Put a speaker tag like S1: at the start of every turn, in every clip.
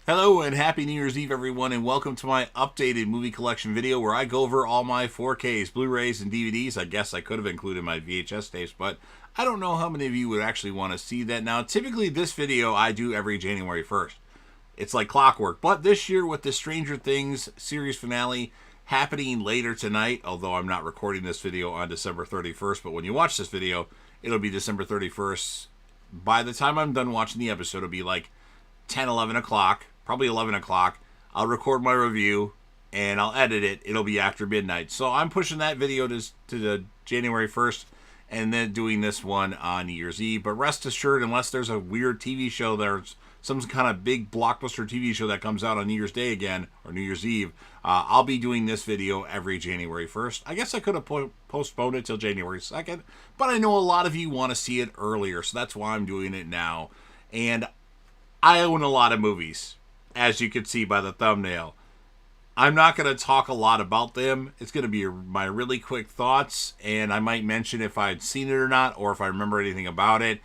S1: Hello and happy New Year's Eve, everyone, and welcome to my updated movie collection video where I go over all my 4Ks, Blu-rays, and DVDs. I guess I could have included my VHS tapes, but I don't know how many of you would actually want to see that. Now, typically this video I do every January 1st. It's like clockwork, but this year with the Stranger Things series finale happening later tonight, although I'm not recording this video on December 31st, but when you watch this video, it'll be December 31st. By the time I'm done watching the episode, it'll be like 10, 11 o'clock. Probably 11 o'clock. I'll record my review and I'll edit it. It'll be after midnight. So I'm pushing that video to the January 1st and then doing this one on New Year's Eve. But rest assured, unless there's a weird TV show, there's some kind of big blockbuster TV show that comes out on New Year's Day again, or New Year's Eve, I'll be doing this video every January 1st. I guess I could have postponed it till January 2nd, but I know a lot of you want to see it earlier, so that's why I'm doing it now. And I own a lot of movies, as you can see by the thumbnail. I'm not going to talk a lot about them. It's going to be my really quick thoughts, and I might mention if I'd seen it or not, or if I remember anything about it.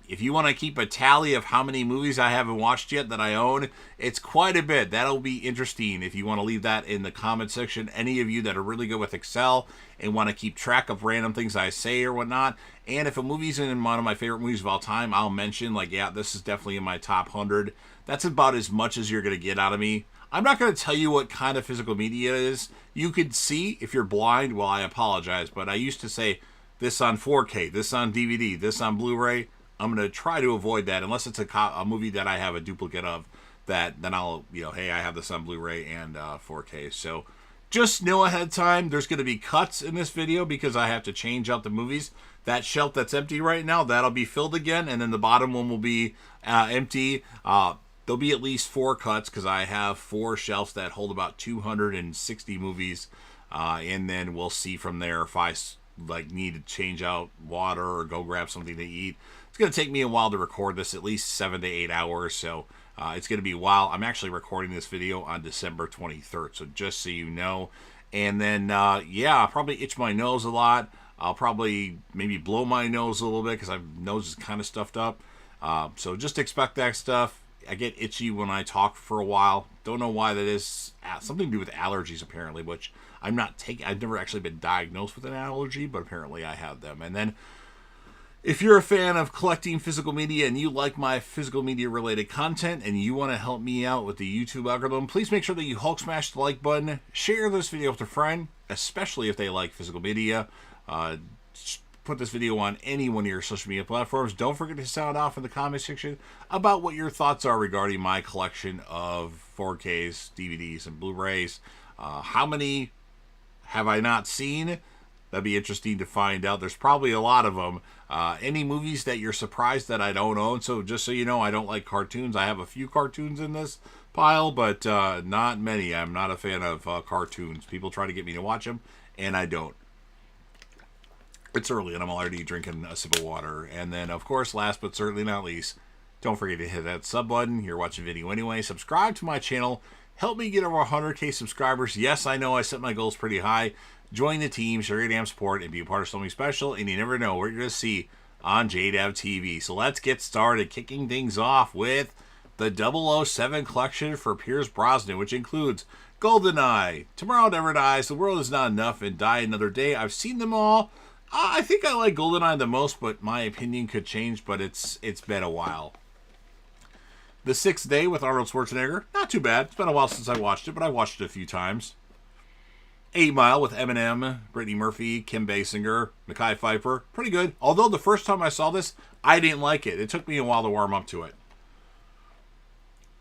S1: If you want to keep a tally of how many movies I haven't watched yet that I own, it's quite a bit. That'll be interesting if you want to leave that in the comment section. Any of you that are really good with Excel and want to keep track of random things I say or whatnot. And if a movie's in one of my favorite movies of all time, I'll mention, like, yeah, this is definitely in my top 100. That's about as much as you're going to get out of me. I'm not going to tell you what kind of physical media it is. You could see if you're blind. Well, I apologize, but I used to say this on 4K, this on DVD, this on Blu-ray. I'm going to try to avoid that unless it's a movie that I have a duplicate of. That then I'll, hey, I have this on Blu-ray and 4K. So just know ahead of time there's going to be cuts in this video because I have to change out the movies. That shelf that's empty right now, that'll be filled again, and then the bottom one will be empty. There'll be at least 4 cuts because I have 4 shelves that hold about 260 movies, and then we'll see from there if I need to change out water or go grab something to eat. It's going to take me a while to record this, at least 7 to 8 hours, so it's going to be a while. I'm actually recording this video on December 23rd, so just so you know. And then, yeah, I'll probably itch my nose a lot. I'll probably maybe blow my nose a little bit because my nose is kind of stuffed up. So just expect that stuff. I get itchy when I talk for a while. Don't know why that is. Something to do with allergies, apparently, which I'm not taking. I've never actually been diagnosed with an allergy, but apparently I have them. And then if you're a fan of collecting physical media and you like my physical media related content and you want to help me out with the YouTube algorithm, please make sure that you Hulk smash the like button. Share this video with a friend, especially if they like physical media. Put this video on any one of your social media platforms. Don't forget to sound off in the comment section about what your thoughts are regarding my collection of 4Ks, DVDs, and Blu-rays. How many have I not seen? That'd be interesting to find out. There's probably a lot of them. Any movies that you're surprised that I don't own? So just so you know, I don't like cartoons. I have a few cartoons in this pile, but not many. I'm not a fan of cartoons. People try to get me to watch them, and I don't. It's early, and I'm already drinking a sip of water. And then, of course, last but certainly not least, don't forget to hit that sub button. You're watching the video anyway. Subscribe to my channel. Help me get over 100K subscribers. Yes, I know I set my goals pretty high. Join the team, share your damn support, and be a part of something special. And you never know what you're going to see on JDAV TV. So let's get started, kicking things off with the 007 collection for Pierce Brosnan, which includes GoldenEye, Tomorrow Never Dies, The World Is Not Enough, and Die Another Day. I've seen them all. I think I like GoldenEye the most, but my opinion could change, but it's been a while. The Sixth Day with Arnold Schwarzenegger. Not too bad. It's been a while since I watched it, but I watched it a few times. 8 Mile with Eminem, Brittany Murphy, Kim Basinger, Mekhi Phifer. Pretty good. Although the first time I saw this, I didn't like it. It took me a while to warm up to it.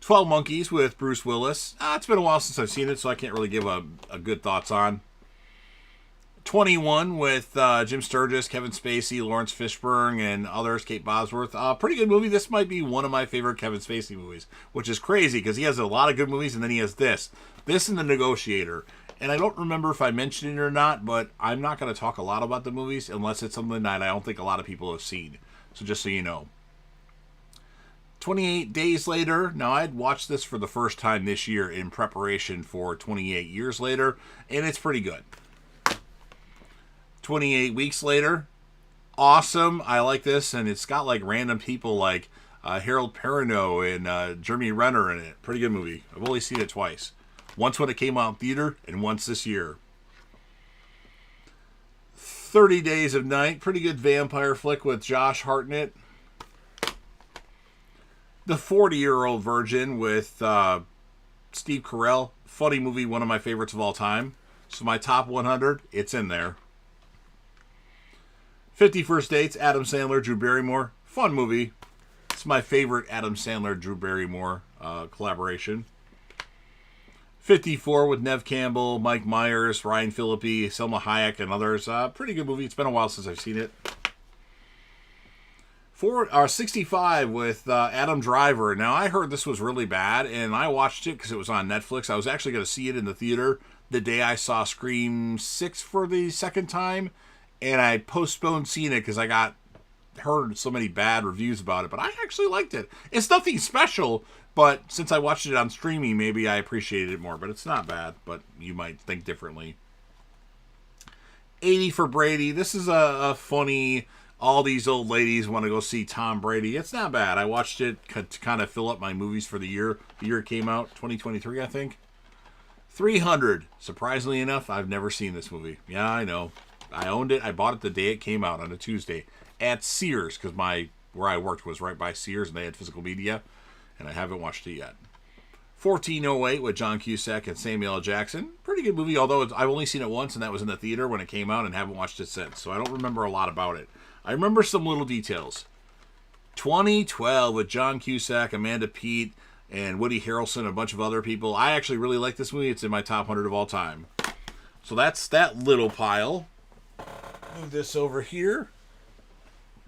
S1: 12 Monkeys with Bruce Willis. It's been a while since I've seen it, so I can't really give a good thoughts on. 21 with Jim Sturgis, Kevin Spacey, Lawrence Fishburne, and others, Kate Bosworth. Pretty good movie. This might be one of my favorite Kevin Spacey movies, which is crazy because he has a lot of good movies, and then he has this and The Negotiator. And I don't remember if I mentioned it or not, but I'm not going to talk a lot about the movies unless it's something that I don't think a lot of people have seen. So just so you know. 28 Days Later. Now, I'd watched this for the first time this year in preparation for 28 Years Later, and it's pretty good. 28 Weeks Later. Awesome. I like this, and it's got like random people like Harold Perrineau and Jeremy Renner in it. Pretty good movie. I've only seen it twice. Once when it came out in theater, and once this year. 30 Days of Night. Pretty good vampire flick with Josh Hartnett. The 40-Year-Old Virgin with Steve Carell. Funny movie, one of my favorites of all time. So my top 100, it's in there. 50 First Dates, Adam Sandler, Drew Barrymore. Fun movie. It's my favorite Adam Sandler, Drew Barrymore collaboration. 54 with Nev Campbell, Mike Myers, Ryan Phillippe, Selma Hayek, and others. Pretty good movie. It's been a while since I've seen it. 65 with Adam Driver. Now, I heard this was really bad, and I watched it because it was on Netflix. I was actually going to see it in the theater the day I saw Scream 6 for the second time, and I postponed seeing it because I heard so many bad reviews about it, but I actually liked it. It's nothing special, but since I watched it on streaming, maybe I appreciated it more, but it's not bad, but you might think differently. 80 for Brady. This is a funny, all these old ladies want to go see Tom Brady. It's not bad. I watched it to kind of fill up my movies for the year. The year it came out, 2023, I think. 300. Surprisingly enough, I've never seen this movie. Yeah, I know. I owned it. I bought it the day it came out on a Tuesday at Sears, because where I worked was right by Sears, and they had physical media, and I haven't watched it yet. 1408 with John Cusack and Samuel L. Jackson. Pretty good movie, although I've only seen it once, and that was in the theater when it came out, and haven't watched it since, so I don't remember a lot about it. I remember some little details. 2012 with John Cusack, Amanda Peet, and Woody Harrelson, and a bunch of other people. I actually really like this movie. It's in my top 100 of all time. So that's that little pile. Move this over here.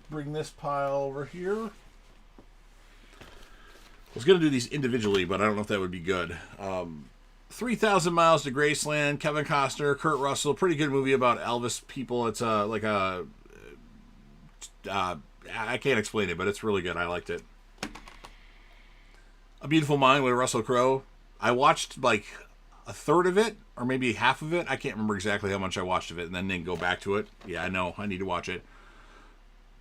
S1: Bring this pile over here. I was going to do these individually, but I don't know if that would be good. 3,000 Miles to Graceland, Kevin Costner, Kurt Russell. Pretty good movie about Elvis people. It's I can't explain it, but it's really good. I liked it. A Beautiful Mind with Russell Crowe. I watched like a third of it, or maybe half of it. I can't remember exactly how much I watched of it, and then didn't go back to it. Yeah, I know. I need to watch it.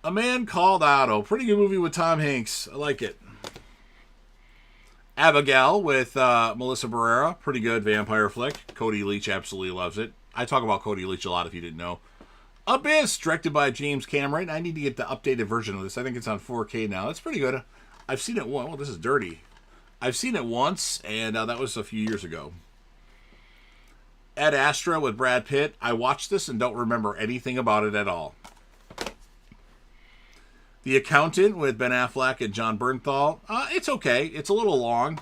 S1: A Man Called Otto. Pretty good movie with Tom Hanks. I like it. Abigail with Melissa Barrera. Pretty good vampire flick. Cody Leach absolutely loves it. I talk about Cody Leach a lot if you didn't know. Abyss, directed by James Cameron. I need to get the updated version of this. I think it's on 4K now. It's pretty good. I've seen it once. Well, this is dirty. I've seen it once, and that was a few years ago. Ad Astra with Brad Pitt. I watched this and don't remember anything about it at all. The Accountant with Ben Affleck and John Bernthal. It's okay. It's a little long.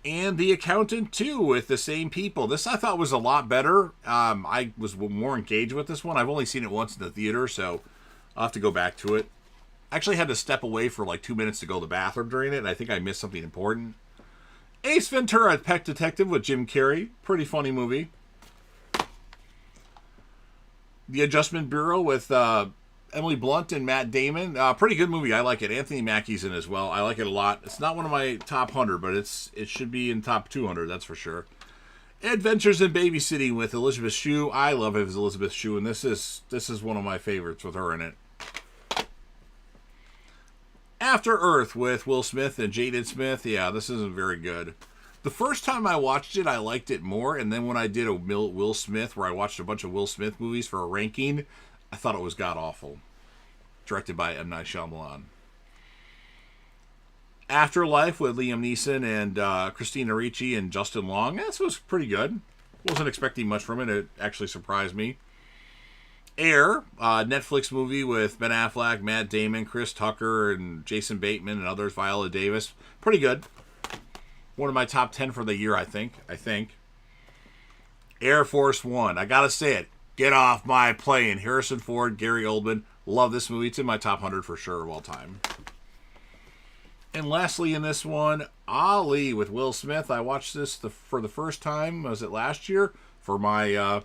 S1: And The Accountant 2 with the same people. This I thought was a lot better. I was more engaged with this one. I've only seen it once in the theater, so I'll have to go back to it. I actually had to step away for like 2 minutes to go to the bathroom during it, and I think I missed something important. Ace Ventura, Pet Detective with Jim Carrey. Pretty funny movie. The Adjustment Bureau with Emily Blunt and Matt Damon. Pretty good movie. I like it. Anthony Mackie's in as well. I like it a lot. It's not one of my top 100, but it should be in top 200, that's for sure. Adventures in Babysitting with Elizabeth Shue. I love Elizabeth Shue, and this is one of my favorites with her in it. After Earth with Will Smith and Jaden Smith. Yeah, this isn't very good. The first time I watched it, I liked it more, and then when I did a Will Smith, where I watched a bunch of Will Smith movies for a ranking, I thought it was god-awful. Directed by M. Night Shyamalan. Afterlife with Liam Neeson and Christina Ricci and Justin Long. This was pretty good. Wasn't expecting much from it. It actually surprised me. Air, Netflix movie with Ben Affleck, Matt Damon, Chris Tucker, and Jason Bateman and others, Viola Davis. Pretty good. One of my top 10 for the year, I think. Air Force One. I gotta say it. Get off my plane. Harrison Ford, Gary Oldman. Love this movie. It's in my top 100 for sure of all time. And lastly in this one, Ali with Will Smith. I watched this for the first time, was it last year, for my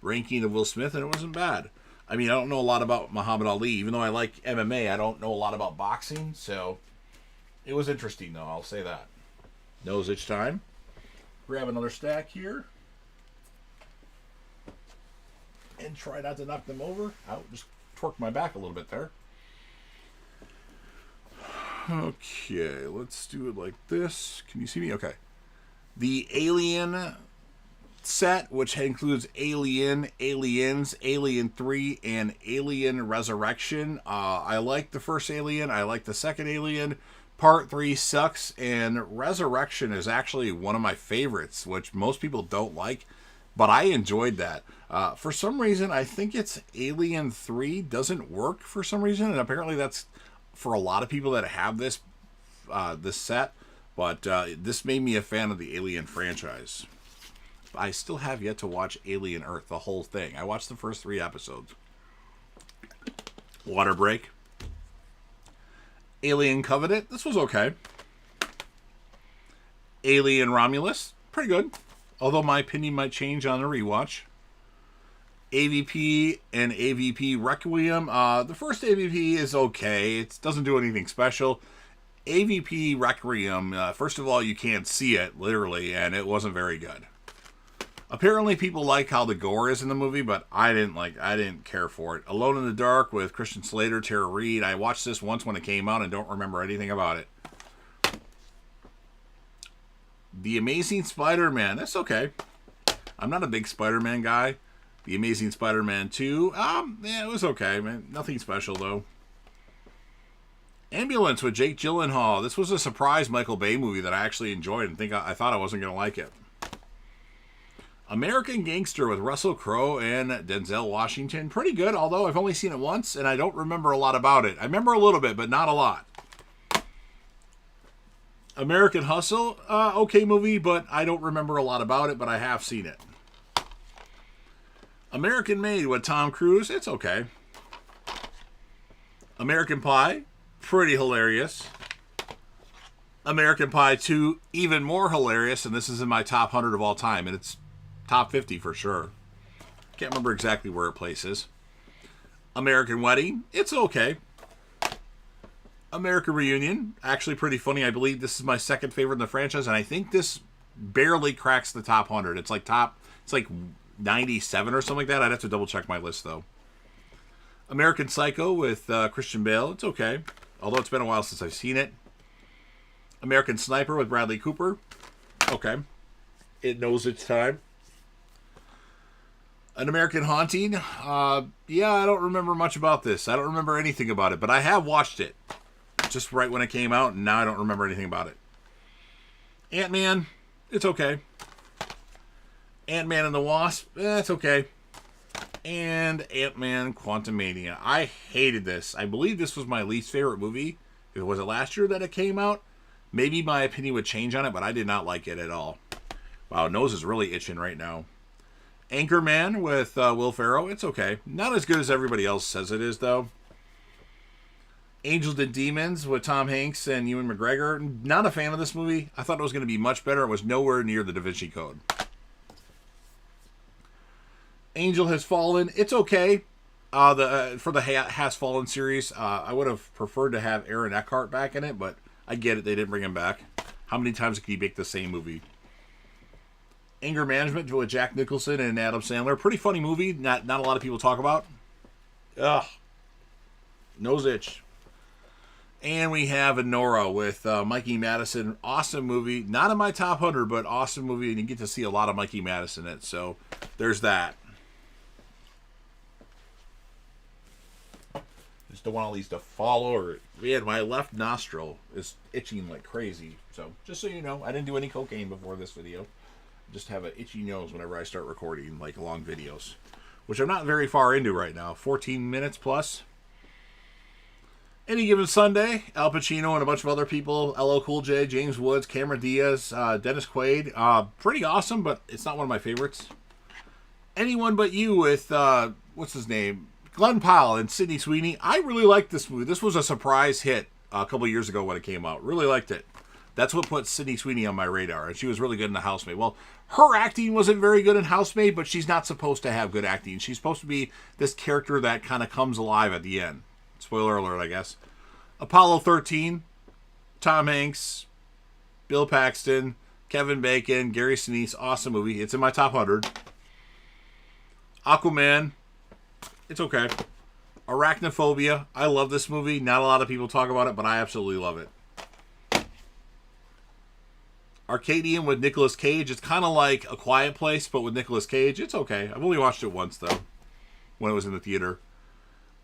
S1: ranking of Will Smith, and it wasn't bad. I mean, I don't know a lot about Muhammad Ali. Even though I like MMA, I don't know a lot about boxing, so it was interesting, though. I'll say that. Nose itch time. Grab another stack here. And try not to knock them over. Just torque my back a little bit there. Okay, let's do it like this. Can you see me? Okay. The Alien set, which includes Alien, Aliens, Alien 3, and Alien Resurrection. I like the first Alien. I like the second Alien. Part 3 sucks, and Resurrection is actually one of my favorites, which most people don't like, but I enjoyed that. For some reason, I think it's Alien 3 doesn't work for some reason, and apparently that's for a lot of people that have this set, but this made me a fan of the Alien franchise. I still have yet to watch Alien Earth, the whole thing. I watched the first 3 episodes. Water Break. Alien Covenant. This was okay. Alien Romulus. Pretty good. Although my opinion might change on a rewatch. AVP and AVP Requiem. The first AVP is okay. It doesn't do anything special. AVP Requiem, first of all, you can't see it, literally, and it wasn't very good. Apparently people like how the gore is in the movie, but I didn't care for it. Alone in the Dark with Christian Slater, Tara Reid. I watched this once when it came out and don't remember anything about it. The Amazing Spider-Man. That's okay. I'm not a big Spider-Man guy. The Amazing Spider-Man 2. Yeah, it was okay, man. Nothing special, though. Ambulance with Jake Gyllenhaal. This was a surprise Michael Bay movie that I actually enjoyed and I thought I wasn't going to like it. American Gangster with Russell Crowe and Denzel Washington. Pretty good, although I've only seen it once and I don't remember a lot about it. I remember a little bit, but not a lot. American Hustle. Okay movie, but I don't remember a lot about it, but I have seen it. American Made with Tom Cruise. It's okay. American Pie. Pretty hilarious. American Pie 2. Even more hilarious, and this is in my top 100 of all time, and it's top 50 for sure. Can't remember exactly where it places. American Wedding. It's okay. American Reunion. Actually pretty funny. I believe this is my second favorite in the franchise, and I think this barely cracks the top 100. It's like 97 or something like that. I'd have to double check my list, though. American Psycho with Christian Bale. It's okay, although it's been a while since I've seen it. American Sniper with Bradley Cooper. Okay. It knows its time. An American Haunting. Yeah, I don't remember much about this. I don't remember anything about it, but I have watched it just right when it came out, and now I don't remember anything about it. Ant-Man. It's okay. Ant-Man and the Wasp. It's okay. And Ant-Man Quantumania. I hated this. I believe this was my least favorite movie. Was it last year that it came out? Maybe my opinion would change on it, but I did not like it at all. Wow, nose is really itching right now. Anchorman with Will Ferrell. It's okay. Not as good as everybody else says it is, though. Angels and Demons with Tom Hanks and Ewan McGregor. Not a fan of this movie. I thought it was going to be much better. It was nowhere near the Da Vinci Code. Angel Has Fallen. It's okay. For the Has Fallen series, I would have preferred to have Aaron Eckhart back in it, but I get it. They didn't bring him back. How many times can you make the same movie? Anger Management with Jack Nicholson and Adam Sandler. Pretty funny movie. Not a lot of people talk about. Ugh. Nose itch. And we have Anora with Mikey Madison. Awesome movie. Not in my top 100, but awesome movie. And you get to see a lot of Mikey Madison in it. So there's that. Just don't want all these to fall over. Man, my left nostril is itching like crazy. So just so you know, I didn't do any cocaine before this video. I just have an itchy nose whenever I start recording like long videos, which I'm not very far into right now. 14 minutes plus. Any Given Sunday, Al Pacino and a bunch of other people, LL Cool J, James Woods, Cameron Diaz, Dennis Quaid. Pretty awesome, but it's not one of my favorites. Anyone But You with, what's his name? Glenn Powell and Sydney Sweeney. I really liked this movie. This was a surprise hit a couple years ago when it came out. Really liked it. That's what put Sydney Sweeney on my radar, and she was really good in The Housemaid. Well, her acting wasn't very good in Housemaid, but she's not supposed to have good acting. She's supposed to be this character that kind of comes alive at the end. Spoiler alert, I guess. Apollo 13, Tom Hanks, Bill Paxton, Kevin Bacon, Gary Sinise. Awesome movie. It's in my top 100. Aquaman. It's okay. Arachnophobia. I love this movie. Not a lot of people talk about it, but I absolutely love it. Arcadian with Nicolas Cage. It's kind of like A Quiet Place, but with Nicolas Cage. It's okay. I've only watched it once, though, when it was in the theater.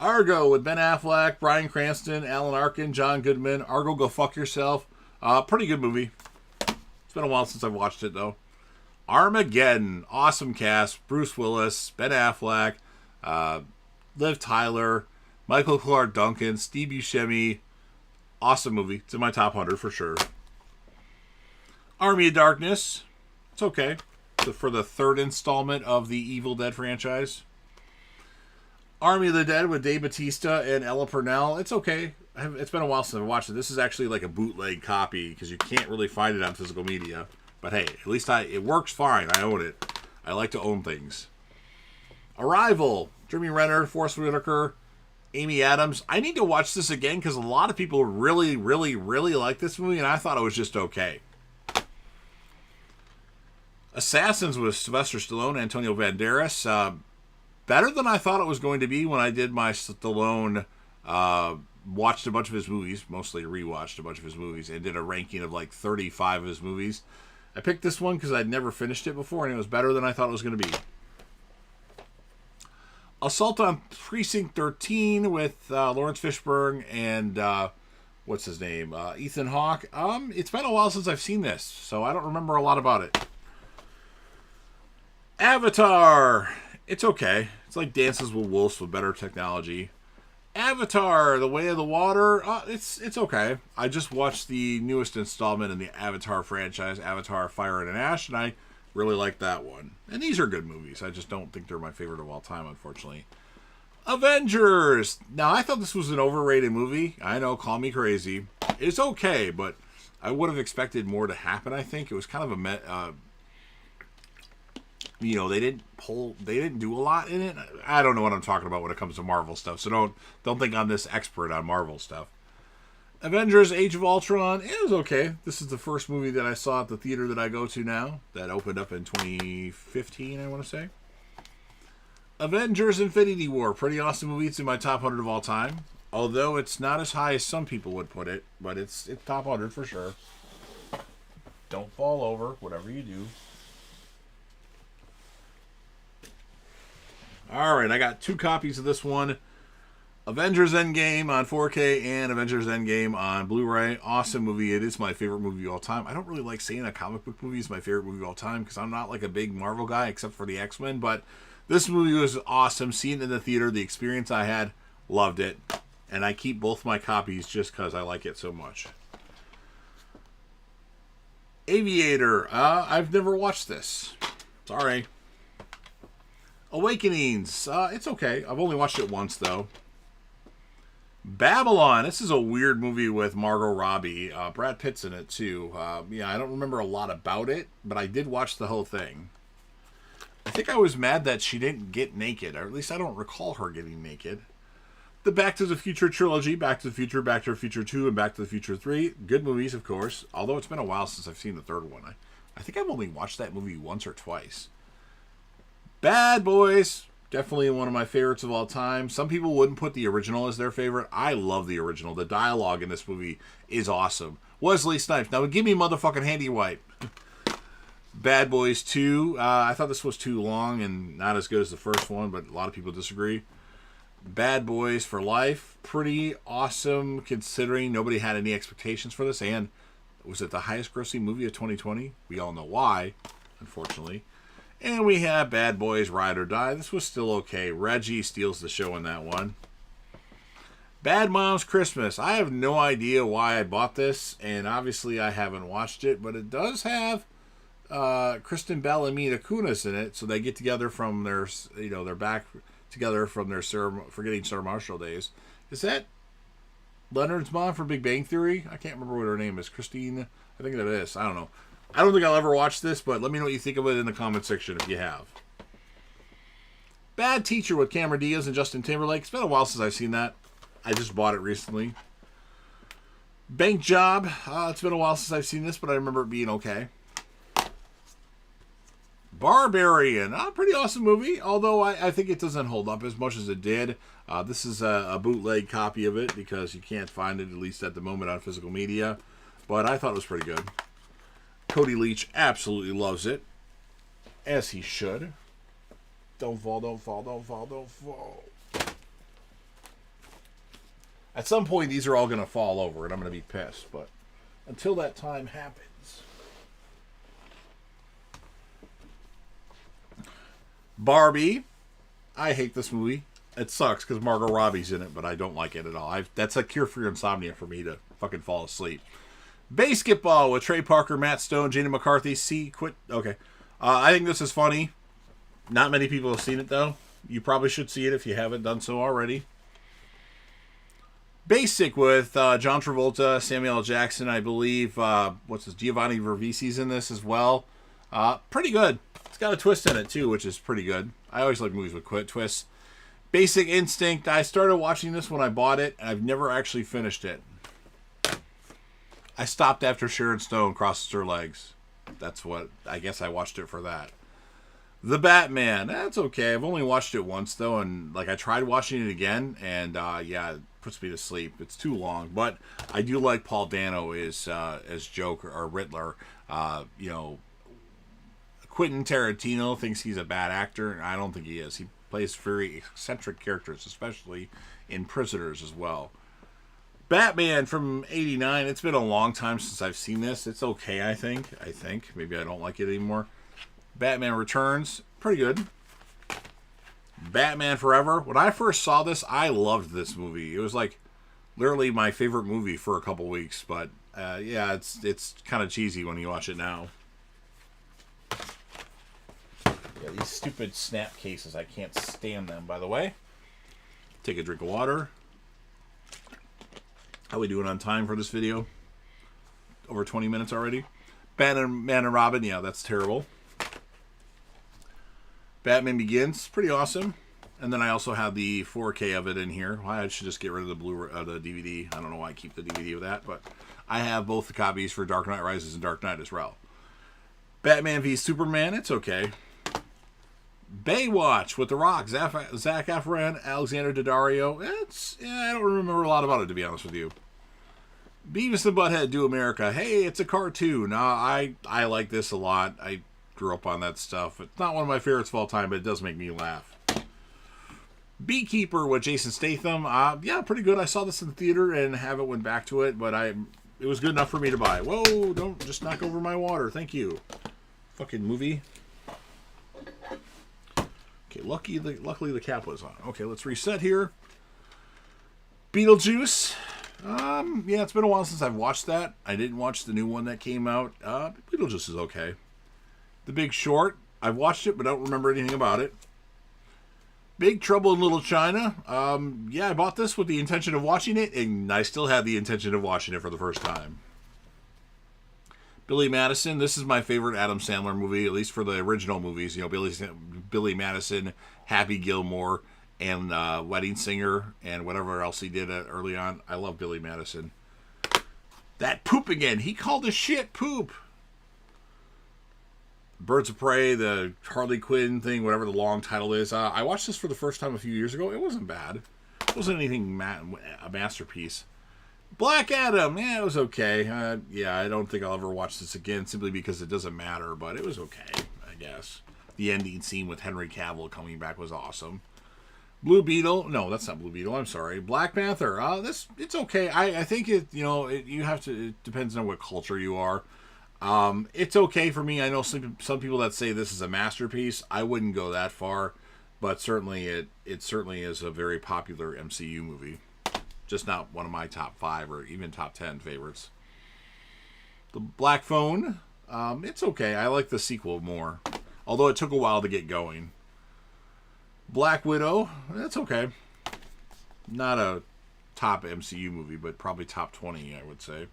S1: Argo with Ben Affleck, Bryan Cranston, Alan Arkin, John Goodman. Argo, go fuck yourself. Pretty good movie. It's been a while since I've watched it, though. Armageddon. Awesome cast. Bruce Willis, Ben Affleck, Liv Tyler, Michael Clark Duncan, Steve Buscemi. Awesome movie. It's in my top 100 for sure. Army of Darkness. It's okay. For the third installment of the Evil Dead franchise. Army of the Dead with Dave Bautista and Ella Purnell. It's okay. It's been a while since I've watched it. This is actually like a bootleg copy because you can't really find it on physical media. But hey, at least it works fine. I own it. I like to own things. Arrival. Jeremy Renner, Forrest Whitaker, Amy Adams. I need to watch this again because a lot of people really, really, really like this movie, and I thought it was just okay. Assassins with Sylvester Stallone, Antonio Banderas. Better than I thought it was going to be when I did my Stallone, watched a bunch of his movies, mostly rewatched a bunch of his movies, and did a ranking of like 35 of his movies. I picked this one because I'd never finished it before, and it was better than I thought it was going to be. Assault on Precinct 13 with Lawrence Fishburne and, what's his name, Ethan Hawke. It's been a while since I've seen this, so I don't remember a lot about it. Avatar. It's okay. It's like Dances with Wolves with better technology. Avatar, The Way of the Water. It's okay. I just watched the newest installment in the Avatar franchise, Avatar Fire and Ash, and I really like that one. And these are good movies. I just don't think they're my favorite of all time, unfortunately. Avengers. Now, I thought this was an overrated movie. I know, call me crazy. It's okay, but I would have expected more to happen, I think. It was kind of a... they didn't do a lot in it. I don't know what I'm talking about when it comes to Marvel stuff, so don't think I'm this expert on Marvel stuff. Avengers Age of Ultron, it was okay. This is the first movie that I saw at the theater that I go to now, that opened up in 2015, I want to say. Avengers Infinity War, pretty awesome movie. It's in my top 100 of all time, although it's not as high as some people would put it, but it's top 100 for sure. Don't fall over, whatever you do. Alright, I got 2 copies of this one. Avengers Endgame on 4K and Avengers Endgame on Blu-ray. Awesome movie. It is my favorite movie of all time. I don't really like saying a comic book movie is my favorite movie of all time because I'm not like a big Marvel guy except for the X-Men, but this movie was awesome. Seeing it in the theater, the experience I had, loved it. And I keep both my copies just because I like it so much. Aviator. I've never watched this. Sorry. Awakenings. It's okay. I've only watched it once, though. Babylon. This is a weird movie with Margot Robbie. Brad Pitt's in it, too. I don't remember a lot about it, but I did watch the whole thing. I think I was mad that she didn't get naked, or at least I don't recall her getting naked. The Back to the Future trilogy, Back to the Future, Back to the Future 2, and Back to the Future 3. Good movies, of course, although it's been a while since I've seen the third one. I think I've only watched that movie once or twice. Bad Boys. Definitely one of my favorites of all time. Some people wouldn't put the original as their favorite. I love the original. The dialogue in this movie is awesome. Wesley Snipes. Now give me motherfucking handy wipe. Bad Boys 2. I thought this was too long and not as good as the first one, but a lot of people disagree. Bad Boys for Life. Pretty awesome considering nobody had any expectations for this. And was it the highest grossing movie of 2020? We all know why, unfortunately. And we have Bad Boys Ride or Die. This was still okay. Reggie steals the show in that one. Bad Moms Christmas. I have no idea why I bought this, and obviously I haven't watched it, but it does have Kristen Bell and Mila Kunis in it, so they get together from their, they're back together from their Forgetting Sarah Marshall days. Is that Leonard's mom for Big Bang Theory? I can't remember what her name is. Christine? I think that is. I don't know. I don't think I'll ever watch this, but let me know what you think of it in the comment section if you have. Bad Teacher with Cameron Diaz and Justin Timberlake. It's been a while since I've seen that. I just bought it recently. Bank Job. It's been a while since I've seen this, but I remember it being okay. Barbarian. Pretty awesome movie, although I think it doesn't hold up as much as it did. This is a bootleg copy of it because you can't find it, at least at the moment, on physical media. But I thought it was pretty good. Cody Leach absolutely loves it, as he should. Don't fall, don't fall, don't fall, don't fall. At some point, these are all going to fall over, and I'm going to be pissed. But until that time happens. Barbie. I hate this movie. It sucks because Margot Robbie's in it, but I don't like it at all. That's a cure for insomnia for me to fucking fall asleep. Basketball with Trey Parker, Matt Stone, Jada McCarthy. Okay. I think this is funny. Not many people have seen it, though. You probably should see it if you haven't done so already. Basic with John Travolta, Samuel L. Jackson, I believe. Giovanni Ribisi's in this as well. Pretty good. It's got a twist in it, too, which is pretty good. I always like movies with twists. Basic Instinct. I started watching this when I bought it, and I've never actually finished it. I stopped after Sharon Stone crosses her legs. That's what, I guess I watched it for that. The Batman. That's okay. I've only watched it once, though, and I tried watching it again, and it puts me to sleep. It's too long, but I do like Paul Dano as Joker or Riddler. Quentin Tarantino thinks he's a bad actor, and I don't think he is. He plays very eccentric characters, especially in Prisoners as well. Batman from '89. It's been a long time since I've seen this. It's okay, I think. Maybe I don't like it anymore. Batman Returns. Pretty good. Batman Forever. When I first saw this, I loved this movie. It was literally my favorite movie for a couple weeks. But it's kind of cheesy when you watch it now. Yeah, these stupid snap cases. I can't stand them, by the way. Take a drink of water. How we doing on time for this video? Over 20 minutes already. Batman and Robin. Yeah, that's terrible. Batman Begins. Pretty awesome. And then I also have the 4K of it in here. I should just get rid of the Blu-ray, the DVD. I don't know why I keep the DVD of that, but I have both the copies for Dark Knight Rises and Dark Knight as well. Batman v Superman. It's okay. Baywatch with The Rock, Zac Efron, Alexander Daddario. I don't remember a lot about it, to be honest with you. Beavis and Butthead Do America. Hey, it's a cartoon. I like this a lot. I grew up on that stuff. It's not one of my favorites of all time, but it does make me laugh. Beekeeper with Jason Statham. Pretty good. I saw this in the theater and haven't went back to it, but it was good enough for me to buy. Whoa, don't just knock over my water. Thank you. Fucking movie. Okay, luckily the cap was on. Okay, let's reset here. Beetlejuice. It's been a while since I've watched that. I didn't watch the new one that came out. Beetlejuice is okay. The Big Short. I've watched it, but don't remember anything about it. Big Trouble in Little China. I bought this with the intention of watching it, and I still had the intention of watching it for the first time. Billy Madison. This is my favorite Adam Sandler movie, at least for the original movies. Billy Madison, Happy Gilmore, and Wedding Singer, and whatever else he did early on. I love Billy Madison. That poop again. He called the shit poop. Birds of Prey, the Harley Quinn thing, whatever the long title is. I watched this for the first time a few years ago. It wasn't bad. It wasn't anything a masterpiece. Black Adam, it was okay. I don't think I'll ever watch this again simply because it doesn't matter, but it was okay, I guess. The ending scene with Henry Cavill coming back was awesome. Blue Beetle, no, that's not Blue Beetle, I'm sorry. Black Panther, it's okay. I think it depends on what culture you are. It's okay for me. I know some people that say this is a masterpiece. I wouldn't go that far, but certainly it certainly is a very popular MCU movie. Just not one of my top 5 or even top 10 favorites. The Black Phone, it's okay. I like the sequel more, although it took a while to get going. Black Widow, that's okay. Not a top MCU movie, but probably top 20, I would say.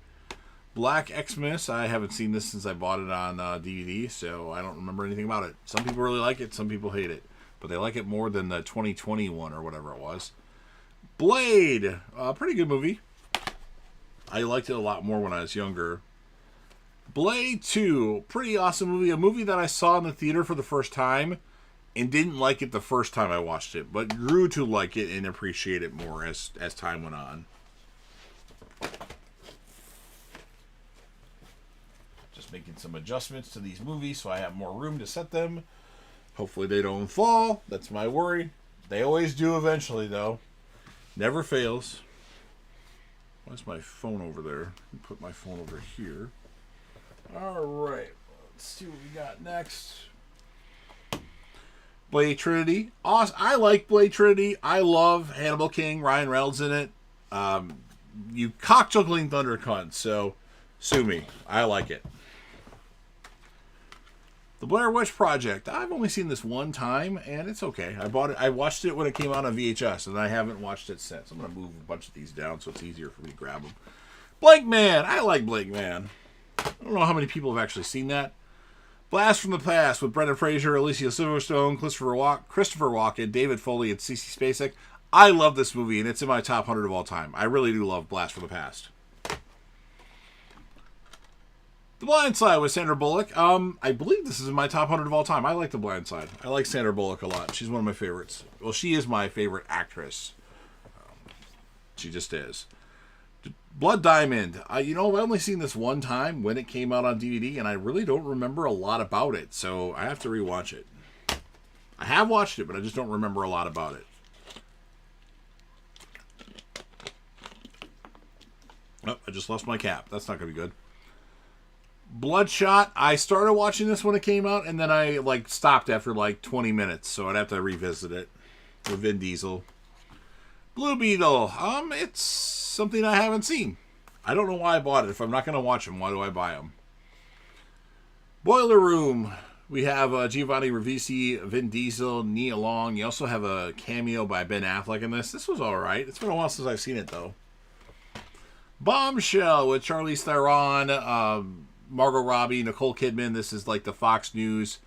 S1: Black Xmas, I haven't seen this since I bought it on DVD, so I don't remember anything about it. Some people really like it, some people hate it. But they like it more than the 2021 or whatever it was. Blade, pretty good movie. I liked it a lot more when I was younger. Blade 2, pretty awesome movie. A movie that I saw in the theater for the first time and didn't like it the first time I watched it, but grew to like it and appreciate it more as time went on. Just making some adjustments to these movies so I have more room to set them. Hopefully they don't fall. That's my worry. They always do eventually, though. Never fails. Why's my phone over there? Put my phone over here. All right. Let's see what we got next. Blade Trinity. Awesome. I like Blade Trinity. I love Hannibal King. Ryan Reynolds in it. You cock-juggling thunder cunt, so sue me. I like it. The Blair Witch Project. I've only seen this one time, and it's okay. I bought it. I watched it when it came out on VHS, and I haven't watched it since. I'm going to move a bunch of these down so it's easier for me to grab them. Blank Man. I like Blank Man. I don't know how many people have actually seen that. Blast from the Past with Brendan Fraser, Alicia Silverstone, Christopher Walken, David Foley, and Cece Spacek. I love this movie, and it's in my top 100 of all time. I really do love Blast from the Past. The Blind Side with Sandra Bullock. I believe this is in my top 100 of all time. I like The Blind Side. I like Sandra Bullock a lot. She's one of my favorites. Well, she is my favorite actress. She just is. Blood Diamond. I've only seen this one time when it came out on DVD, and I really don't remember a lot about it, so I have to rewatch it. I have watched it, but I just don't remember a lot about it. Oh, I just lost my cap. That's not going to be good. Bloodshot. I started watching this when it came out, and then I stopped after 20 minutes, so I'd have to revisit it with Vin Diesel. Blue Beetle. It's something I haven't seen. I don't know why I bought it. If I'm not going to watch them, why do I buy them? Boiler Room. We have Giovanni Ribisi, Vin Diesel, Nia Long. You also have a cameo by Ben Affleck in this. This was all right. It's been a while since I've seen it, though. Bombshell with Charlize Theron, Margot Robbie, Nicole Kidman. This is the Fox News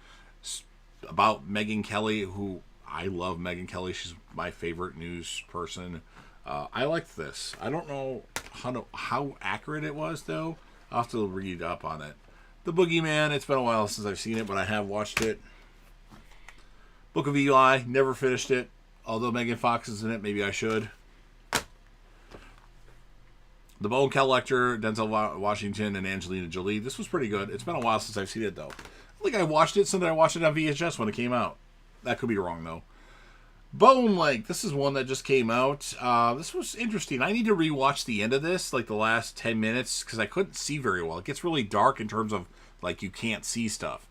S1: about Megyn Kelly, who I love Megyn Kelly. She's my favorite news person. I liked this. I don't know how accurate it was, though. I'll have to read up on it. The Boogeyman. It's been a while since I've seen it, but I have watched it. Book of Eli. Never finished it. Although Megan Fox is in it, maybe I should. The Bone Collector, Denzel Washington, and Angelina Jolie. This was pretty good. It's been a while since I've seen it, though. I think I watched it since I watched it on VHS when it came out. That could be wrong, though. Bone Lake. This is one that just came out. This was interesting. I need to rewatch the end of this, the last 10 minutes, because I couldn't see very well. It gets really dark in terms of, you can't see stuff.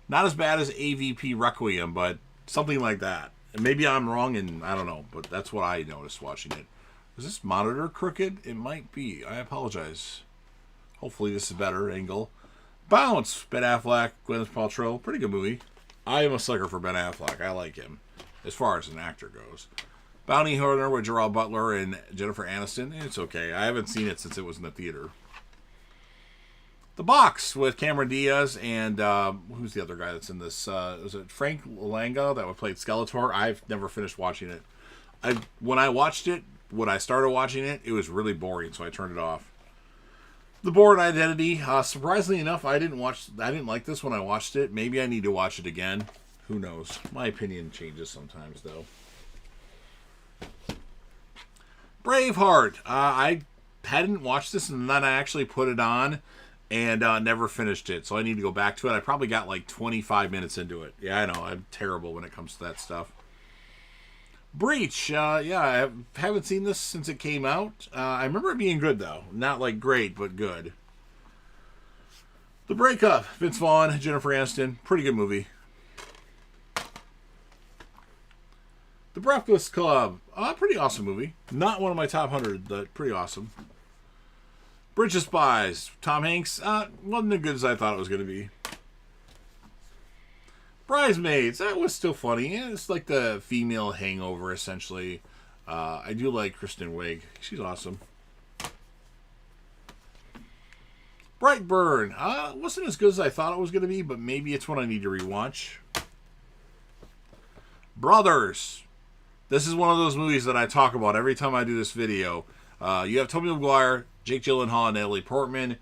S1: Not as bad as AVP Requiem, but something like that. And maybe I'm wrong, and I don't know, but that's what I noticed watching it. Is this monitor crooked? It might be. I apologize. Hopefully this is a better angle. Bounce. Ben Affleck, Gwyneth Paltrow. Pretty good movie. I am a sucker for Ben Affleck. I like him, as far as an actor goes. Bounty Hunter with Gerard Butler and Jennifer Aniston. It's okay. I haven't seen it since it was in the theater. The Box with Cameron Diaz and who's the other guy that's in this? Was it Frank Langella that played Skeletor? I've never finished watching it. When I started watching it, it was really boring, so I turned it off. The Bourne Identity. Surprisingly enough, I didn't like this when I watched it. Maybe I need to watch it again. Who knows? My opinion changes sometimes, though. Braveheart. I hadn't watched this, and then I actually put it on and never finished it, so I need to go back to it. I probably got 25 minutes into it. Yeah, I know. I'm terrible when it comes to that stuff. Breach. I haven't seen this since it came out. I remember it being good, though. Not great, but good. The Breakup. Vince Vaughn, Jennifer Aniston. Pretty good movie. The Breakfast Club. Pretty awesome movie. Not one of my top 100, but pretty awesome. Bridge of Spies. Tom Hanks. Wasn't as good as I thought it was going to be. Bridesmaids. That was still funny. Yeah, it's the female Hangover, essentially. I do like Kristen Wiig. She's awesome. Brightburn. Wasn't as good as I thought it was going to be, but maybe it's one I need to rewatch. Brothers. This is one of those movies that I talk about every time I do this video. You have Tobey Maguire, Jake Gyllenhaal, and Natalie Portman.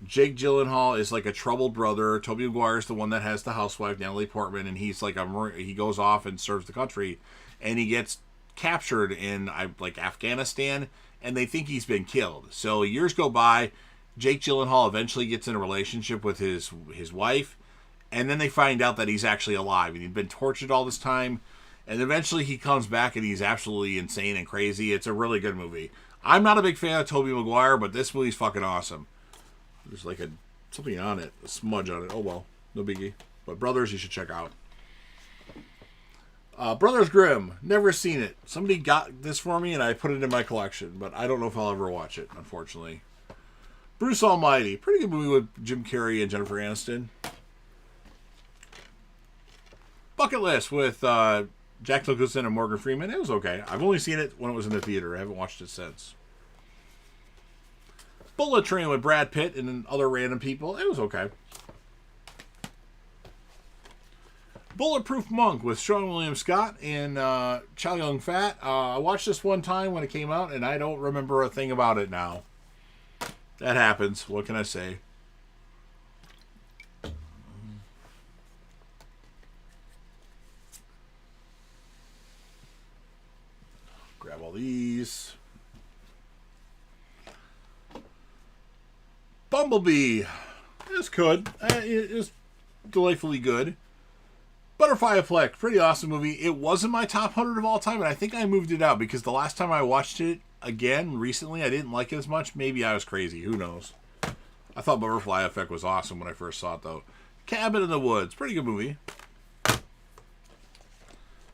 S1: Jake Gyllenhaal is a troubled brother. Tobey Maguire is the one that has the housewife, Natalie Portman, and he's he goes off and serves the country, and he gets captured in Afghanistan, and they think he's been killed. So years go by. Jake Gyllenhaal eventually gets in a relationship with his wife, and then they find out that he's actually alive and he'd been tortured all this time, and eventually he comes back and he's absolutely insane and crazy. It's a really good movie. I'm not a big fan of Tobey Maguire, but this movie's fucking awesome. There's like something on it, a smudge on it. Oh well, no biggie. But Brothers, you should check out. Brothers Grimm, never seen it. Somebody got this for me and I put it in my collection, but I don't know if I'll ever watch it, unfortunately. Bruce Almighty, pretty good movie with Jim Carrey and Jennifer Aniston. Bucket List with Jack Nicholson and Morgan Freeman. It was okay. I've only seen it when it was in the theater. I haven't watched it since. Bullet Train with Brad Pitt and other random people. It was okay. Bulletproof Monk with Sean William Scott and Chow Yun-fat. I watched this one time when it came out, and I don't remember a thing about it now. That happens. What can I say? Grab all these. Bumblebee. It's good. It was delightfully good. Butterfly Effect, pretty awesome movie. It wasn't my top 100 of all time, and I think I moved it out because the last time I watched it again recently, I didn't like it as much. Maybe I was crazy. Who knows? I thought Butterfly Effect was awesome when I first saw it, though. Cabin in the Woods, pretty good movie.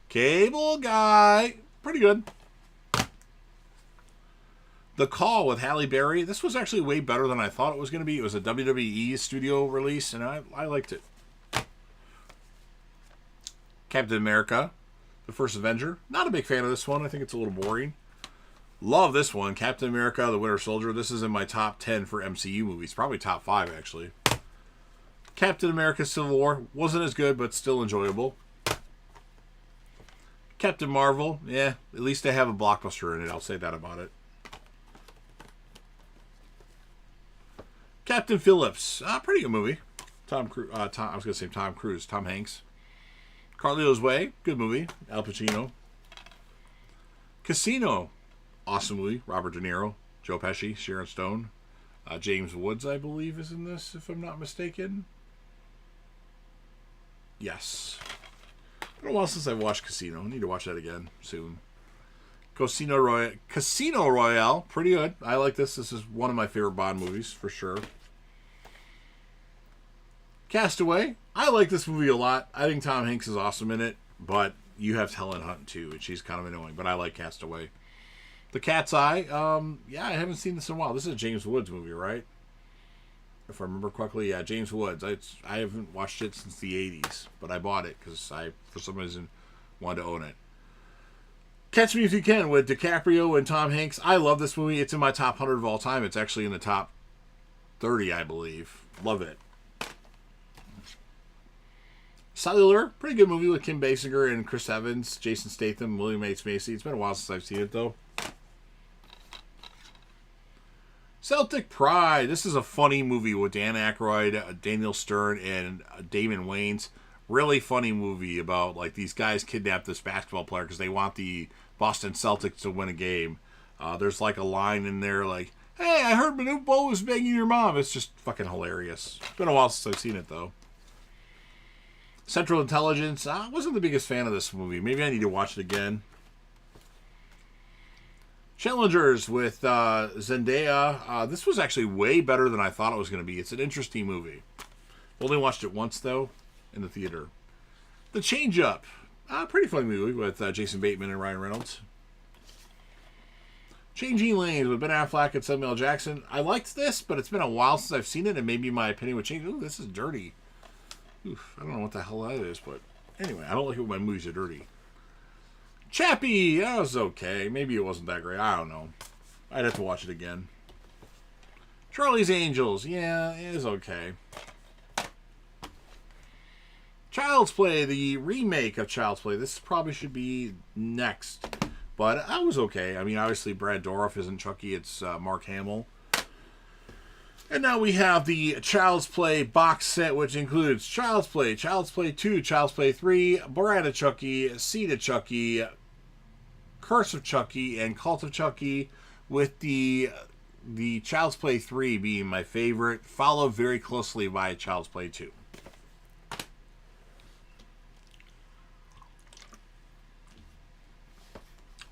S1: Cable Guy, pretty good. The Call with Halle Berry. This was actually way better than I thought it was going to be. It was a WWE studio release, and I liked it. Captain America, The First Avenger. Not a big fan of this one. I think it's a little boring. Love this one. Captain America, The Winter Soldier. This is in my top 10 for MCU movies. Probably top 5, actually. Captain America Civil War. Wasn't as good, but still enjoyable. Captain Marvel. Yeah, at least they have a blockbuster in it. I'll say that about it. Captain Phillips. Pretty good movie. I was going to say Tom Cruise. Tom Hanks. Carlito's Way, good movie. Al Pacino. Casino, awesome movie. Robert De Niro, Joe Pesci, Sharon Stone. James Woods, I believe, is in this, if I'm not mistaken. Yes. Been a while since I've watched Casino. I need to watch that again soon. Casino Royale, pretty good. I like this. This is one of my favorite Bond movies, for sure. Castaway. I like this movie a lot. I think Tom Hanks is awesome in it, but you have Helen Hunt too, and she's kind of annoying, but I like Castaway. The Cat's Eye. Yeah, I haven't seen this in a while. This is a James Woods movie, right? If I remember correctly, yeah, James Woods. I haven't watched it since the 80s, but I bought it because I, for some reason, wanted to own it. Catch Me If You Can with DiCaprio and Tom Hanks. I love this movie. It's in my top 100 of all time. It's actually in the top 30, I believe. Love it. Cellular, pretty good movie with Kim Basinger and Chris Evans, Jason Statham, William H. Macy. It's been a while since I've seen it, though. Celtic Pride. This is a funny movie with Dan Aykroyd, Daniel Stern, and Damon Wayans. Really funny movie about, like, these guys kidnap this basketball player because they want the Boston Celtics to win a game. There's, like, a line in there, like, hey, I heard Manute Bol was banging your mom. It's just fucking hilarious. It's been a while since I've seen it, though. Central Intelligence. I wasn't the biggest fan of this movie. Maybe I need to watch it again. Challengers with Zendaya. This was actually way better than I thought it was going to be. It's an interesting movie. Only watched it once, though, in the theater. The Change Up. Pretty funny movie with Jason Bateman and Ryan Reynolds. Changing Lanes with Ben Affleck and Samuel L. Jackson. I liked this, but it's been a while since I've seen it, and maybe my opinion would change. Ooh, this is dirty. Oof, I don't know what the hell that is, but anyway, I don't like it when my movies are dirty. Chappie, that was okay. Maybe it wasn't that great. I don't know. I'd have to watch it again. Charlie's Angels, yeah, it is okay. Child's Play, the remake of Child's Play. This probably should be next, but I was okay. I mean, obviously Brad Dourif isn't Chucky, it's Mark Hamill. And now we have the Child's Play box set, which includes Child's Play 2, Child's Play 3, Bride of Chucky, Seed of Chucky, Curse of Chucky, and Cult of Chucky, with the the Child's Play 3 being my favorite, followed very closely by Child's Play 2.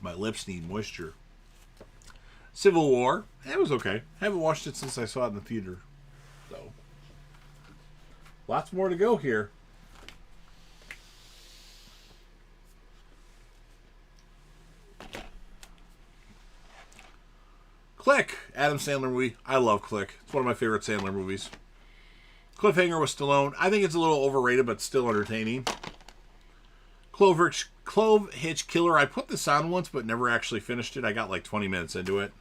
S1: My lips need moisture. Civil War, it was okay. Haven't watched it since I saw it in the theater. So, lots more to go here. Click, Adam Sandler movie. I love Click. It's one of my favorite Sandler movies. Cliffhanger with Stallone. I think it's a little overrated, but still entertaining. Clove Hitch Killer. I put this on once, but never actually finished it. I got like 20 minutes into it.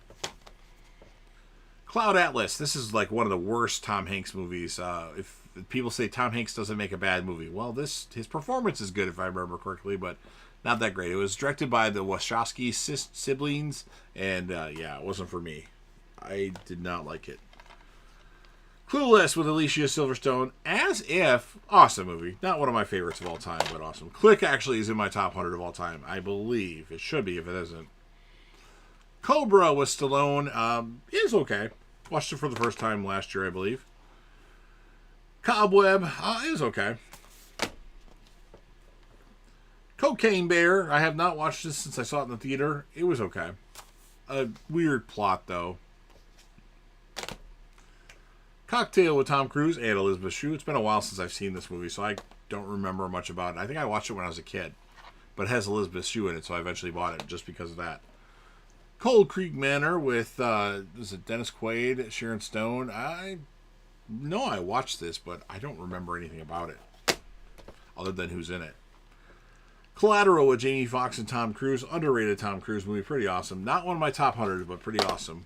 S1: Cloud Atlas. This is like one of the worst Tom Hanks movies. If people say Tom Hanks doesn't make a bad movie, well, his performance is good if I remember correctly, but not that great. It was directed by the Wachowski siblings, and yeah, it wasn't for me. I did not like it. Clueless with Alicia Silverstone. As If. Awesome movie. Not one of my favorites of all time, but awesome. Click actually is in my top 100 of all time. I believe. It should be if it isn't. Cobra with Stallone. Is okay. Watched it for the first time last year, I believe. Cobweb. Is okay. Cocaine Bear. I have not watched this since I saw it in the theater. It was okay. A weird plot, though. Cocktail with Tom Cruise and Elizabeth Shue. It's been a while since I've seen this movie, so I don't remember much about it. I think I watched it when I was a kid. But it has Elizabeth Shue in it, so I eventually bought it just because of that. Cold Creek Manor with, is it Dennis Quaid, Sharon Stone? I know I watched this, but I don't remember anything about it. Other than who's in it. Collateral with Jamie Foxx and Tom Cruise. Underrated Tom Cruise movie. Pretty awesome. Not one of my top 100, but pretty awesome.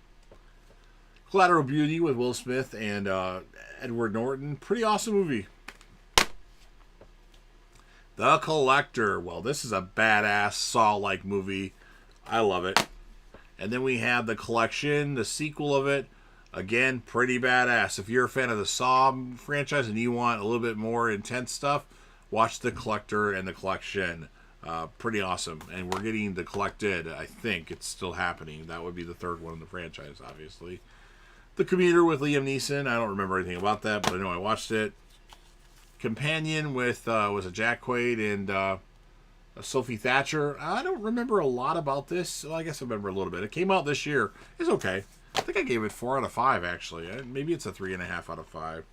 S1: Collateral Beauty with Will Smith and Edward Norton. Pretty awesome movie. The Collector. Well, this is a badass Saw-like movie. I love it. And then we have The Collection, the sequel of it. Again, pretty badass. If you're a fan of the Saw franchise and you want a little bit more intense stuff, watch The Collector and The Collection. Pretty awesome. And we're getting The Collected. I think it's still happening. That would be the third one in the franchise, obviously. The Commuter with Liam Neeson. I don't remember anything about that, but I know I watched it. Companion with, was it Jack Quaid and Sophie Thatcher. I don't remember a lot about this. Well, I guess I remember a little bit. It came out this year. It's okay. I think I gave it 4 out of 5, actually. Maybe it's a 3.5 out of 5.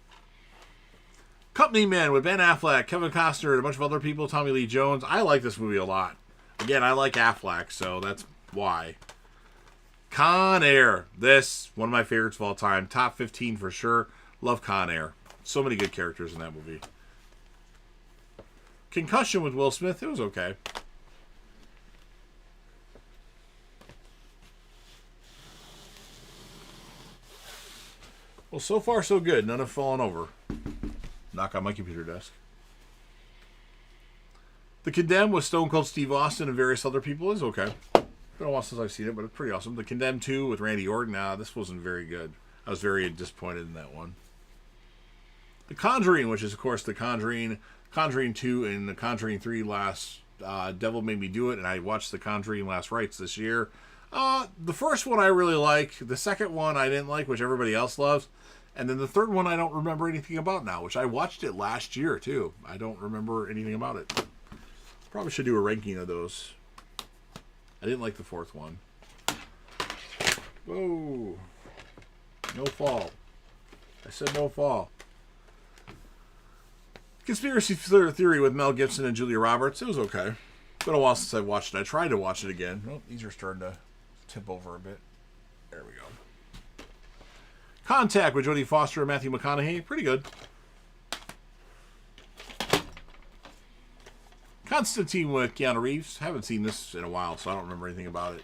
S1: Company Men with Ben Affleck, Kevin Costner, and a bunch of other people. Tommy Lee Jones. I like this movie a lot. Again, I like Affleck, so that's why. Con Air. This, one of my favorites of all time. Top 15 for sure. Love Con Air. So many good characters in that movie. Concussion with Will Smith. It was okay. Well, so far so good. None have fallen over. Knock on my computer desk. The Condemned with Stone Cold Steve Austin and various other people is okay. Been a while since I've seen it, but it's pretty awesome. The Condemned 2 with Randy Orton. This wasn't very good. I was very disappointed in that one. The Conjuring, which is, of course, The Conjuring, Conjuring 2, and The Conjuring 3 last Devil Made Me Do It, and I watched The Conjuring Last Rites this year. The first one I really like. The second one I didn't like, which everybody else loves. And then the third one I don't remember anything about now, which I watched it last year, too. I don't remember anything about it. Probably should do a ranking of those. I didn't like the fourth one. Whoa. No fall. I said no fall. Conspiracy Theory with Mel Gibson and Julia Roberts. It was okay. It's been a while since I watched it. I tried to watch it again. Oh, these are starting to tip over a bit. There we go. Contact with Jodie Foster and Matthew McConaughey. Pretty good. Constantine with Keanu Reeves. Haven't seen this in a while, so I don't remember anything about it.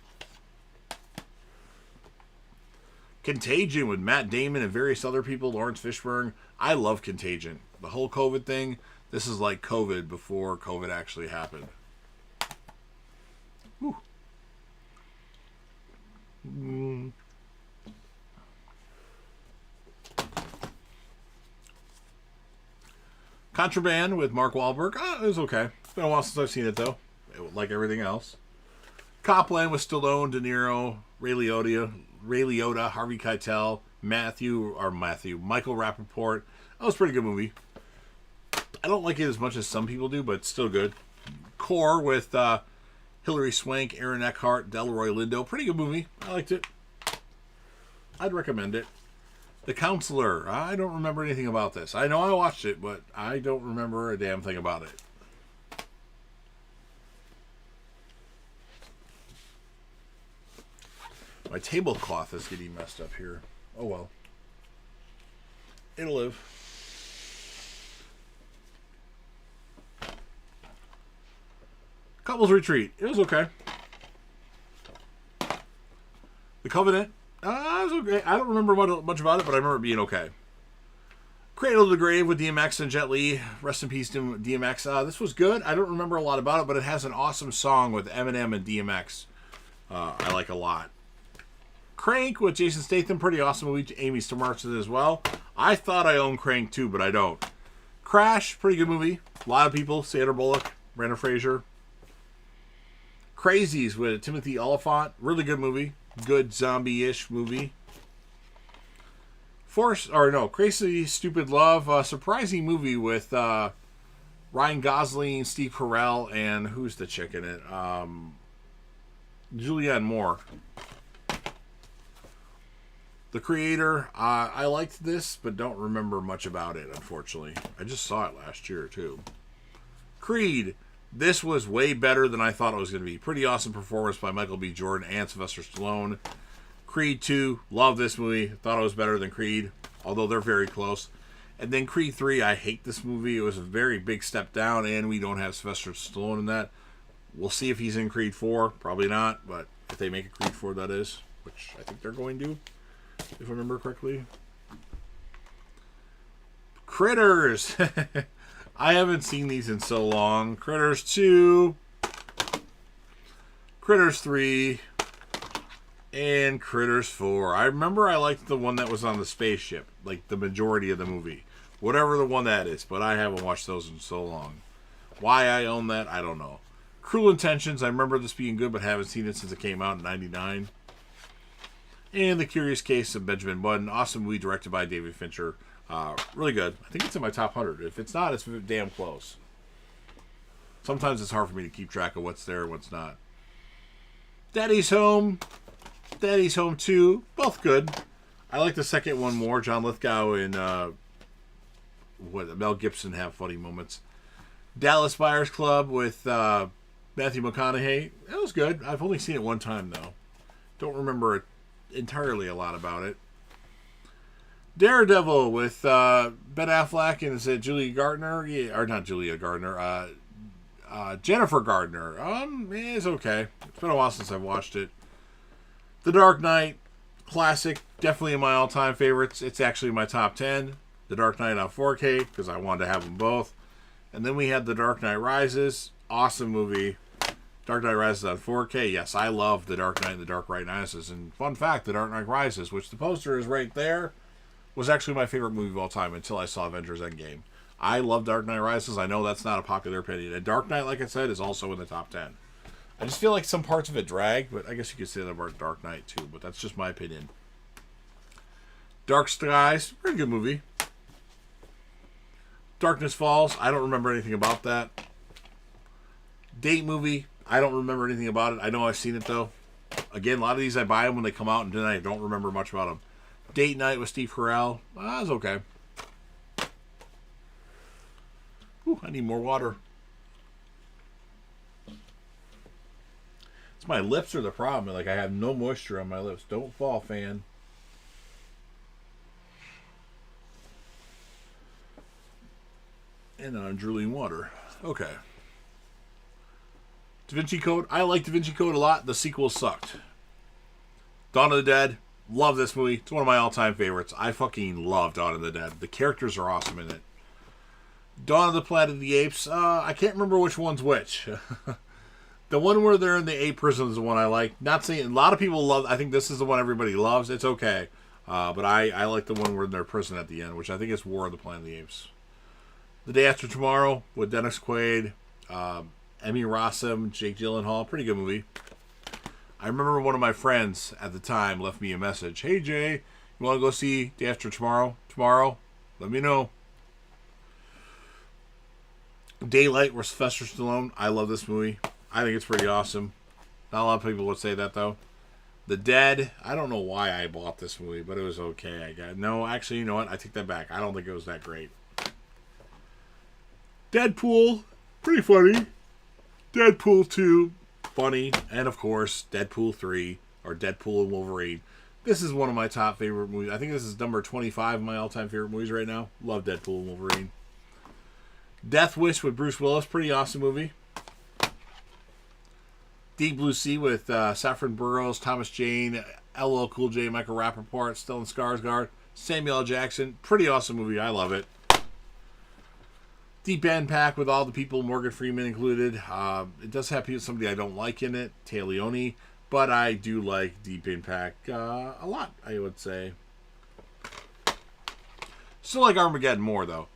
S1: Contagion with Matt Damon and various other people. Lawrence Fishburne. I love Contagion. The whole COVID thing. This is like COVID before COVID actually happened. Whew. Contraband with Mark Wahlberg. It was okay. It's been a while since I've seen it, though. Like everything else. Copland with Stallone, De Niro, Ray Liotta, Ray Liotta, Harvey Keitel, Michael Rappaport. That was a pretty good movie. I don't like it as much as some people do, but it's still good. Core with Hilary Swank, Aaron Eckhart, Delroy Lindo. Pretty good movie. I liked it. I'd recommend it. The Counselor. I don't remember anything about this. I know I watched it, but I don't remember a damn thing about it. My tablecloth is getting messed up here. Oh well. It'll live. Couples Retreat. It was okay. The Covenant. It was okay. I don't remember much about it, but I remember it being okay. Cradle to the Grave with DMX and Jet Li. Rest in peace to DMX. This was good. I don't remember a lot about it, but it has an awesome song with Eminem and DMX. I like a lot. Crank with Jason Statham. Pretty awesome movie. Amy Schumer's as well. I thought I owned Crank too, but I don't. Crash. Pretty good movie. A lot of people. Sandra Bullock. Brandon Fraser. Crazies with Timothy Olyphant. Really good movie. Good zombie-ish movie. Crazy Stupid Love. Surprising movie with Ryan Gosling, Steve Carell, and who's the chick in it? Julianne Moore. The Creator. I liked this, but don't remember much about it, unfortunately. I just saw it last year, too. Creed. This was way better than I thought it was going to be. Pretty awesome performance by Michael B. Jordan and Sylvester Stallone. Creed 2. Love this movie. Thought it was better than Creed, although they're very close. And then Creed 3. I hate this movie. It was a very big step down, and we don't have Sylvester Stallone in that. We'll see if he's in Creed 4. Probably not, but if they make a Creed 4, that is, which I think they're going to, if I remember correctly. Critters. I haven't seen these in so long. Critters 2, Critters 3, and Critters 4. I remember I liked the one that was on the spaceship, like the majority of the movie. Whatever the one that is, but I haven't watched those in so long. Why I own that, I don't know. Cruel Intentions. I remember this being good, but haven't seen it since it came out in '99. And The Curious Case of Benjamin Button. Awesome movie directed by David Fincher. Really good. I think it's in my top 100. If it's not, it's damn close. Sometimes it's hard for me to keep track of what's there and what's not. Daddy's Home. Daddy's Home 2. Both good. I like the second one more. John Lithgow and Mel Gibson have funny moments. Dallas Buyers Club with Matthew McConaughey. That was good. I've only seen it one time, though. Don't remember entirely a lot about it. Daredevil with Ben Affleck and is it Julia Gardner? Yeah, or not Julia Gardner. Jennifer Gardner. It's okay. It's been a while since I've watched it. The Dark Knight, classic. Definitely in my all-time favorites. It's actually my top 10. The Dark Knight on 4K because I wanted to have them both. And then we had The Dark Knight Rises. Awesome movie. Dark Knight Rises on 4K. Yes, I love The Dark Knight and The Dark Knight Rises. And fun fact, The Dark Knight Rises, which the poster is right there, was actually my favorite movie of all time until I saw Avengers Endgame. I love Dark Knight Rises. I know that's not a popular opinion. And Dark Knight, like I said, is also in the top 10. I just feel like some parts of it drag, but I guess you could say that about Dark Knight too, but that's just my opinion. Dark Skies, pretty good movie. Darkness Falls, I don't remember anything about that. Date movie, I don't remember anything about it. I know I've seen it though. Again, a lot of these I buy them when they come out, and then I don't remember much about them. Date Night with Steve Carell, that was okay. Ooh, I need more water. It's my lips are the problem. Like I have no moisture on my lips. Don't fall, fan. And I'm drooling water. Okay. Da Vinci Code. I like Da Vinci Code a lot. The sequel sucked. Dawn of the Dead. Love this movie. It's one of my all-time favorites. I fucking love Dawn of the Dead. The characters are awesome in it. Dawn of the Planet of the Apes. I can't remember which one's which. The one where they're in the ape prison is the one I like. Not saying a lot of people love. I think this is the one everybody loves. It's okay, but I like the one where they're in prison at the end, which I think is War of the Planet of the Apes. The Day After Tomorrow with Dennis Quaid, Emmy Rossum, Jake Gyllenhaal. Pretty good movie. I remember one of my friends at the time left me a message. Hey, Jay, you want to go see Day After Tomorrow? Tomorrow? Let me know. Daylight with Sylvester Stallone. I love this movie. I think it's pretty awesome. Not a lot of people would say that, though. The Dead. I don't know why I bought this movie, but it was okay. I guess. No, actually, you know what? I take that back. I don't think it was that great. Deadpool. Pretty funny. Deadpool 2. Funny. And, of course, Deadpool 3. Or Deadpool and Wolverine. This is one of my top favorite movies. I think this is number 25 of my all-time favorite movies right now. Love Deadpool and Wolverine. Death Wish with Bruce Willis. Pretty awesome movie. Deep Blue Sea with Saffron Burrows, Thomas Jane, LL Cool J, Michael Rappaport, Stellan Skarsgård, Samuel L. Jackson. Pretty awesome movie. I love it. Deep End Pack with all the people, Morgan Freeman included. It does have somebody I don't like in it, Tay Leone, but I do like Deep Impact a lot, I would say. Still like Armageddon more, though.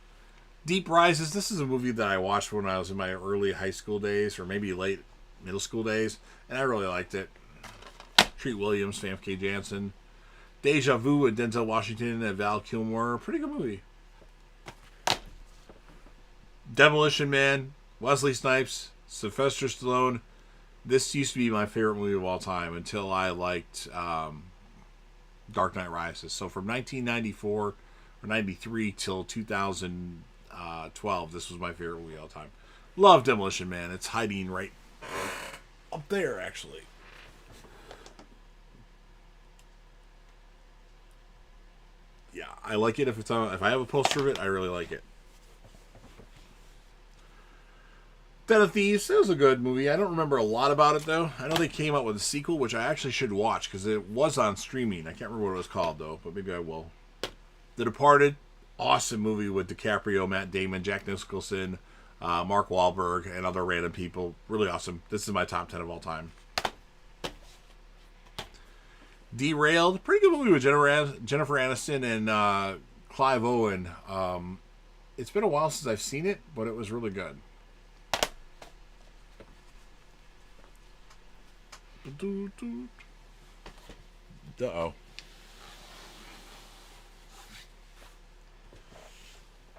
S1: Deep Rises, this is a movie that I watched when I was in my early high school days, or maybe late middle school days, and I really liked it. Treat Williams, Famke Janssen. Deja Vu with Denzel Washington and Val Kilmer. Pretty good movie. Demolition Man, Wesley Snipes, Sylvester Stallone. This used to be my favorite movie of all time until I liked Dark Knight Rises. So from 1994 or 93 till 2012, this was my favorite movie of all time. Love Demolition Man. It's hiding right up there, actually. Yeah, I like it if it's on. If I have a poster of it, I really like it. Den of Thieves, it was a good movie. I don't remember a lot about it, though. I know they came out with a sequel, which I actually should watch, because it was on streaming. I can't remember what it was called, though, but maybe I will. The Departed, awesome movie with DiCaprio, Matt Damon, Jack Nicholson, Mark Wahlberg, and other random people. Really awesome. This is my top 10 of all time. Derailed, pretty good movie with Jennifer Aniston and Clive Owen. It's been a while since I've seen it, but it was really good. Uh-oh.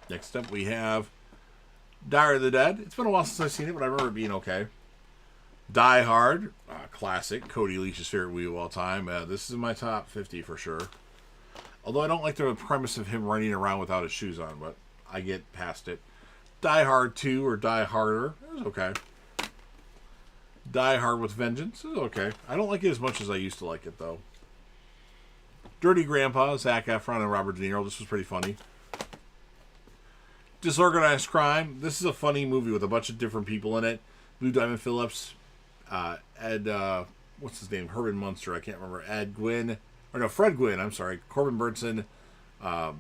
S1: Next up we have Diary of the Dead. It's been a while since I've seen it, but I remember it being okay. Die Hard, classic. Cody Leach's favorite movie of all time. This is in my top 50 for sure. Although I don't like the premise of him running around without his shoes on, but I get past it. Die Hard 2 or Die Harder. It was okay. Die Hard with Vengeance is okay. I don't like it as much as I used to like it, though. Dirty Grandpa, Zac Efron and Robert De Niro. This was pretty funny. Disorganized Crime. This is a funny movie with a bunch of different people in it. Blue Diamond Phillips, Ed, what's his name? Herman Munster. I can't remember. Fred Gwynn. I'm sorry. Corbin Burnson. The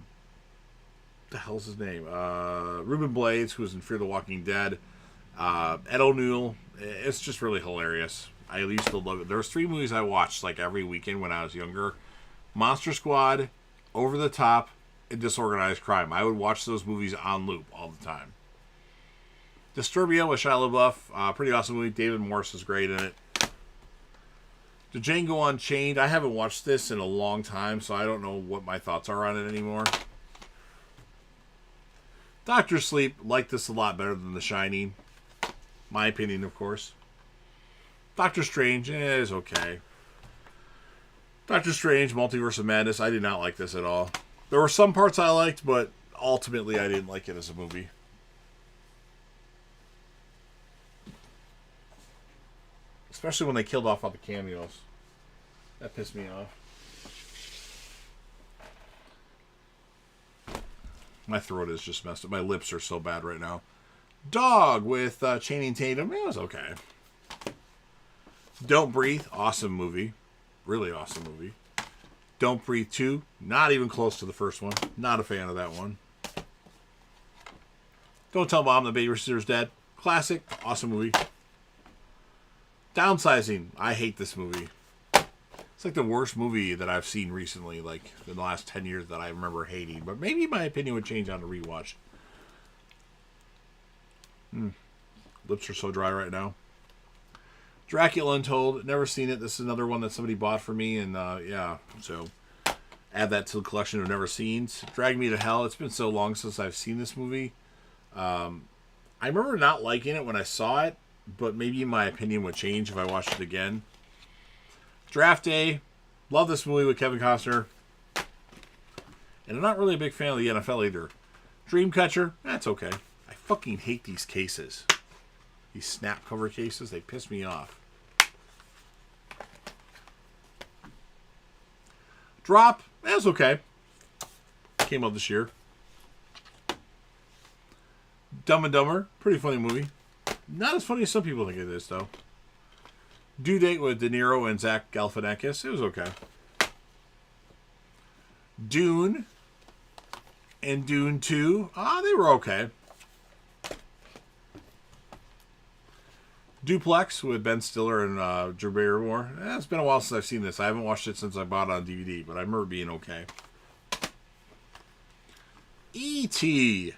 S1: hell's his name? Ruben Blades, who was in Fear the Walking Dead. Ed O'Neill. It's just really hilarious. I used to love it. There was 3 movies I watched like every weekend when I was younger. Monster Squad, Over the Top, and Disorganized Crime. I would watch those movies on loop all the time. Disturbia with Shia LaBeouf. Pretty awesome movie. David Morse is great in it. The Django Unchained. I haven't watched this in a long time, so I don't know what my thoughts are on it anymore. Doctor Sleep. Like this a lot better than The Shining. My opinion, of course. Doctor Strange is okay. Doctor Strange, Multiverse of Madness. I did not like this at all. There were some parts I liked, but ultimately I didn't like it as a movie. Especially when they killed off all the cameos. That pissed me off. My throat is just messed up. My lips are so bad right now. Dog with Channing Tatum. It was okay. Don't Breathe. Awesome movie. Really awesome movie. Don't Breathe 2. Not even close to the first one. Not a fan of that one. Don't Tell Mom the Babysitter's Dead. Classic. Awesome movie. Downsizing. I hate this movie. It's like the worst movie that I've seen recently, like in the last 10 years that I remember hating. But maybe my opinion would change on a rewatch. Lips are so dry right now. Dracula Untold, never seen it. This is another one that somebody bought for me, and yeah, so add that to the collection of never seen. Drag Me to Hell. It's been so long since I've seen this movie. I remember not liking it when I saw it, but maybe my opinion would change if I watched it again. Draft Day. Love this movie with Kevin Costner. And I'm not really a big fan of the NFL either. Dreamcatcher. That's okay. I fucking hate these cases. These snap cover cases. They piss me off. Drop. That's okay. Came out this year. Dumb and Dumber. Pretty funny movie. Not as funny as some people think it is, though. Due Date with De Niro and Zach Galifianakis. It was okay. Dune and Dune 2. They were okay. Duplex with Ben Stiller and Drew Barrymore. It's been a while since I've seen this. I haven't watched it since I bought it on DVD, but I remember being okay. E.T.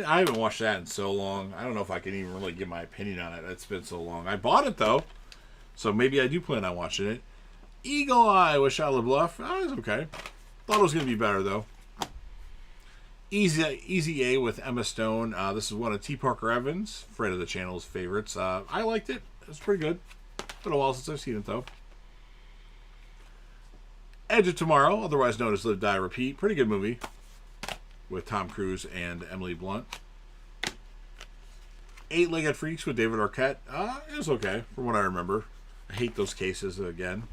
S1: I haven't watched that in so long. I don't know if I can even really give my opinion on it. It's been so long. I bought it, though, so maybe I do plan on watching it. Eagle Eye with Shia LaBeouf. It's okay. Thought it was going to be better, though. Easy A with Emma Stone. This is one of T. Parker Evans, friend of the channel's favorites. I liked it. It was pretty good. Been a while since I've seen it, though. Edge of Tomorrow, otherwise known as Live, Die, Repeat. Pretty good movie with Tom Cruise and Emily Blunt. Eight-Legged Freaks with David Arquette. It was okay, from what I remember. I hate those cases again.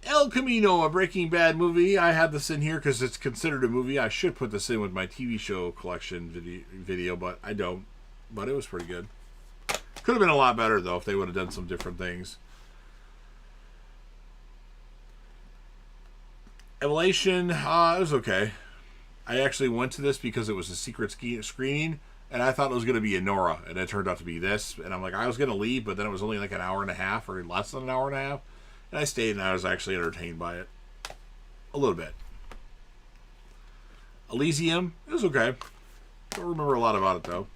S1: El Camino, a Breaking Bad movie. I had this in here because it's considered a movie. I should put this in with my TV show collection video, but I don't. But it was pretty good. Could have been a lot better, though, if they would have done some different things. Evolution, it was okay. I actually went to this because it was a secret screening, and I thought it was going to be Nora, and it turned out to be this. And I'm like, I was going to leave, but then it was only like an hour and a half, or less than an hour and a half. And I stayed, and I was actually entertained by it. A little bit. Elysium, it was okay. Don't remember a lot about it, though.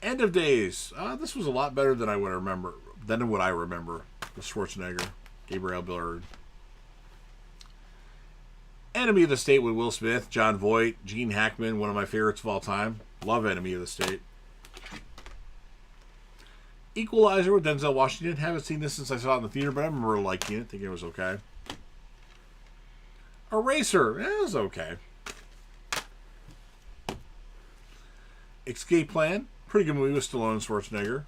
S1: End of Days. This was a lot better than what I remember. With Schwarzenegger, Gabriel Byrne. Enemy of the State with Will Smith, John Voight, Gene Hackman, one of my favorites of all time. Love Enemy of the State. Equalizer with Denzel Washington. Haven't seen this since I saw it in the theater, but I remember liking it. Thinking it was okay. Eraser. It was okay. Escape Plan. Pretty good movie with Stallone and Schwarzenegger.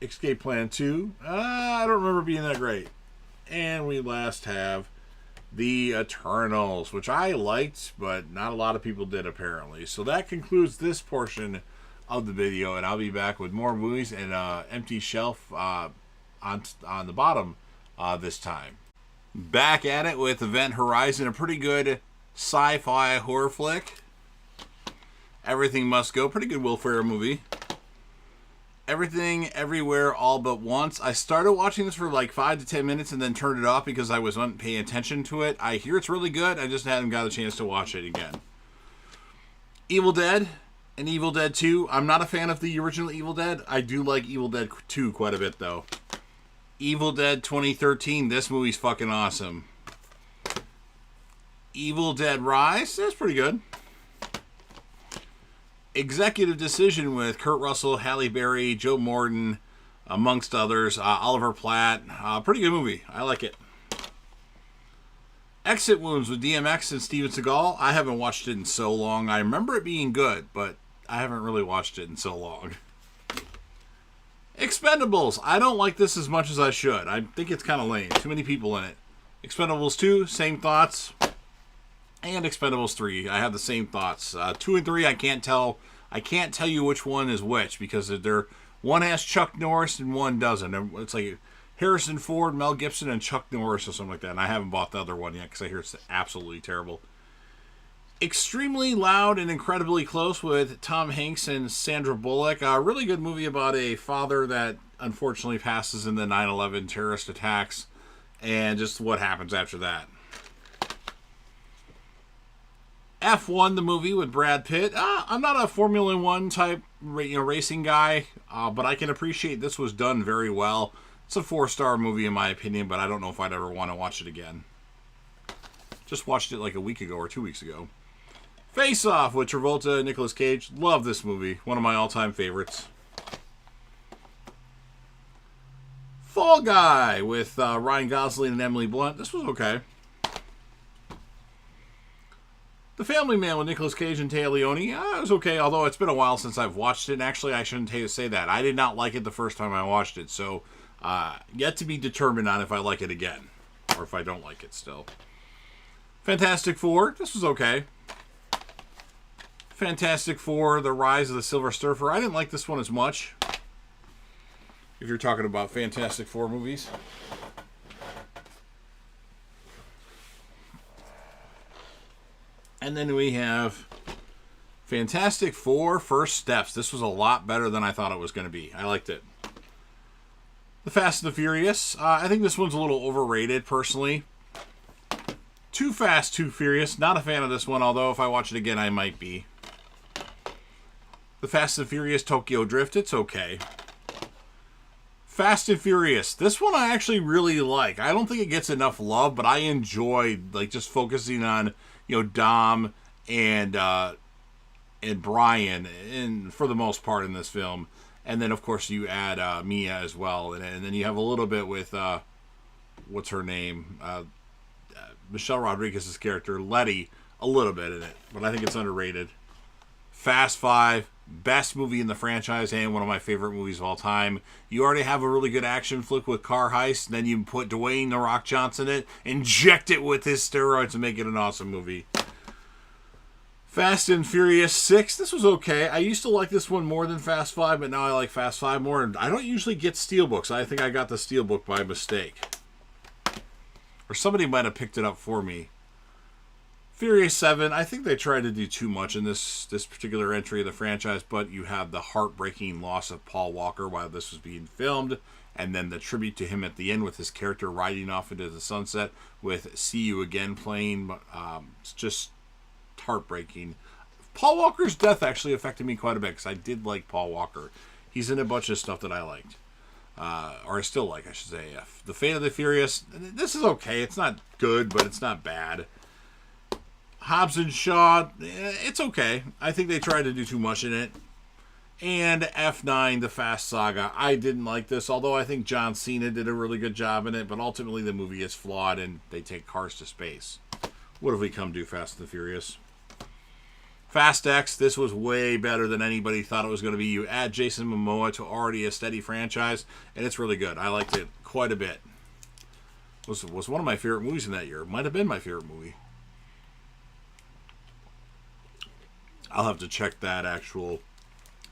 S1: Escape Plan 2. I don't remember being that great. And we last have The Eternals, which I liked, but not a lot of people did, apparently. So that concludes this portion of the video, and I'll be back with more movies and empty shelf on the bottom this time. Back at it with Event Horizon, a pretty good sci-fi horror flick. Everything Must Go, pretty good Will Ferrell movie. Everything Everywhere All But Once. I started watching this for like 5 to 10 minutes and then turned it off because I wasn't paying attention to it. I hear it's really good. I just hadn't got a chance to watch it again. Evil Dead and Evil Dead 2. I'm not a fan of the original Evil Dead. I do like Evil Dead 2 quite a bit, though. Evil Dead 2013. This movie's fucking awesome. Evil Dead Rise. That's pretty good. Executive Decision with Kurt Russell, Halle Berry, Joe Morton, amongst others. Oliver Platt. Pretty good movie. I like it. Exit Wounds with DMX and Steven Seagal. I haven't watched it in so long. I remember it being good, but I haven't really watched it in so long. Expendables. I don't like this as much as I should. I think it's kind of lame. Too many people in it. Expendables 2, same thoughts. And Expendables 3, I have the same thoughts. 2 and 3, I can't tell you which one is which because one has Chuck Norris and one doesn't. It's like Harrison Ford, Mel Gibson, and Chuck Norris or something like that. And I haven't bought the other one yet because I hear it's absolutely terrible. Extremely Loud and Incredibly Close with Tom Hanks and Sandra Bullock. A really good movie about a father that unfortunately passes in the 9/11 terrorist attacks and just what happens after that. F1, the movie with Brad Pitt. I'm not a Formula One type racing guy, but I can appreciate this was done very well. It's a 4-star movie in my opinion, but I don't know if I'd ever want to watch it again. Just watched it like a week ago or 2 weeks ago. Face Off with Travolta and Nicolas Cage. Love this movie. One of my all-time favorites. Fall Guy with Ryan Gosling and Emily Blunt. This was okay. The Family Man with Nicolas Cage and Téa Leoni. It was okay, although it's been a while since I've watched it. And actually, I shouldn't say that. I did not like it the first time I watched it. So, yet to be determined on if I like it again. Or if I don't like it still. Fantastic Four. This was okay. Fantastic Four, The Rise of the Silver Surfer. I didn't like this one as much. If you're talking about Fantastic Four movies. And then we have Fantastic Four First Steps. This was a lot better than I thought it was going to be. I liked it. The Fast and the Furious. I think this one's a little overrated, personally. Too Fast, Too Furious. Not a fan of this one, although if I watch it again, I might be. The Fast and Furious Tokyo Drift. It's okay. Fast and Furious. This one I actually really like. I don't think it gets enough love, but I enjoyed just focusing on Dom and Brian, and for the most part in this film, and then of course you add Mia as well, and then you have a little bit with what's her name, Michelle Rodriguez's character Letty, a little bit in it, but I think it's underrated. Fast 5, best movie in the franchise and one of my favorite movies of all time. You already have a really good action flick with car heist, and then you put Dwayne "The Rock" Johnson in it, inject it with his steroids, and make it an awesome movie. Fast and Furious 6, this was okay. I used to like this one more than Fast 5, but now I like Fast 5 more. And I don't usually get Steelbooks. I think I got the Steelbook by mistake. Or somebody might have picked it up for me. Furious 7, I think they tried to do too much in this particular entry of the franchise, but you have the heartbreaking loss of Paul Walker while this was being filmed, and then the tribute to him at the end with his character riding off into the sunset with "See You Again" playing. It's just heartbreaking. Paul Walker's death actually affected me quite a bit because I did like Paul Walker. He's in a bunch of stuff that I liked. Or I still like, I should say. The Fate of the Furious, this is okay. It's not good, but it's not bad. Hobbs and Shaw, it's okay. I think they tried to do too much in it. And F9, The Fast Saga. I didn't like this, although I think John Cena did a really good job in it, but ultimately the movie is flawed and they take cars to space. What have we come to, Fast and the Furious? Fast X, this was way better than anybody thought it was going to be. You add Jason Momoa to already a steady franchise, and it's really good. I liked it quite a bit. Was one of my favorite movies in that year. Might have been my favorite movie. I'll have to check that actual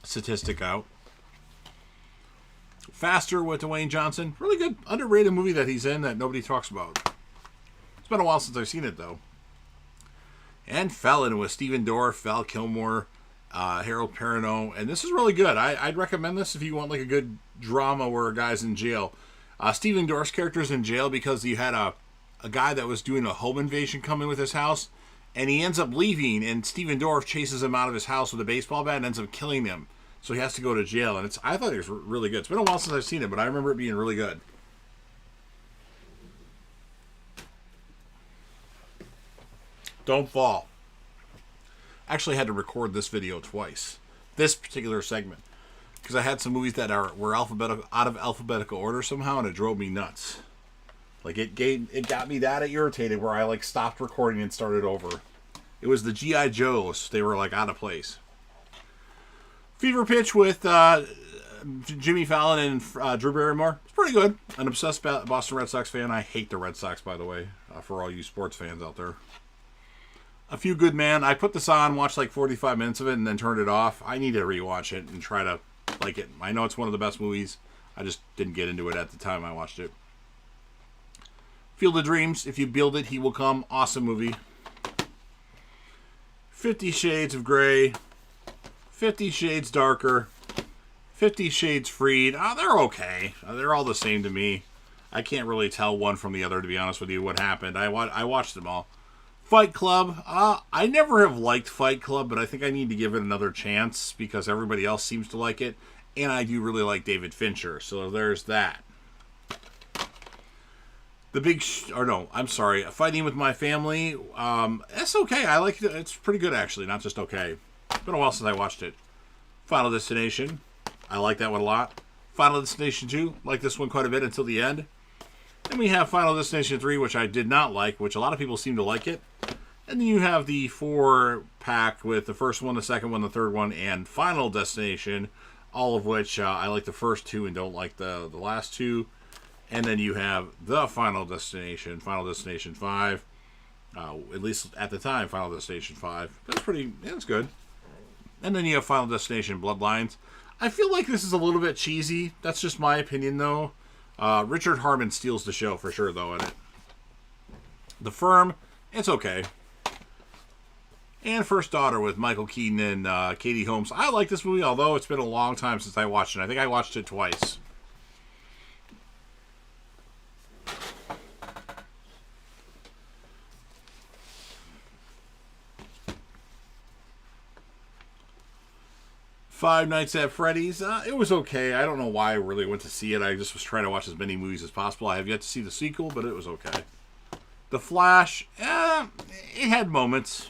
S1: statistic out. Faster with Dwayne Johnson. Really good, underrated movie that he's in that nobody talks about. It's been a while since I've seen it, though. And Felon with Stephen Dorff, Val Kilmer, Harold Perrineau. And this is really good. I'd recommend this if you want like a good drama where a guy's in jail. Stephen Dorff's character's in jail because you had a guy that was doing a home invasion come in with his house. And he ends up leaving, and Stephen Dorff chases him out of his house with a baseball bat and ends up killing him. So he has to go to jail. And I thought it was really good. It's been a while since I've seen it, but I remember it being really good. Don't Fall. Actually had to record this video twice. This particular segment. Because I had some movies that were out of alphabetical order somehow, and it drove me nuts. Like, it got me that irritated where I, stopped recording and started over. It was the G.I. Joes. They were, out of place. Fever Pitch with Jimmy Fallon and Drew Barrymore. It's pretty good. An obsessed Boston Red Sox fan. I hate the Red Sox, by the way, for all you sports fans out there. A Few Good Men. I put this on, watched 45 minutes of it, and then turned it off. I need to rewatch it and try to like it. I know it's one of the best movies. I just didn't get into it at the time I watched it. Field of Dreams, If You Build It, He Will Come. Awesome movie. 50 Shades of Grey. 50 Shades Darker. 50 Shades Freed. They're okay. They're all the same to me. I can't really tell one from the other, to be honest with you, what happened. I watched them all. Fight Club. I never have liked Fight Club, but I think I need to give it another chance because everybody else seems to like it. And I do really like David Fincher, so there's that. Fighting with My Family. It's okay. I like it. It's pretty good, actually. Not just okay. It's been a while since I watched it. Final Destination. I like that one a lot. Final Destination 2. Like this one quite a bit until the end. Then we have Final Destination 3, which I did not like, which a lot of people seem to like it. And then you have the 4-pack with the first one, the second one, the third one, and Final Destination. All of which I like the first two and don't like the last two. And then you have the Final Destination 5. At least at the time, Final Destination 5. It's good. And then you have Final Destination Bloodlines. I feel like this is a little bit cheesy. That's just my opinion, though. Richard Harmon steals the show for sure, though, in it. The Firm, it's okay. And First Daughter with Michael Keaton and Katie Holmes. I like this movie, although it's been a long time since I watched it. I think I watched it twice. Five Nights at Freddy's. It was okay. I don't know why I really went to see it. I just was trying to watch as many movies as possible. I have yet to see the sequel, but it was okay. The Flash. It had moments.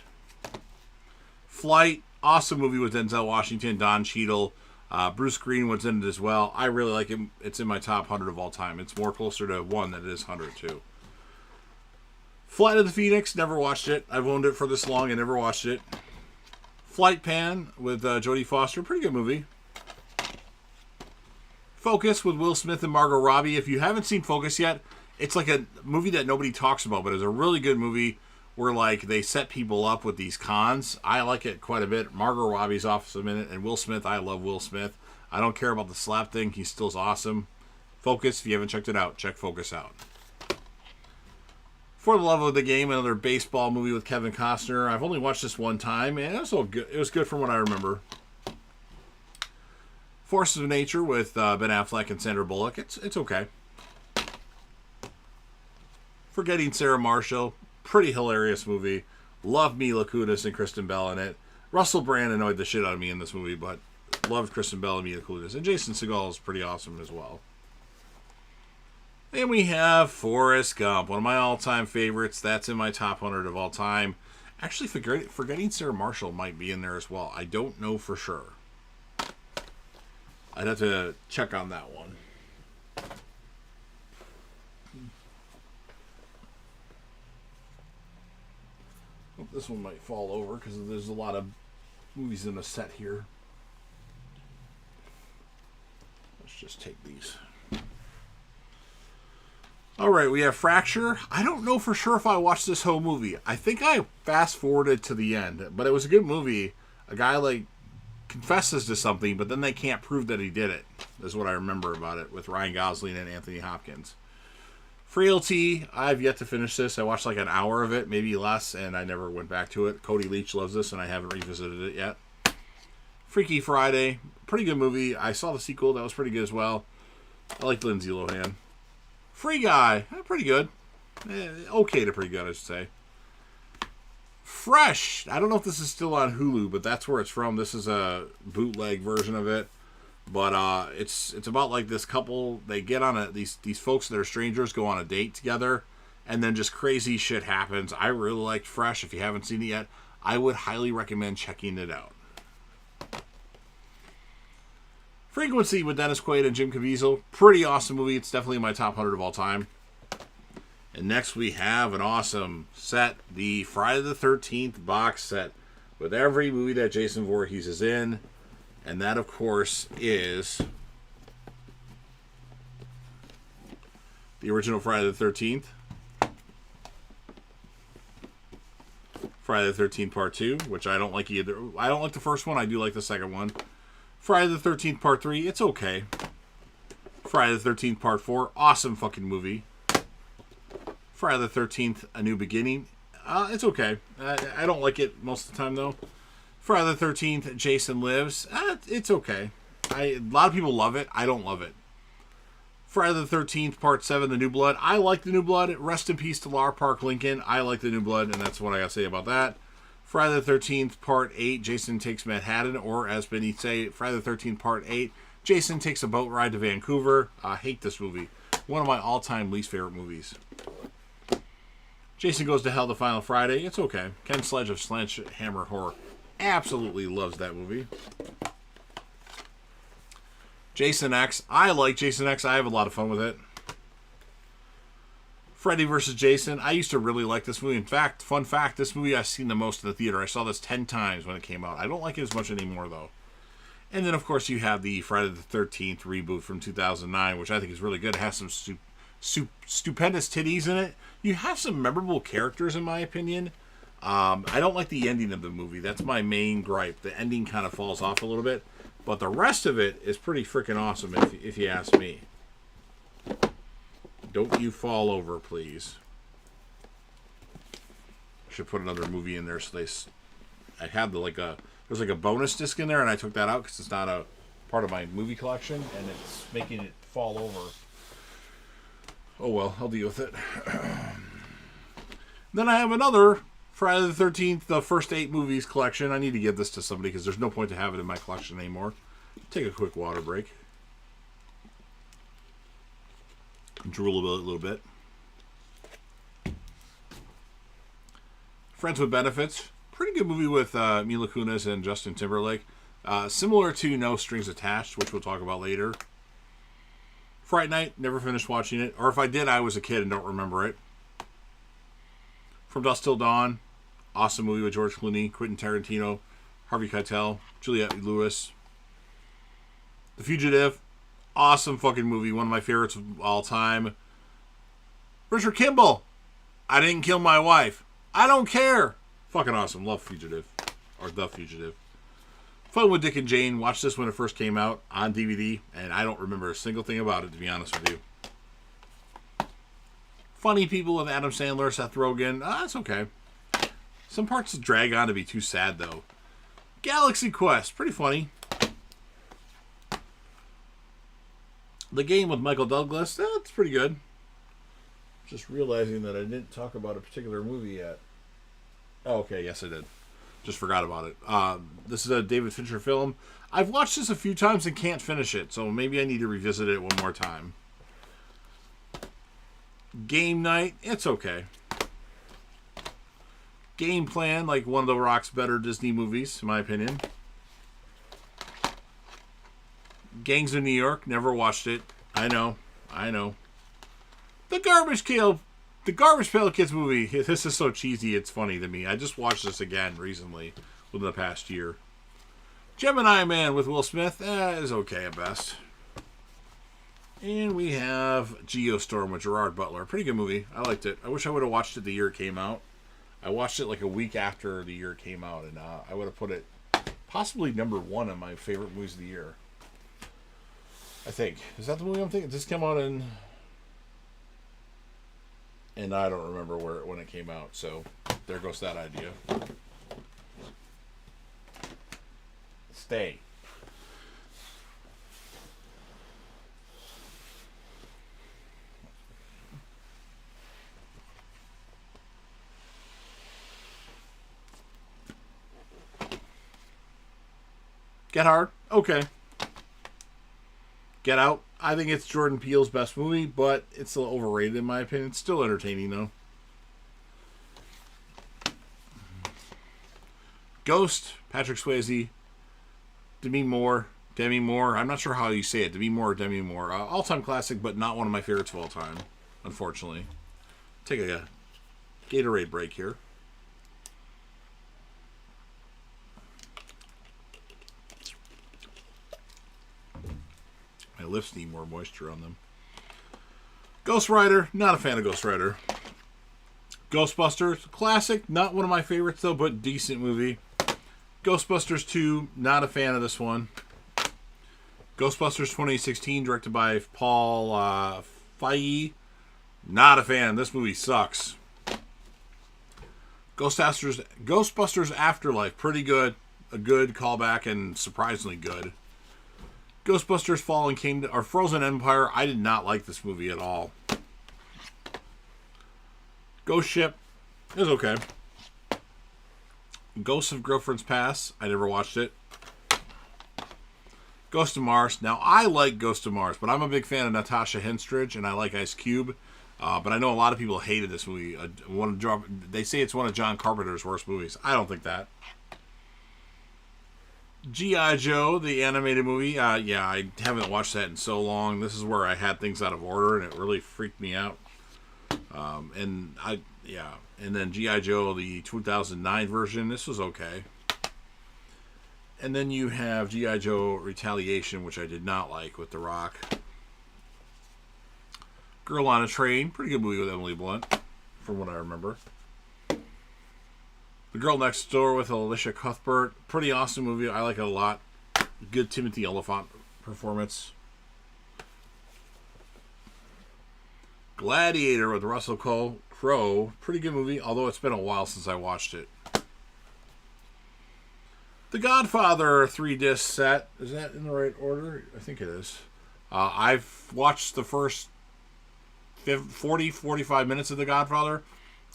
S1: Flight. Awesome movie with Denzel Washington, Don Cheadle. Bruce Greenwood's in it as well. I really like it. It's in my top 100 of all time. It's more closer to 1 than it is 100, too. Flight of the Phoenix. Never watched it. I've owned it for this long and never watched it. Flight Pan with Jodie Foster. Pretty good movie. Focus with Will Smith and Margot Robbie. If you haven't seen Focus yet, it's like a movie that nobody talks about, but it's a really good movie where like they set people up with these cons. I like it quite a bit. Margot Robbie's awesome in it, and Will Smith. I love Will Smith. I don't care about the slap thing. He still's awesome. Focus. If you haven't checked it out, check Focus out. For the Love of the Game, another baseball movie with Kevin Costner. I've only watched this one time, and it was all good. It was good from what I remember. Forces of Nature with Ben Affleck and Sandra Bullock. It's okay. Forgetting Sarah Marshall. Pretty hilarious movie. Love Mila Kunis and Kristen Bell in it. Russell Brand annoyed the shit out of me in this movie, but loved Kristen Bell and Mila Kunis. And Jason Segel is pretty awesome as well. And we have Forrest Gump, one of my all-time favorites. That's in my top 100 of all time. Actually, Forgetting Sarah Marshall might be in there as well. I don't know for sure. I'd have to check on that one. Oh, this one might fall over because there's a lot of movies in a set here. Let's just take these. Alright, we have Fracture. I don't know for sure if I watched this whole movie. I think I fast-forwarded to the end, but it was a good movie. A guy, like, confesses to something, but then they can't prove that he did it. Is what I remember about it, with Ryan Gosling and Anthony Hopkins. Frailty. I've yet to finish this. I watched like an hour of it, maybe less, and I never went back to it. Cody Leach loves this, and I haven't revisited it yet. Freaky Friday. Pretty good movie. I saw the sequel. That was pretty good as well. I like Lindsay Lohan. Free Guy. Pretty good. Okay to pretty good, I should say. Fresh. I don't know if this is still on Hulu, but that's where it's from. This is a bootleg version of it. But it's about like this couple. They get on these folks that are strangers go on a date together, and then just crazy shit happens. I really liked Fresh. If you haven't seen it yet, I would highly recommend checking it out. Frequency with Dennis Quaid and Jim Caviezel. Pretty awesome movie. It's definitely in my top 100 of all time. And next we have an awesome set, the Friday the 13th box set with every movie that Jason Voorhees is in. And that, of course, is the original Friday the 13th. Friday the 13th Part 2, which I don't like either. I don't like the first one. I do like the second one. Friday the 13th Part 3, it's okay. Friday the 13th Part 4, awesome fucking movie. Friday the 13th, A New Beginning, it's okay. I don't like it most of the time, though. Friday the 13th, Jason Lives, it's okay. A lot of people love it. I don't love it. Friday the 13th, Part 7, The New Blood. I like The New Blood. Rest in peace to Lar Park Lincoln. I like The New Blood, and that's what I got to say about that. Friday the 13th, Part 8, Jason Takes Manhattan, or as Benny say, Friday the 13th, Part 8, Jason Takes a Boat Ride to Vancouver. I hate this movie. One of my all-time least favorite movies. Jason Goes to Hell the Final Friday. It's okay. Ken Sledge of Sledgehammer Horror absolutely loves that movie. Jason X. I like Jason X. I have a lot of fun with it. Freddy vs. Jason. I used to really like this movie. In fact, fun fact, this movie I've seen the most in the theater. I saw this 10 times when it came out. I don't like it as much anymore, though. And then, of course, you have the Friday the 13th reboot from 2009, which I think is really good. It has some stupendous titties in it. You have some memorable characters, in my opinion. I don't like the ending of the movie. That's my main gripe. The ending kind of falls off a little bit. But the rest of it is pretty freaking awesome, if you ask me. Don't you fall over, please. I should put another movie in there. So I had there's like a bonus disc in there, and I took that out because it's not a part of my movie collection, and it's making it fall over. Oh well, I'll deal with it. Then I have another Friday the 13th, the first 8 movies collection. I need to give this to somebody because there's no point to have it in my collection anymore. Take a quick water break. Drool a little bit. Friends with Benefits. Pretty good movie with Mila Kunis and Justin Timberlake. Similar to No Strings Attached, which we'll talk about later. Fright Night. Never finished watching it. Or if I did, I was a kid and don't remember it. From Dusk Till Dawn. Awesome movie with George Clooney, Quentin Tarantino, Harvey Keitel, Juliette Lewis. The Fugitive. Awesome fucking movie. One of my favorites of all time. Richard Kimball. I didn't kill my wife. I don't care. Fucking awesome. Love Fugitive. Or The Fugitive. Fun with Dick and Jane. Watched this when it first came out on DVD. And I don't remember a single thing about it, to be honest with you. Funny People with Adam Sandler, Seth Rogen. That's okay. Some parts drag on to be too sad, though. Galaxy Quest. Pretty funny. The Game with Michael Douglas. That's pretty good. Just realizing that I didn't talk about a particular movie yet. Oh, okay. Yes, I did. Just forgot about it. This is a David Fincher film. I've watched this a few times and can't finish it, so maybe I need to revisit it one more time. Game Night. It's okay. Game Plan, like one of The Rock's better Disney movies, in my opinion. Gangs of New York, never watched it. I know. The Garbage Pail Kids movie. This is so cheesy, it's funny to me. I just watched this again recently, within the past year. Gemini Man with Will Smith is okay at best. And we have Geostorm with Gerard Butler. Pretty good movie. I liked it. I wish I would have watched it the year it came out. I watched it like a week after the year it came out, and I would have put it possibly number 1 on my favorite movies of the year. I think. Is that the movie I'm thinking? Did this come out in... And I don't remember when it came out, so there goes that idea. Stay. Get Hard? Okay. Get Out? I think it's Jordan Peele's best movie, but it's a little overrated in my opinion. It's still entertaining, though. Ghost, Patrick Swayze, Demi Moore. I'm not sure how you say it. Demi Moore or Demi Moore. All-time classic, but not one of my favorites of all time, unfortunately. Take a Gatorade break here. My lips need more moisture on them. Ghost Rider, not a fan of Ghost Rider. Ghostbusters, classic, not one of my favorites though, but decent movie. Ghostbusters 2, not a fan of this one. Ghostbusters 2016, directed by Paul Feig, not a fan. This movie sucks. Ghostbusters Afterlife, pretty good. A good callback and surprisingly good. Ghostbusters Fallen Kingdom, or Frozen Empire. I did not like this movie at all. Ghost Ship is okay. Ghosts of Girlfriend's Past. I never watched it. Ghost of Mars. Now, I like Ghost of Mars, but I'm a big fan of Natasha Henstridge, and I like Ice Cube. But I know a lot of people hated this movie. They say it's one of John Carpenter's worst movies. I don't think that. G.I. Joe, the animated movie. Yeah, I haven't watched that in so long. This is where I had things out of order, and it really freaked me out. And then G.I. Joe, the 2009 version. This was okay. And then you have G.I. Joe Retaliation, which I did not like, with The Rock. Girl on a Train. Pretty good movie with Emily Blunt, from what I remember. The Girl Next Door with Alicia Cuthbert. Pretty awesome movie. I like it a lot. Good Timothy Olyphant performance. Gladiator with Russell Crowe. Pretty good movie, although it's been a while since I watched it. The Godfather 3-disc set. Is that in the right order? I think it is. I've watched the first 45 minutes of The Godfather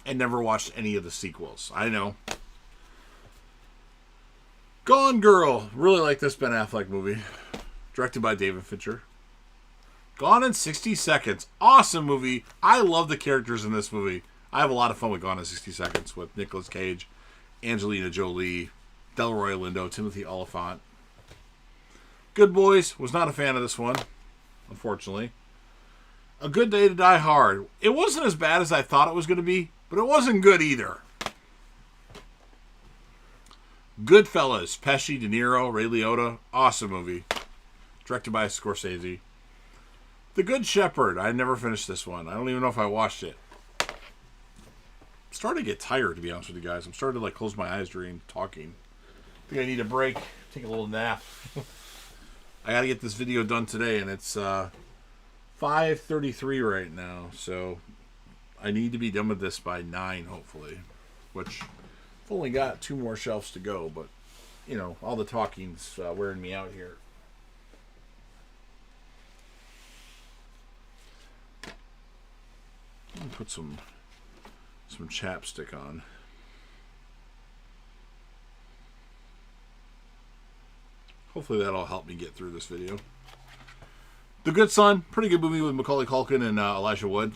S1: and never watched any of the sequels. I know. Gone Girl. Really like this Ben Affleck movie. Directed by David Fincher. Gone in 60 Seconds. Awesome movie. I love the characters in this movie. I have a lot of fun with Gone in 60 Seconds with Nicolas Cage, Angelina Jolie, Delroy Lindo, Timothy Olyphant. Good Boys. Was not a fan of this one, unfortunately. A Good Day to Die Hard. It wasn't as bad as I thought it was going to be, but it wasn't good either. Goodfellas. Pesci, De Niro, Ray Liotta. Awesome movie. Directed by Scorsese. The Good Shepherd. I never finished this one. I don't even know if I watched it. I'm starting to get tired, to be honest with you guys. I'm starting to close my eyes during talking. I think I need a break. Take a little nap. I got to get this video done today, and it's 5:33 right now. So I need to be done with this by 9, hopefully. Which I've only got 2 more shelves to go, but all the talking's wearing me out here. I'll put some chapstick on. Hopefully that'll help me get through this video. The Good Son, pretty good movie with Macaulay Culkin and Elijah Wood.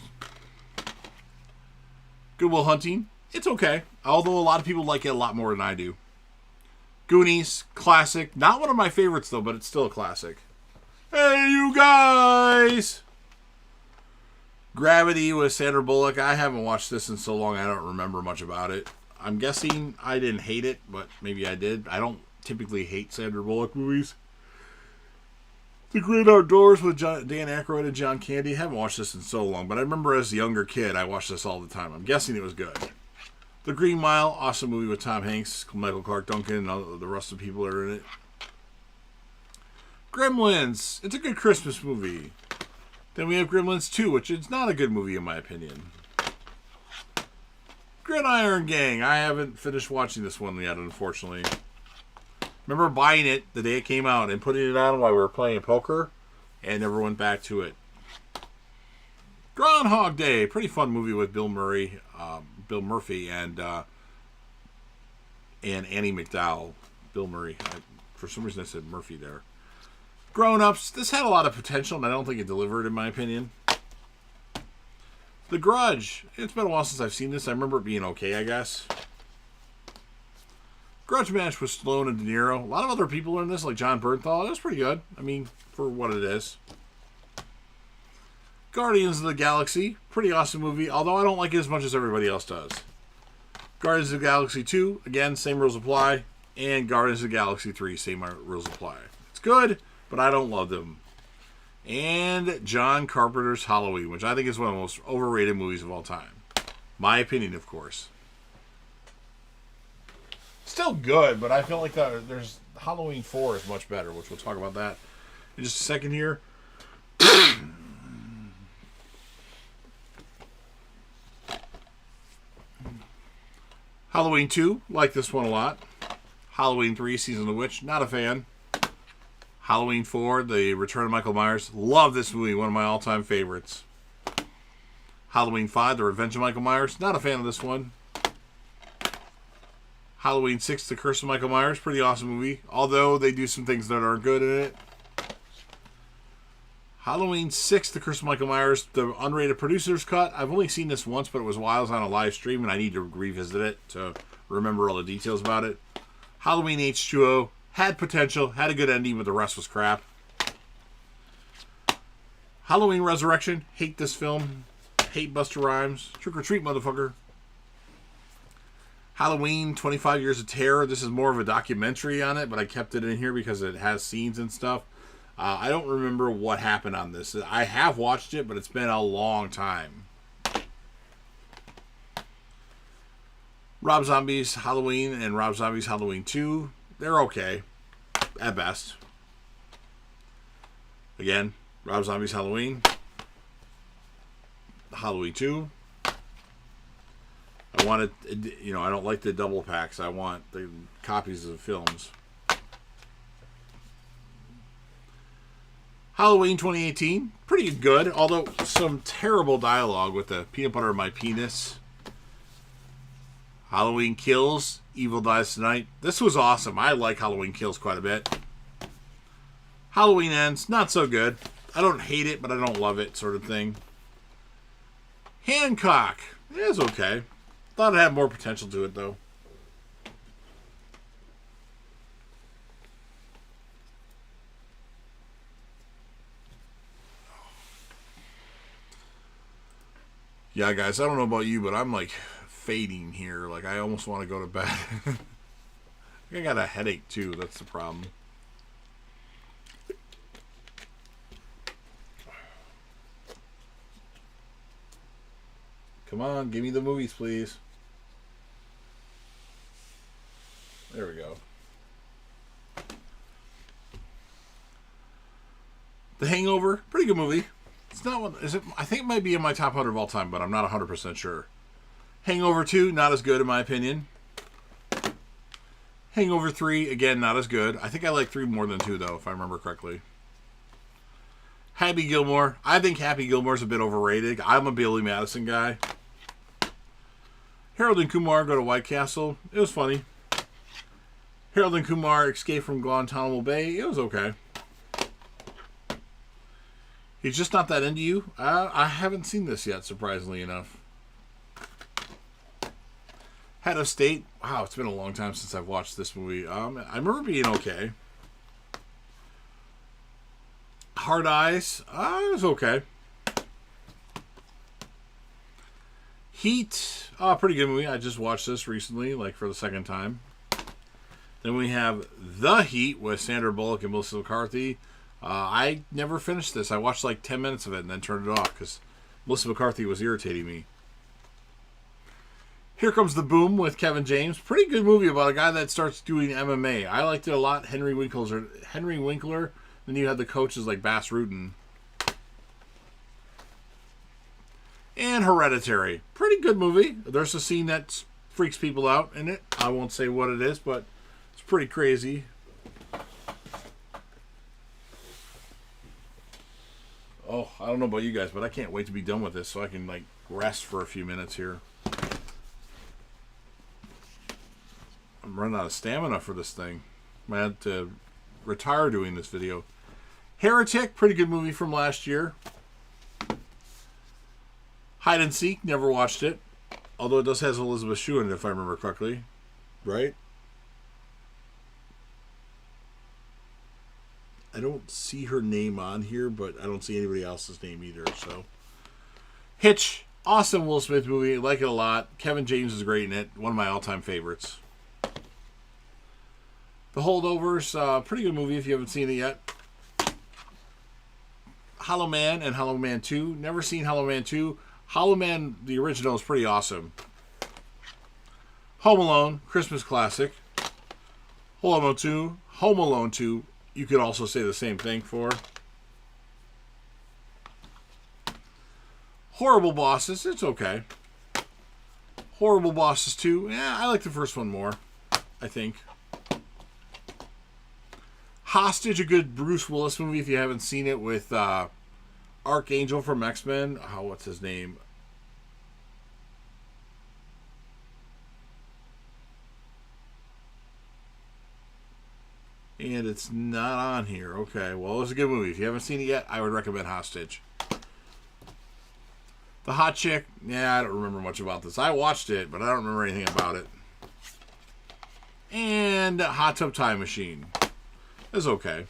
S1: Good Will Hunting, it's okay, although a lot of people like it a lot more than I do. Goonies, classic. Not one of my favorites though, but it's still a classic. Hey, you guys! Gravity with Sandra Bullock. I haven't watched this in so long I don't remember much about it. I'm guessing I didn't hate it, but maybe I did. I don't typically hate Sandra Bullock movies. The Great Outdoors with Dan Aykroyd and John Candy. I haven't watched this in so long, but I remember as a younger kid I watched this all the time. I'm guessing it was good. The Green Mile, awesome movie with Tom Hanks, Michael Clark Duncan, and all the rest of the people that are in it. Gremlins. It's a good Christmas movie. Then we have Gremlins 2, which is not a good movie in my opinion. Gridiron Gang. I haven't finished watching this one yet, unfortunately. Remember buying it the day it came out and putting it on while we were playing poker, and never went back to it. Groundhog Day. Pretty fun movie with Bill Murray, Bill Murphy, and Annie McDowell. Bill Murray. For some reason I said Murphy there. Grown Ups. This had a lot of potential, and I don't think it delivered, in my opinion. The Grudge. It's been a while since I've seen this. I remember it being okay, I guess. Grudge Match with Stallone and De Niro. A lot of other people are in this, like John Bernthal. It was pretty good. I mean, for what it is. Guardians of the Galaxy. Pretty awesome movie, although I don't like it as much as everybody else does. Guardians of the Galaxy 2. Again, same rules apply. And Guardians of the Galaxy 3. Same rules apply. It's good, but I don't love them. And John Carpenter's Halloween, which I think is one of the most overrated movies of all time. My opinion, of course. Still good, but I feel like there's Halloween 4 is much better, which we'll talk about that in just a second here. Halloween 2, like this one a lot. Halloween 3, Season of the Witch, not a fan. Halloween 4, The Return of Michael Myers. Love this movie, one of my all-time favorites. Halloween 5, The Revenge of Michael Myers. Not a fan of this one. Halloween 6, The Curse of Michael Myers. Pretty awesome movie, although they do some things that aren't good in it. Halloween 6, The Curse of Michael Myers, the unrated producer's cut. I've only seen this once, but it was while I was on a live stream, and I need to revisit it to remember all the details about it. Halloween H2O. Had potential, had a good ending, but the rest was crap. Halloween Resurrection. Hate this film. Hate Busta Rhymes. Trick or treat, motherfucker. Halloween 25 Years of Terror. This is more of a documentary on it, but I kept it in here because it has scenes and stuff. I don't remember what happened on this. I have watched it, but it's been a long time. Rob Zombie's Halloween and Rob Zombie's Halloween 2. They're okay, at best. Again, Rob Zombie's Halloween. Halloween 2. I want it, you know, I don't like the double packs. I want the copies of the films. Halloween 2018. Pretty good, although some terrible dialogue with the peanut butter in my penis. Halloween Kills, Evil Dies Tonight. This was awesome. I like Halloween Kills quite a bit. Halloween Ends, not so good. I don't hate it, but I don't love it, sort of thing. Hancock, it was okay. Thought it had more potential to it, though. Yeah, guys, I don't know about you, but I'm like fading here. Like, I almost want to go to bed. I got a headache too. That's the problem. Come on, give me the movies, please. There we go. The Hangover, pretty good movie. It's not one. Is it? I think it might be in my top 100 of all time, but I'm not 100% sure. Hangover 2, not as good in my opinion. Hangover 3, again, not as good. I think I like 3 more than 2, though, if I remember correctly. Happy Gilmore. I think Happy Gilmore's a bit overrated. I'm a Billy Madison guy. Harold and Kumar Go to White Castle. It was funny. Harold and Kumar Escape from Guantanamo Bay. It was okay. He's Just Not That Into You. I haven't seen this yet, surprisingly enough. Head of State. Wow, it's been a long time since I've watched this movie. I remember being okay. Hard Eyes. It was okay. Heat. Pretty good movie. I just watched this recently, like for the second time. Then we have The Heat with Sandra Bullock and Melissa McCarthy. I never finished this. I watched like 10 minutes of it and then turned it off because Melissa McCarthy was irritating me. Here Comes the Boom with Kevin James. Pretty good movie about a guy that starts doing MMA. I liked it a lot. Henry Winkler. Then you had the coaches like Bass Rutten. And Hereditary. Pretty good movie. There's a scene that freaks people out in it. I won't say what it is, but it's pretty crazy. Oh, I don't know about you guys, but I can't wait to be done with this so I can like rest for a few minutes here. I'm running out of stamina for this thing. I had to retire doing this video. Heretic, pretty good movie from last year. Hide and Seek, never watched it. Although it does have Elizabeth Shue in it, if I remember correctly. Right? I don't see her name on here, but I don't see anybody else's name either. So, Hitch, awesome Will Smith movie. I like it a lot. Kevin James is great in it. One of my all-time favorites. The Holdovers, pretty good movie if you haven't seen it yet. Hollow Man and Hollow Man 2. Never seen Hollow Man 2. Hollow Man, the original, is pretty awesome. Home Alone, Christmas classic. Home Alone 2. You could also say the same thing for. Horrible Bosses, it's okay. Horrible Bosses 2. Yeah, I like the first one more, I think. Hostage, a good Bruce Willis movie if you haven't seen it, with Archangel from X-Men. Oh, what's his name? And it's not on here. Okay, well, it's a good movie. If you haven't seen it yet, I would recommend Hostage. The Hot Chick, yeah, I don't remember much about this. I watched it, but I don't remember anything about it. And Hot Tub Time Machine. It's okay.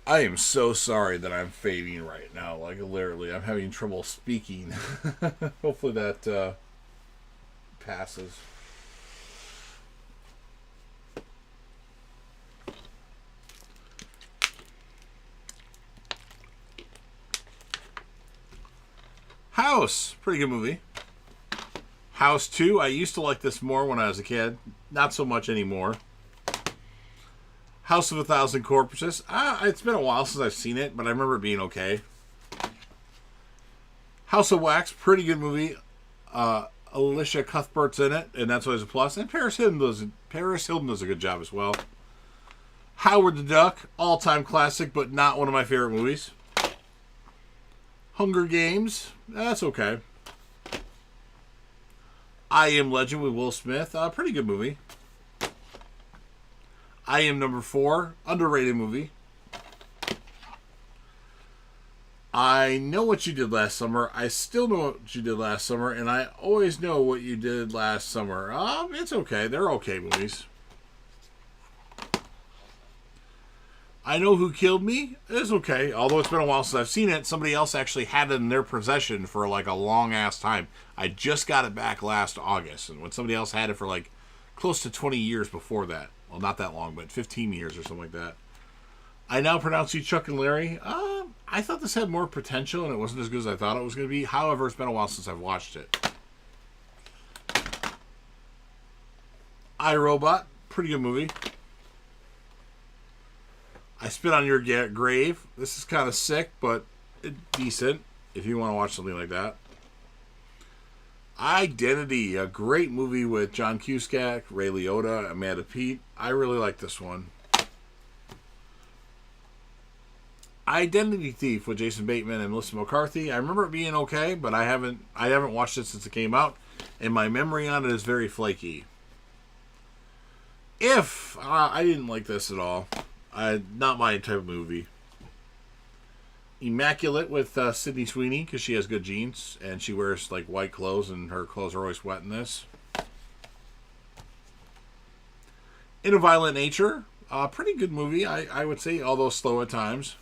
S1: I am so sorry that I'm fading right now. Like, literally, I'm having trouble speaking. Hopefully that passes. House. Pretty good movie. House 2. I used to like this more when I was a kid. Not so much anymore. House of a Thousand Corpses. It's been a while since I've seen it, but I remember it being okay. House of Wax. Pretty good movie. Alicia Cuthbert's in it, and that's always a plus. And Paris Hilton does a good job as well. Howard the Duck. All-time classic, but not one of my favorite movies. Hunger Games. That's okay. I Am Legend with Will Smith. Pretty good movie. I Am Number 4. Underrated movie. I Know What You Did Last Summer. I Still Know What You Did Last Summer. And I Always Know What You Did Last Summer. It's okay. They're okay movies. I Know Who Killed Me. It's okay. Although it's been a while since I've seen it. Somebody else actually had it in their possession for like a long ass time. I just got it back last August. And when somebody else had it for like close to 20 years before that. Well, not that long, but 15 years or something like that. I Now Pronounce You Chuck and Larry. I thought this had more potential, and it wasn't as good as I thought it was going to be. However, it's been a while since I've watched it. I, Robot. Pretty good movie. I Spit on Your Grave. This is kind of sick, but decent if you want to watch something like that. Identity, a great movie with John Cusack, Ray Liotta, Amanda Peet. I really like this one. Identity Thief with Jason Bateman and Melissa McCarthy. I remember it being okay, but I haven't watched it since it came out, and my memory on it is very flaky. If I didn't like this at all, not my type of movie. Immaculate with Sydney Sweeney, because she has good genes and she wears like white clothes and her clothes are always wet in this. In a Violent Nature, pretty good movie, I would say, although slow at times.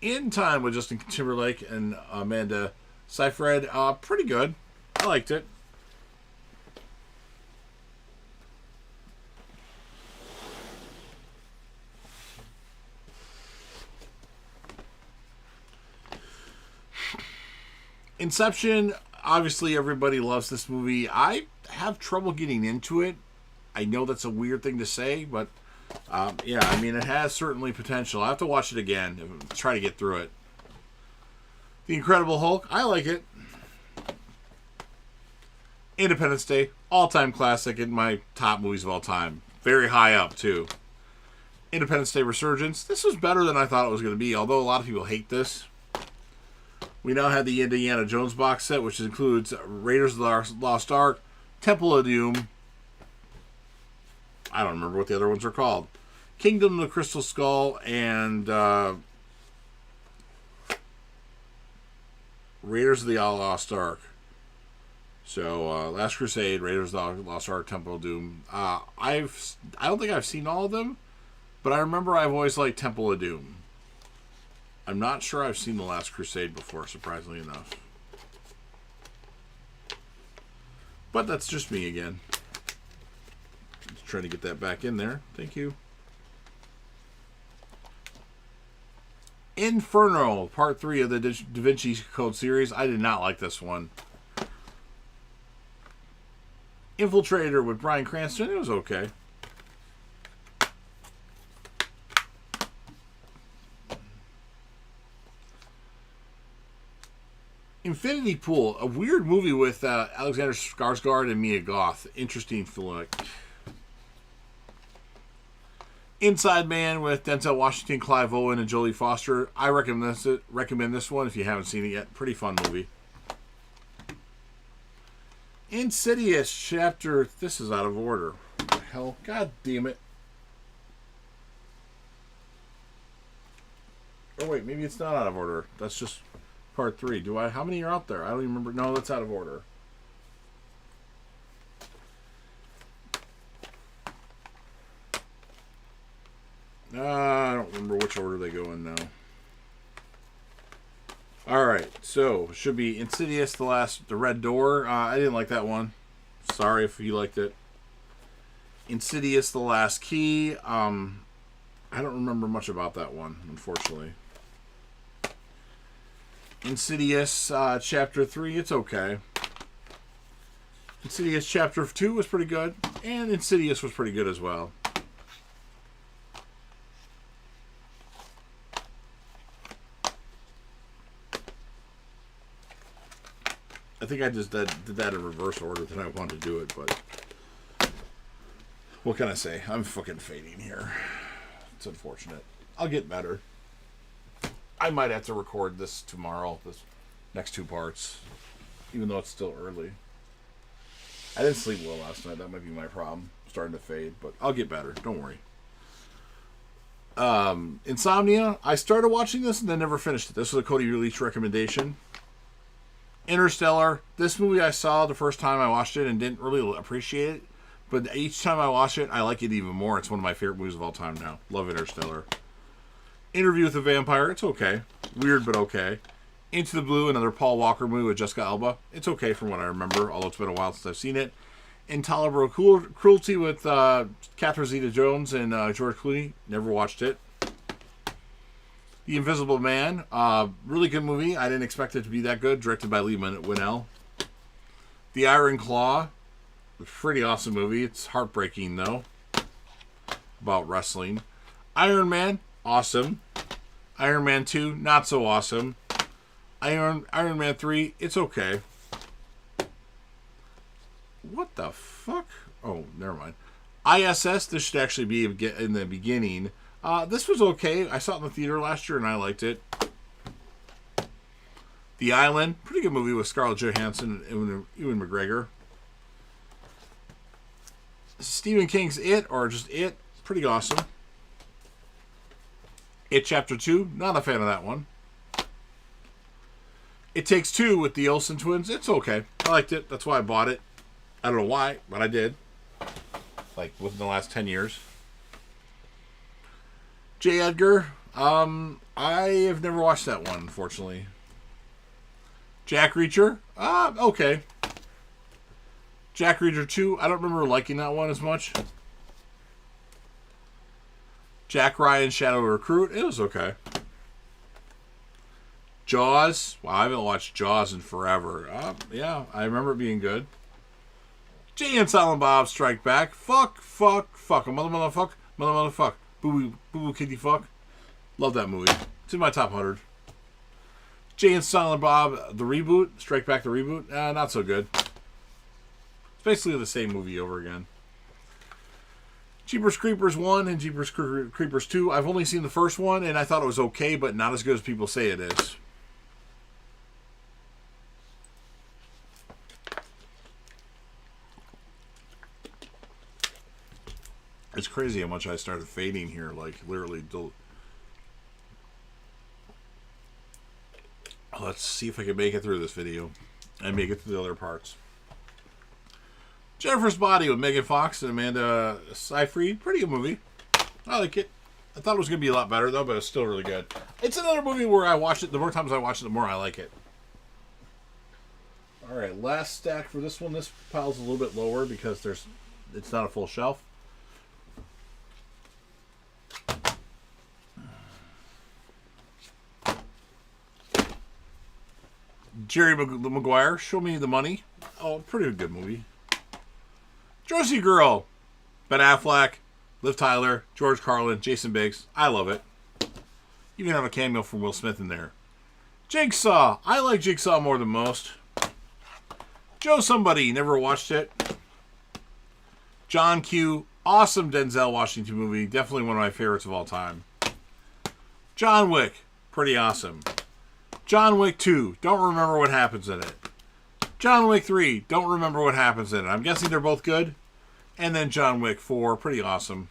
S1: In Time with Justin Timberlake and Amanda Seyfried, pretty good. I liked it. Inception, obviously everybody loves this movie. I have trouble getting into it. I know that's a weird thing to say, but yeah, I mean, it has certainly potential. I have to watch it again and try to get through it. The Incredible Hulk, I like it. Independence Day, all-time classic, in my top movies of all time. Very high up, too. Independence Day Resurgence. This was better than I thought it was going to be, although a lot of people hate this. We now have the Indiana Jones box set, which includes Raiders of the Lost Ark, Temple of Doom. I don't remember what the other ones are called. Kingdom of the Crystal Skull, and Raiders of the Lost Ark. So, Last Crusade, Raiders of the Lost Ark, Temple of Doom. I don't think I've seen all of them, but I remember I've always liked Temple of Doom. I'm not sure I've seen The Last Crusade before, surprisingly enough. But that's just me again. Just trying to get that back in there. Thank you. Inferno, Part 3 of the Da Vinci Code series. I did not like this one. Infiltrator with Bryan Cranston. It was okay. Infinity Pool, a weird movie with Alexander Skarsgård and Mia Goth. Interesting film. Inside Man with Denzel Washington, Clive Owen, and Jodie Foster. I recommend this one if you haven't seen it yet. Pretty fun movie. Insidious chapter. This is out of order. What the hell? God damn it. Oh wait, maybe it's not out of order. That's just part 3. How many are out there? I don't even remember. No, that's out of order. I don't remember which order they go in now. Alright, so should be Insidious, the Red Door. I didn't like that one. Sorry if you liked it. Insidious, The Last Key. I don't remember much about that one, unfortunately. Insidious Chapter 3, it's okay. Insidious Chapter 2 was pretty good. And Insidious was pretty good as well. I think I just did that in reverse order than I wanted to do it, but what can I say? I'm fucking fading here. It's unfortunate. I'll get better. I might have to record this tomorrow, this next 2 parts, even though it's still early. I didn't sleep well last night. That might be my problem. I'm starting to fade, but I'll get better. Don't worry. Insomnia. I started watching this and then never finished it. This was a Cody Leach recommendation. Interstellar. This movie I saw the first time I watched it and didn't really appreciate it, but each time I watch it, I like it even more. It's one of my favorite movies of all time now. Love Interstellar. Interview with a Vampire. It's okay. Weird, but okay. Into the Blue, another Paul Walker movie with Jessica Alba. It's okay from what I remember, although it's been a while since I've seen it. Intolerable Cruelty with Catherine Zeta-Jones and George Clooney. Never watched it. The Invisible Man. Really good movie. I didn't expect it to be that good. Directed by Lee Winnell. The Iron Claw. Pretty awesome movie. It's heartbreaking, though. About wrestling. Iron Man. Awesome. Iron Man 2. Not so awesome. Iron Man 3. It's okay. What the fuck? Oh, never mind. ISS. This should actually be in the beginning. This was okay. I saw it in the theater last year and I liked it. The Island. Pretty good movie with Scarlett Johansson and Ewan McGregor. Stephen King's It, or just It. Pretty awesome. It Chapter 2. Not a fan of that one. It Takes Two with the Olsen twins. It's okay. I liked it. That's why I bought it. I don't know why, but I did. Like within the last 10 years. J. Edgar. I have never watched that one, unfortunately. Jack Reacher. Okay. Jack Reacher 2. I don't remember liking that one as much. Jack Ryan Shadow Recruit. It was okay. Jaws. Wow, I haven't watched Jaws in forever. Yeah, I remember it being good. Jay and Silent Bob Strike Back. Fuck. A motherfuck. Boo kitty fuck. Love that movie. It's in my top 100. Jay and Silent Bob, the reboot. Strike Back, the reboot. Not so good. It's basically the same movie over again. Jeepers Creepers 1 and Jeepers Creepers 2. I've only seen the first one, and I thought it was okay, but not as good as people say it is. It's crazy how much I started fading here, like literally. Let's see if I can make it through this video and make it through the other parts. Jennifer's Body with Megan Fox and Amanda Seyfried. Pretty good movie. I like it. I thought it was going to be a lot better, though, but it's still really good. It's another movie where I watch it. The more times I watch it, the more I like it. All right, last stack for this one. This pile's a little bit lower because it's not a full shelf. Jerry Maguire, Show Me the Money. Oh, pretty good movie. Jersey Girl. Ben Affleck, Liv Tyler, George Carlin, Jason Biggs. I love it. Even have a cameo from Will Smith in there. Jigsaw. I like Jigsaw more than most. Joe Somebody. Never watched it. John Q. Awesome Denzel Washington movie. Definitely one of my favorites of all time. John Wick. Pretty awesome. John Wick 2. Don't remember what happens in it. John Wick 3. Don't remember what happens in it. I'm guessing they're both good. And then John Wick 4. Pretty awesome.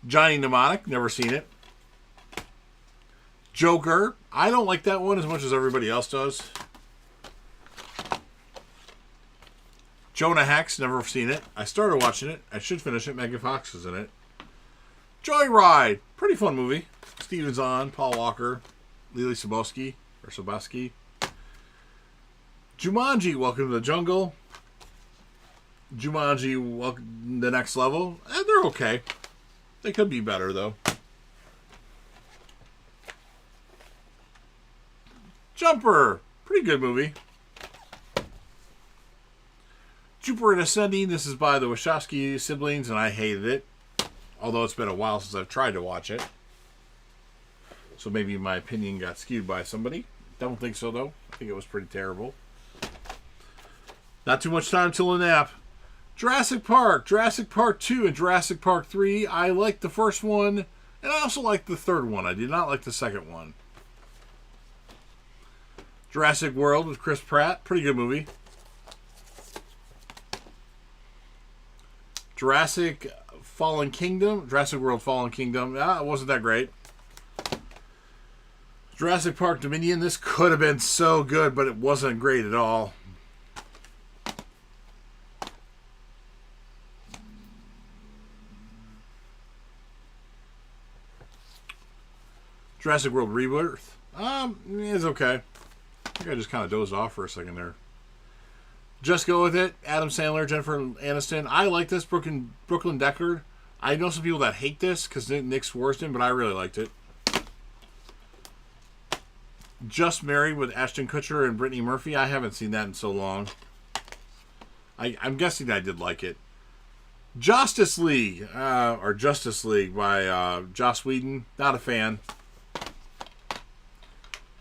S1: Johnny Mnemonic. Never seen it. Joker. I don't like that one as much as everybody else does. Jonah Hex. Never seen it. I started watching it. I should finish it. Megan Fox is in it. Joyride. Pretty fun movie. Steven Zahn, Paul Walker, Lily Sobosky. Jumanji. Welcome to the Jungle. Jumanji. Welcome to the Next Level. They're okay. They could be better, though. Jumper. Pretty good movie. Jupiter Ascending. This is by the Wachowski siblings, and I hated it. Although it's been a while since I've tried to watch it. So maybe my opinion got skewed by somebody. Don't think so, though. I think it was pretty terrible. Not too much time till a nap. Jurassic Park 2, and Jurassic Park 3. I liked the first one, and I also liked the third one. I did not like the second one. Jurassic World with Chris Pratt. Pretty good movie. Jurassic World Fallen Kingdom. It wasn't that great. Jurassic Park Dominion. This could have been so good, but it wasn't great at all. Jurassic World Rebirth. It's okay. I think I just kind of dozed off for a second there. Just Go With It. Adam Sandler, Jennifer Aniston. I like this. Brooklyn Deckard. I know some people that hate this because Nick Swartzen, but I really liked it. Just Married with Ashton Kutcher and Brittany Murphy. I haven't seen that in so long. I'm guessing I did like it. Justice League by Joss Whedon. Not a fan.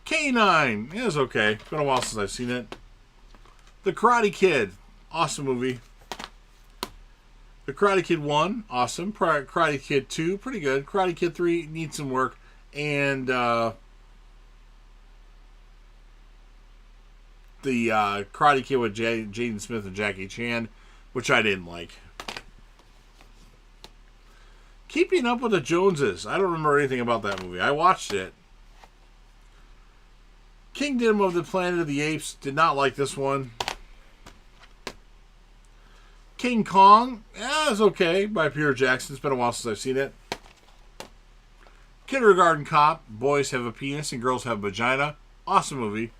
S1: K9. It was okay. It's been a while since I've seen it. The Karate Kid. Awesome movie. The Karate Kid 1. Awesome. Karate Kid 2. Pretty good. Karate Kid 3. Needs some work. And the Karate Kid with Jaden Smith and Jackie Chan, which I didn't like. Keeping Up with the Joneses. I don't remember anything about that movie. I watched it. Kingdom of the Planet of the Apes. Did not like this one. King Kong. It's okay. By Peter Jackson. It's been a while since I've seen it. Kindergarten Cop. Boys have a penis and girls have a vagina. Awesome movie.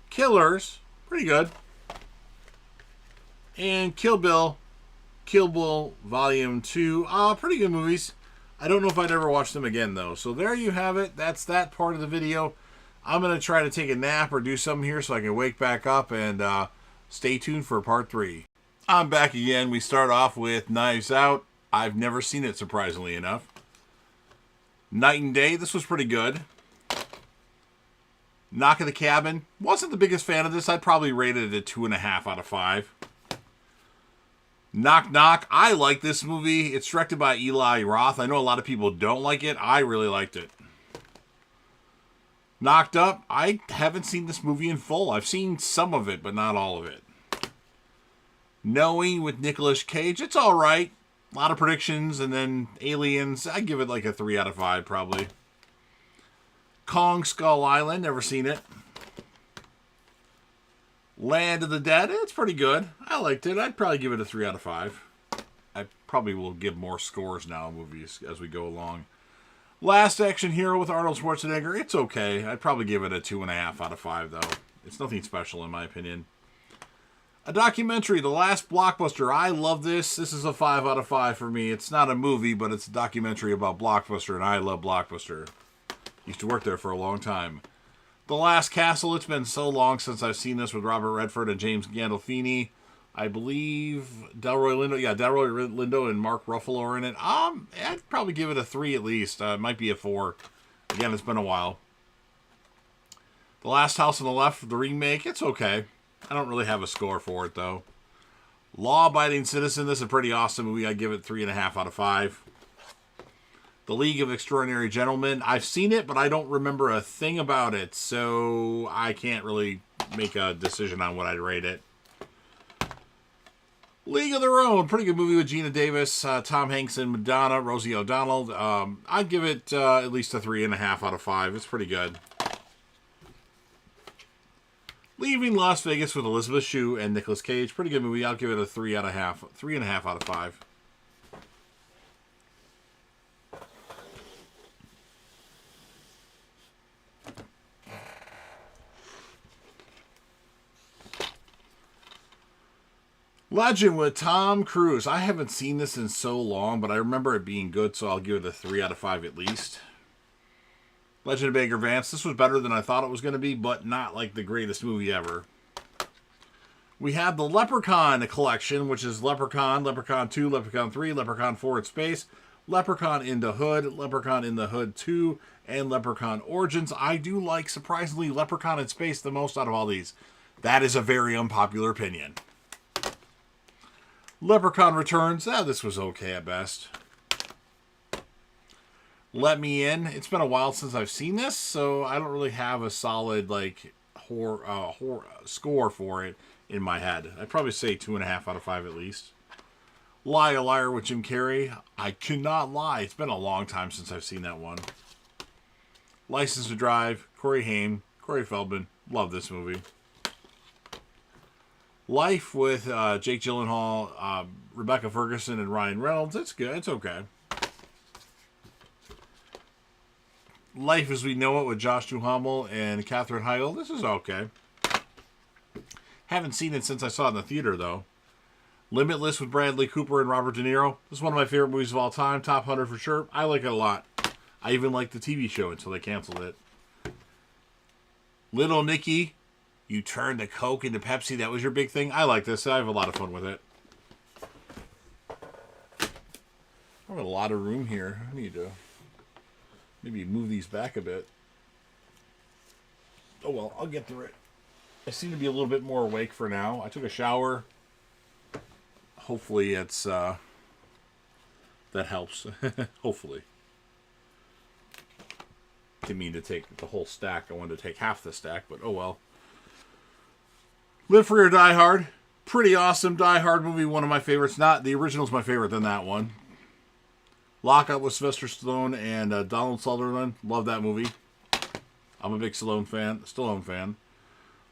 S1: Killers. Pretty good. And Kill Bill Volume 2. Pretty good movies. I don't know if I'd ever watch them again, though. So there you have it. That's that part of the video. I'm going to try to take a nap or do something here so I can wake back up, and stay tuned for part 3. I'm back again. We start off with Knives Out. I've never seen it, surprisingly enough. Night and Day. This was pretty good. Knock at the Cabin. Wasn't the biggest fan of this. I'd probably rate it a 2.5 out of 5. Knock Knock. I like this movie. It's directed by Eli Roth. I know a lot of people don't like it. I really liked it. Knocked Up. I haven't seen this movie in full. I've seen some of it, but not all of it. Knowing with Nicolas Cage. It's alright. A lot of predictions, and then Aliens. I'd give it like a 3 out of 5, probably. Kong Skull Island. Never seen it. Land of the Dead. It's pretty good. I liked it. I'd probably give it a 3 out of 5. I probably will give more scores now in movies as we go along. Last Action Hero with Arnold Schwarzenegger. It's okay. I'd probably give it a 2.5 out of 5, though. It's nothing special, in my opinion. A documentary, The Last Blockbuster. I love this. This is a 5 out of 5 for me. It's not a movie, but it's a documentary about Blockbuster, and I love Blockbuster. Used to work there for a long time. The Last Castle. It's been so long since I've seen this with Robert Redford and James Gandolfini. I believe Delroy Lindo. Yeah, Delroy Lindo and Mark Ruffalo are in it. I'd probably give it a 3 at least. It might be a 4. Again, it's been a while. The Last House on the Left, the remake, it's okay. I don't really have a score for it, though. Law Abiding Citizen, this is a pretty awesome movie. I give it 3.5 out of 5. The League of Extraordinary Gentlemen, I've seen it, but I don't remember a thing about it, so I can't really make a decision on what I'd rate it. League of Their Own, pretty good movie with Gina Davis, Tom Hanks and Madonna, Rosie O'Donnell. I'd give it at least a 3.5 out of 5. It's pretty good. Leaving Las Vegas with Elizabeth Shue and Nicolas Cage, pretty good movie. I'll give it a 3.5 out of 5. Legend with Tom Cruise. I haven't seen this in so long, but I remember it being good, so I'll give it a 3 out of 5 at least. Legend of Bagger Vance. This was better than I thought it was going to be, but not like the greatest movie ever. We have the Leprechaun collection, which is Leprechaun, Leprechaun 2, Leprechaun 3, Leprechaun 4 in Space, Leprechaun in the Hood, Leprechaun in the Hood 2, and Leprechaun Origins. I do like, surprisingly, Leprechaun in Space the most out of all these. That is a very unpopular opinion. Leprechaun Returns. This was okay at best. Let Me In. It's been a while since I've seen this, so I don't really have a solid horror score for it in my head. I'd probably say 2.5 out of 5 at least. Liar Liar with Jim Carrey. I cannot lie. It's been a long time since I've seen that one. License to Drive. Corey Haim. Corey Feldman. Love this movie. Life with Jake Gyllenhaal, Rebecca Ferguson, and Ryan Reynolds. It's good. It's okay. Life as We Know It with Josh Duhamel and Katherine Heigl. This is okay. Haven't seen it since I saw it in the theater, though. Limitless with Bradley Cooper and Robert De Niro. This is one of my favorite movies of all time. Top 100 for sure. I like it a lot. I even liked the TV show until they canceled it. Little Nicky. You turned the Coke into Pepsi. That was your big thing. I like this. I have a lot of fun with it. I have a lot of room here. I need to maybe move these back a bit. Oh, well, I'll get through it. I seem to be a little bit more awake for now. I took a shower. Hopefully it's, that helps. Hopefully. Didn't mean to take the whole stack. I wanted to take half the stack, but oh well. Live Free or Die Hard. Pretty awesome Die Hard movie. One of my favorites. Not the original's my favorite than that one. Lockout with Sylvester Stallone and Donald Sutherland. Love that movie. I'm a big Stallone fan.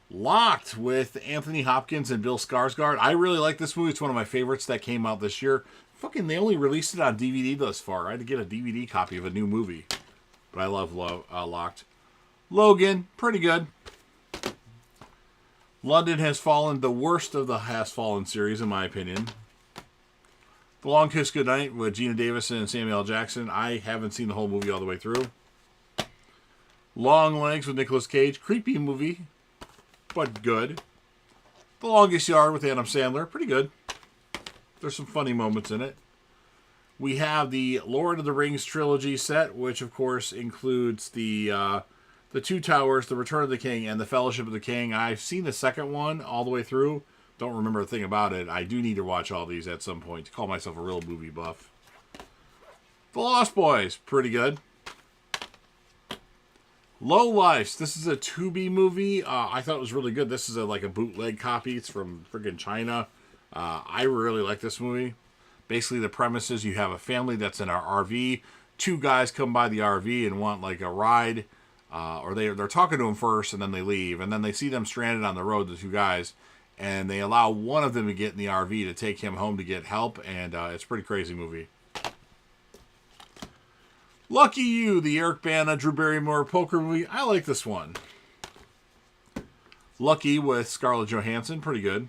S1: Locked with Anthony Hopkins and Bill Skarsgård. I really like this movie. It's one of my favorites that came out this year. Fucking, they only released it on DVD thus far. I had to get a DVD copy of a new movie. But I love Locked. Logan. Pretty good. London Has Fallen, the worst of the Has Fallen series, in my opinion. The Long Kiss Goodnight with Gina Davis and Samuel L. Jackson. I haven't seen the whole movie all the way through. Long Legs with Nicolas Cage. Creepy movie, but good. The Longest Yard with Adam Sandler. Pretty good. There's some funny moments in it. We have the Lord of the Rings trilogy set, which, of course, includes the Two Towers, The Return of the King, and The Fellowship of the King. I've seen the second one all the way through. Don't remember a thing about it. I do need to watch all these at some point to call myself a real movie buff. The Lost Boys. Pretty good. Low Lifes. This is a Tubi movie. I thought it was really good. This is like a bootleg copy. It's from friggin' China. I really like this movie. Basically, the premise is you have a family that's in an RV. Two guys come by the RV and want like a ride. Or they're talking to them first, and then they leave. And then they see them stranded on the road, the two guys. And they allow one of them to get in the RV to take him home to get help. And it's a pretty crazy movie. Lucky You, the Eric Bana, Drew Barrymore poker movie. I like this one. Lucky with Scarlett Johansson. Pretty good.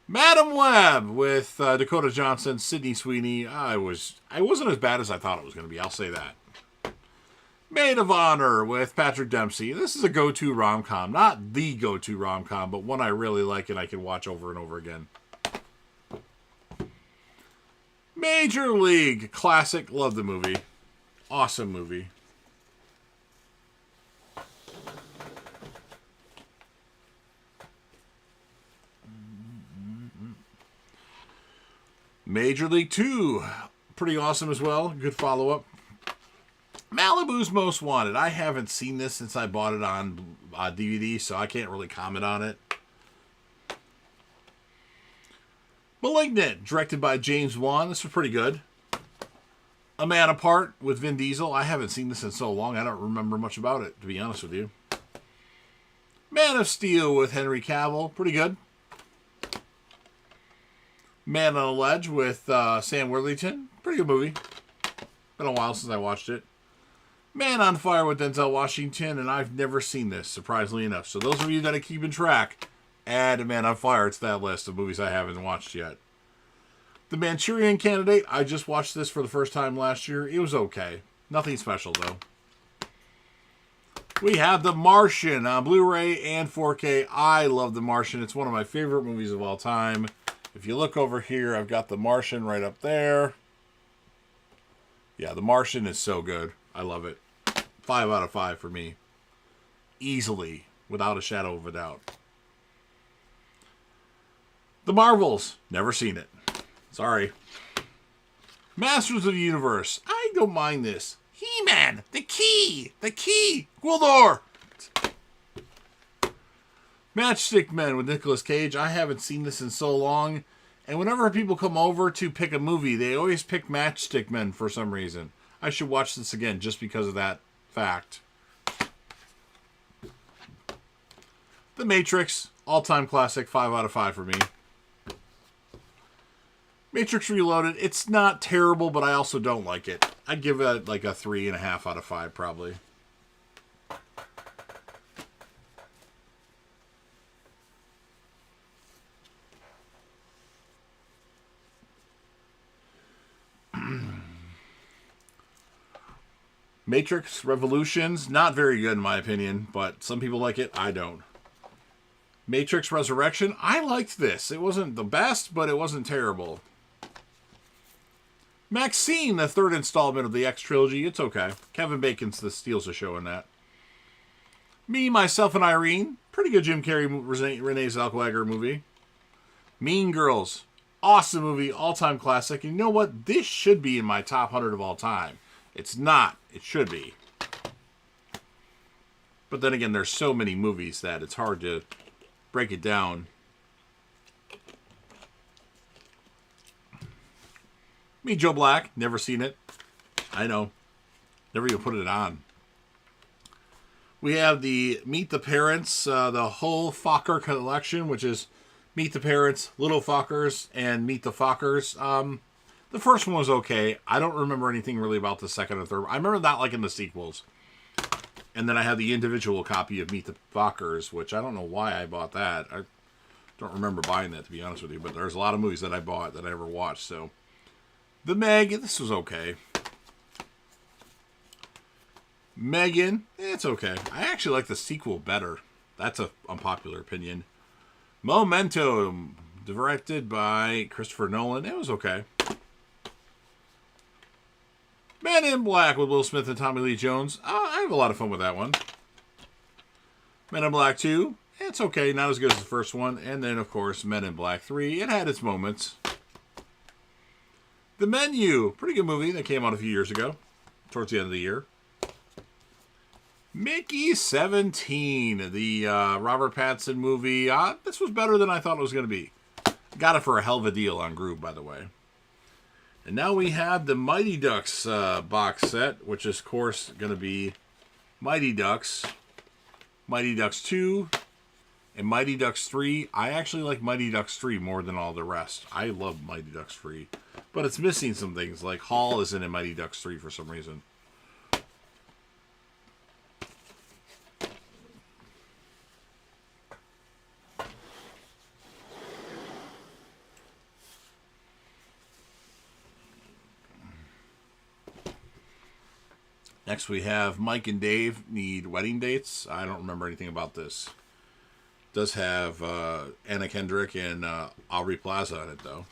S1: Madam Web with Dakota Johnson, Sydney Sweeney. I wasn't as bad as I thought it was going to be. I'll say that. Maid of Honor with Patrick Dempsey. This is a go-to rom-com. Not the go-to rom-com, but one I really like and I can watch over and over again. Major League. Classic. Love the movie. Awesome movie. Major League 2. Pretty awesome as well. Good follow-up. Malibu's Most Wanted. I haven't seen this since I bought it on DVD, so I can't really comment on it. Malignant, directed by James Wan. This was pretty good. A Man Apart with Vin Diesel. I haven't seen this in so long, I don't remember much about it, to be honest with you. Man of Steel with Henry Cavill. Pretty good. Man on a Ledge with Sam Worthington. Pretty good movie. Been a while since I watched it. Man on Fire with Denzel Washington, and I've never seen this, surprisingly enough. So those of you that are keeping track, add Man on Fire to that list of movies I haven't watched yet. The Manchurian Candidate, I just watched this for the first time last year. It was okay. Nothing special, though. We have The Martian on Blu-ray and 4K. I love The Martian. It's one of my favorite movies of all time. If you look over here, I've got The Martian right up there. Yeah, The Martian is so good. I love it. 5 out of 5 for me. Easily, without a shadow of a doubt. The Marvels. Never seen it. Sorry. Masters of the Universe. I don't mind this. He-Man. The Key. The Key. Gwildor. Matchstick Men with Nicolas Cage. I haven't seen this in so long. And whenever people come over to pick a movie, they always pick Matchstick Men for some reason. I should watch this again just because of that fact. The Matrix. All-time classic. 5 out of 5 for me. Matrix Reloaded. It's not terrible, but I also don't like it. I'd give it like a 3.5 out of 5 probably. Matrix Revolutions, not very good in my opinion, but some people like it, I don't. Matrix Resurrection, I liked this. It wasn't the best, but it wasn't terrible. Maxine, the third installment of the X trilogy, it's okay. Kevin Bacon steals the show in that. Me, Myself, and Irene, pretty good Jim Carrey, Renee Zellweger movie. Mean Girls, awesome movie, all-time classic. And you know what? This should be in my top 100 of all time. It's not. It should be. But then again, there's so many movies that it's hard to break it down. Meet Joe Black. Never seen it. I know. Never even put it on. We have the Meet the Parents, the whole Fokker collection, which is Meet the Parents, Little Fockers, and Meet the Fockers. The first one was okay. I don't remember anything really about the second or third. I remember not liking the sequels. And then I have the individual copy of Meet the Fockers, which I don't know why I bought that. I don't remember buying that, to be honest with you. But there's a lot of movies that I bought that I never watched. So, The Meg, this was okay. Megan, it's okay. I actually like the sequel better. That's an unpopular opinion. Memento, directed by Christopher Nolan. It was okay. Men in Black with Will Smith and Tommy Lee Jones. I have a lot of fun with that one. Men in Black 2. It's okay. Not as good as the first one. And then, of course, Men in Black 3. It had its moments. The Menu. Pretty good movie that came out a few years ago. Towards the end of the year. Mickey 17. The Robert Pattinson movie. This was better than I thought it was going to be. Got it for a hell of a deal on Groove, by the way. And now we have the Mighty Ducks box set, which is, of course, going to be Mighty Ducks 2, and Mighty Ducks 3. I actually like Mighty Ducks 3 more than all the rest. I love Mighty Ducks 3. But it's missing some things, like Hall isn't in Mighty Ducks 3 for some reason. Next we have Mike and Dave Need Wedding Dates. I don't remember anything about this. It does have Anna Kendrick and Aubrey Plaza in it, though.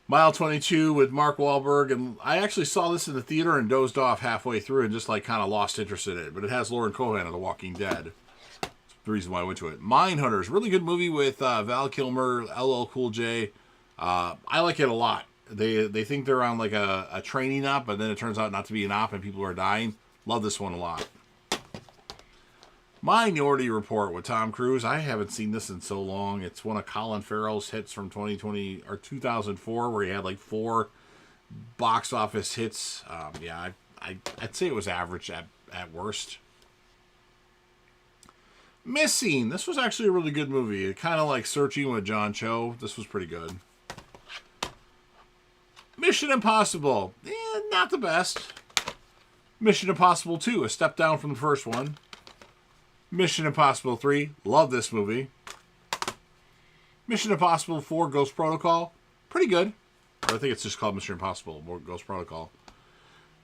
S1: Mile 22 with Mark Wahlberg, and I actually saw this in the theater and dozed off halfway through and just like kind of lost interest in it. But it has Lauren Cohan of The Walking Dead. That's the reason why I went to it. Mindhunters, really good movie with Val Kilmer, LL Cool J. I like it a lot. They think they're on like a training op, but then it turns out not to be an op and people are dying. Love this one a lot. Minority Report with Tom Cruise. I haven't seen this in so long. It's one of Colin Farrell's hits from 2020 or 2004, where he had like 4 box office hits. Yeah, I'd say it was average at worst. Missing. This was actually a really good movie. Kind of like Searching with John Cho. This was pretty good. Mission Impossible. Not the best. Mission Impossible 2, a step down from the first one. Mission Impossible 3, love this movie. Mission Impossible 4, Ghost Protocol, pretty good. Or I think it's just called Mission Impossible, Ghost Protocol.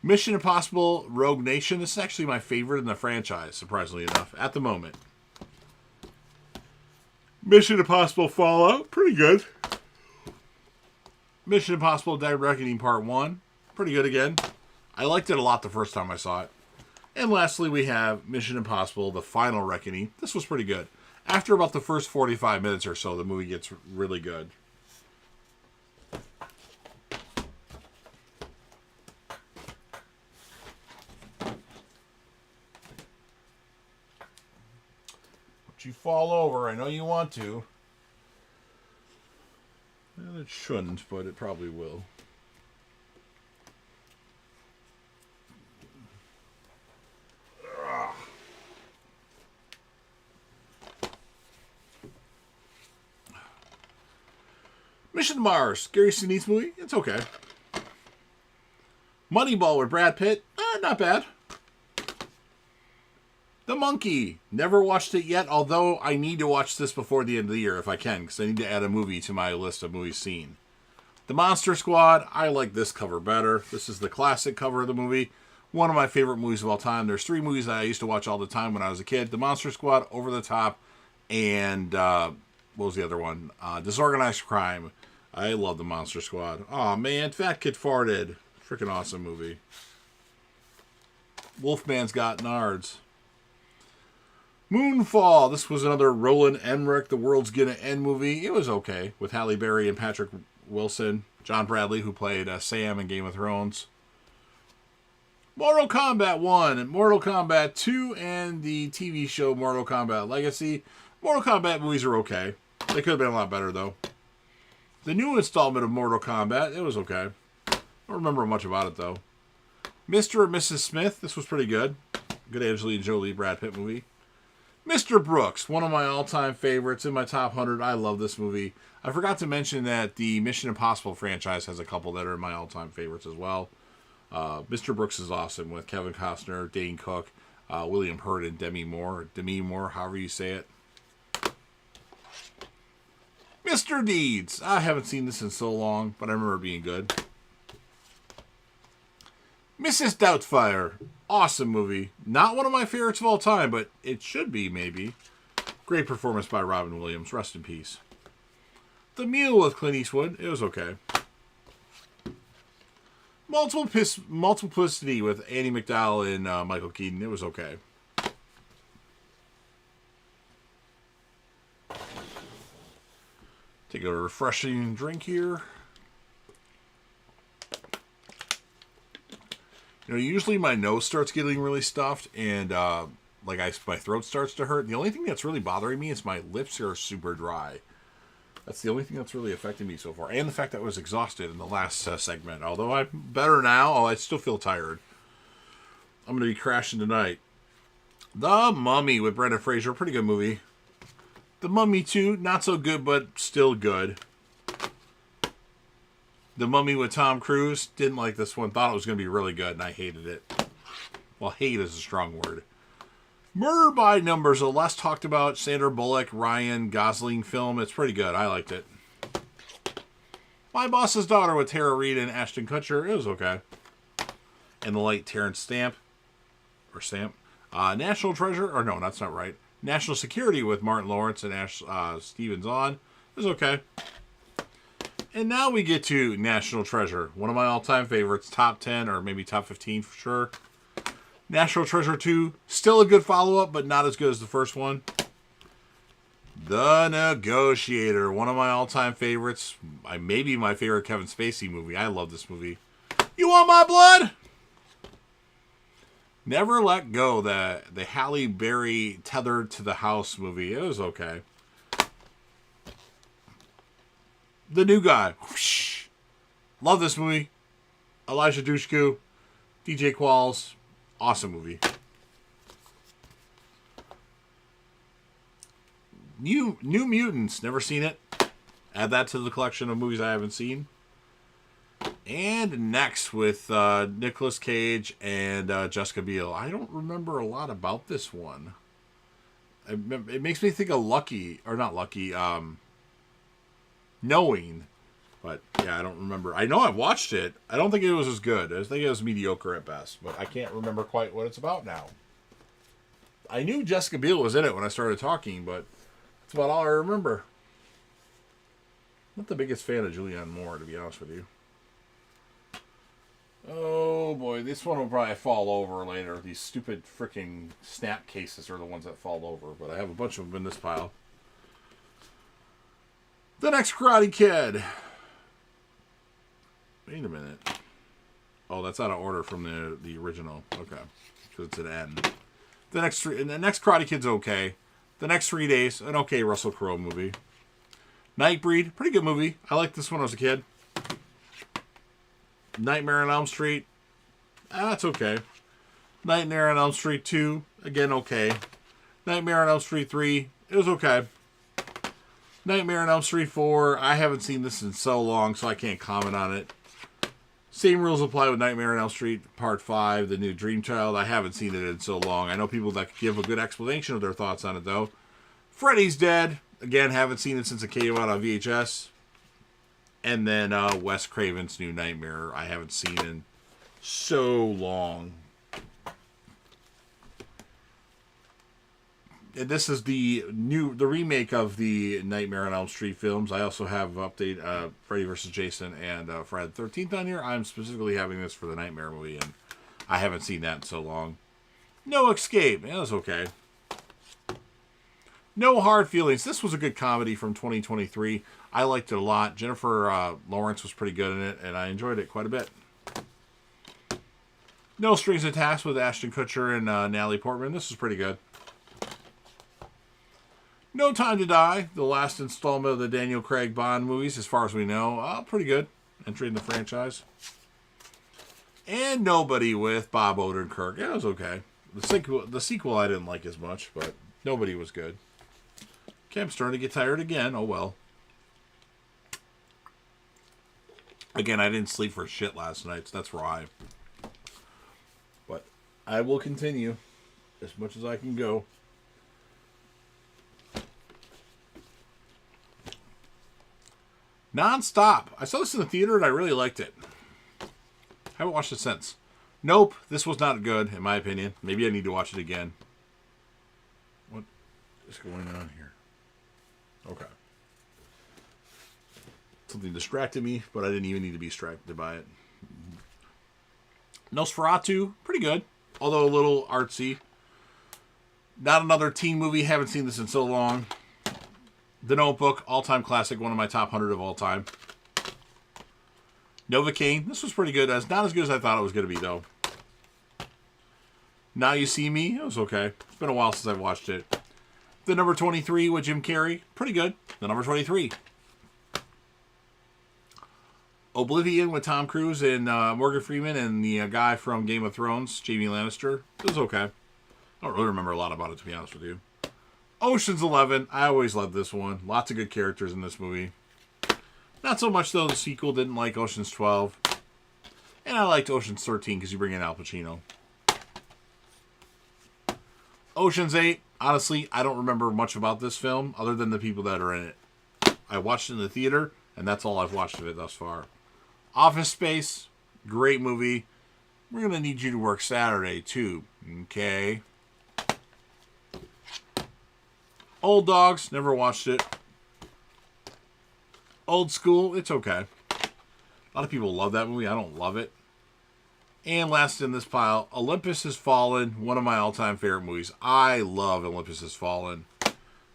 S1: Mission Impossible Rogue Nation, this is actually my favorite in the franchise, surprisingly enough, at the moment. Mission Impossible Fallout, pretty good. Mission Impossible Dead Reckoning Part 1, pretty good again. I liked it a lot the first time I saw it. And lastly, we have Mission Impossible, The Final Reckoning. This was pretty good. After about the first 45 minutes or so, the movie gets really good. Don't you fall over. I know you want to. Well, it shouldn't, but it probably will. Mission to Mars, Gary Sinise's movie. It's okay. Moneyball with Brad Pitt. Not bad. The Monkey. Never watched it yet, although I need to watch this before the end of the year if I can, because I need to add a movie to my list of movies seen. The Monster Squad. I like this cover better. This is the classic cover of the movie. One of my favorite movies of all time. There's 3 movies that I used to watch all the time when I was a kid. The Monster Squad, Over the Top, and what was the other one? Disorganized Crime. I love The Monster Squad. Aw, man, Fat Kid Farted. Freaking awesome movie. Wolfman's Got Nards. Moonfall. This was another Roland Emmerich, The World's Gonna End movie. It was okay, with Halle Berry and Patrick Wilson. John Bradley, who played Sam in Game of Thrones. Mortal Kombat 1 and Mortal Kombat 2 and the TV show Mortal Kombat Legacy. Mortal Kombat movies are okay. They could have been a lot better, though. The new installment of Mortal Kombat, it was okay. I don't remember much about it, though. Mr. and Mrs. Smith, this was pretty good. Good Angelina Jolie, Brad Pitt movie. Mr. Brooks, one of my all-time favorites, in my top 100. I love this movie. I forgot to mention that the Mission Impossible franchise has a couple that are in my all-time favorites as well. Mr. Brooks is awesome with Kevin Costner, Dane Cook, William Hurt, and Demi Moore, however you say it. Mr. Deeds. I haven't seen this in so long, but I remember it being good. Mrs. Doubtfire. Awesome movie. Not one of my favorites of all time, but it should be, maybe. Great performance by Robin Williams. Rest in peace. The Mule with Clint Eastwood. It was okay. Multiplicity with Andy McDowell and Michael Keaton. It was okay. Take a refreshing drink here. You know, usually my nose starts getting really stuffed and my throat starts to hurt. The only thing that's really bothering me is my lips are super dry. That's the only thing that's really affecting me so far. And the fact that I was exhausted in the last segment. Although I'm better now, I still feel tired. I'm going to be crashing tonight. The Mummy with Brendan Fraser. Pretty good movie. The Mummy 2, not so good, but still good. The Mummy with Tom Cruise. Didn't like this one. Thought it was going to be really good, and I hated it. Well, hate is a strong word. Murder by Numbers, a less talked about Sandra Bullock, Ryan Gosling film. It's pretty good. I liked it. My Boss's Daughter with Tara Reid and Ashton Kutcher. It was okay. and the Late Terrence Stamp. National Treasure, or no, that's not right. National Security with Martin Lawrence and Steven Zahn is okay. And now we get to National Treasure, one of my all-time favorites, top 10 or maybe top 15 for sure. National Treasure 2, still a good follow-up, but not as good as the first one. The Negotiator, one of my all-time favorites. Maybe my favorite Kevin Spacey movie. I love this movie. You want my blood? Never Let Go, the Halle Berry Tethered to the House movie. It was okay. The New Guy. Whoosh. Love this movie. Elijah Dushku, DJ Qualls. Awesome movie. New Mutants. Never seen it. Add that to the collection of movies I haven't seen. And next with Nicolas Cage and Jessica Biel. I don't remember a lot about this one. It makes me think of Lucky, or not Lucky, Knowing. But yeah, I don't remember. I know I've watched it. I don't think it was as good. I think it was mediocre at best. But I can't remember quite what it's about now. I knew Jessica Biel was in it when I started talking, but that's about all I remember. I'm not the biggest fan of Julianne Moore, to be honest with you. Oh boy, this one will probably fall over later. These stupid freaking snap cases are the ones that fall over, but I have a bunch of them in this pile. The next Karate Kid. Wait a minute. Oh, that's out of order from the original. Okay, because it's an N. The next Karate Kid's okay. The Next 3 Days, an okay Russell Crowe movie. Nightbreed, pretty good movie. I liked this one as a kid. Nightmare on Elm Street, that's okay. Nightmare on Elm Street 2, again okay. Nightmare on Elm Street 3, it was okay. Nightmare on Elm Street 4, I haven't seen this in so long, so I can't comment on it. Same rules apply with Nightmare on Elm Street Part 5, The New Dream Child. I haven't seen it in so long. I know people that could give a good explanation of their thoughts on it, though. Freddy's Dead, again, haven't seen it since it came out on VHS. And then Wes Craven's New Nightmare, I haven't seen in so long. And this is the remake of the Nightmare on Elm Street films. I also have update Freddy vs. Jason and Friday the 13th on here. I'm specifically having this for the Nightmare movie, and I haven't seen that in so long. No Escape, it was okay. No Hard Feelings. This was a good comedy from 2023. I liked it a lot. Jennifer Lawrence was pretty good in it, and I enjoyed it quite a bit. No Strings Attached with Ashton Kutcher and Natalie Portman. This was pretty good. No Time to Die, the last installment of the Daniel Craig Bond movies, as far as we know. Pretty good. Entry in the franchise. And Nobody with Bob Odenkirk. Yeah, it was okay. The sequel I didn't like as much, but Nobody was good. Okay, I'm starting to get tired again. Oh, well. Again, I didn't sleep for shit last night, so that's why. But I will continue as much as I can go. Non-Stop. I saw this in the theater and I really liked it. Haven't watched it since. Nope, this was not good, in my opinion. Maybe I need to watch it again. What is going on here? Okay. Something distracted me, but I didn't even need to be distracted by it. Nosferatu, pretty good, although a little artsy. Not another teen movie, haven't seen this in so long. The Notebook, all-time classic, one of my top 100 of all time. Novocaine, this was pretty good. It's not as good as I thought it was going to be, though. Now You See Me, it was okay. It's been a while since I've watched it. The Number 23 with Jim Carrey, pretty good. The Number 23. Oblivion with Tom Cruise and Morgan Freeman and the guy from Game of Thrones, Jaime Lannister. It was okay. I don't really remember a lot about it, to be honest with you. Ocean's 11. I always loved this one. Lots of good characters in this movie. Not so much, though, the sequel. Didn't like Ocean's 12. And I liked Ocean's 13 because you bring in Al Pacino. Ocean's 8. Honestly, I don't remember much about this film other than the people that are in it. I watched it in the theater, and that's all I've watched of it thus far. Office Space. Great movie. we're going to need you to work Saturday, too. Okay. Old Dogs, never watched it. Old School, it's okay. A lot of people love that movie. I don't love it. And last in this pile, Olympus Has Fallen, one of my all-time favorite movies. I love Olympus Has Fallen.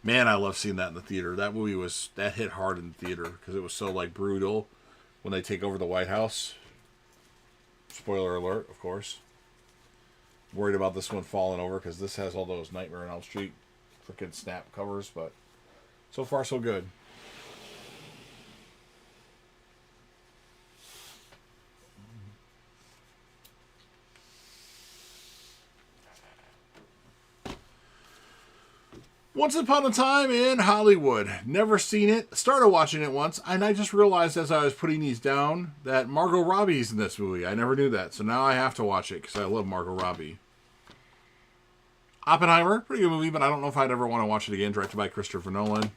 S1: Man, I love seeing that in the theater. That movie that hit hard in the theater because it was so like brutal when they take over the White House. Spoiler alert, of course. Worried about this one falling over because this has all those Nightmare on Elm Street freaking snap covers, but so far so good. Once Upon a Time in Hollywood. Never seen it. Started watching it once, and I just realized as I was putting these down that Margot Robbie's in this movie. I never knew that, so now I have to watch it because I love Margot Robbie. Oppenheimer, pretty good movie, but I don't know if I'd ever want to watch it again. Directed by Christopher Nolan.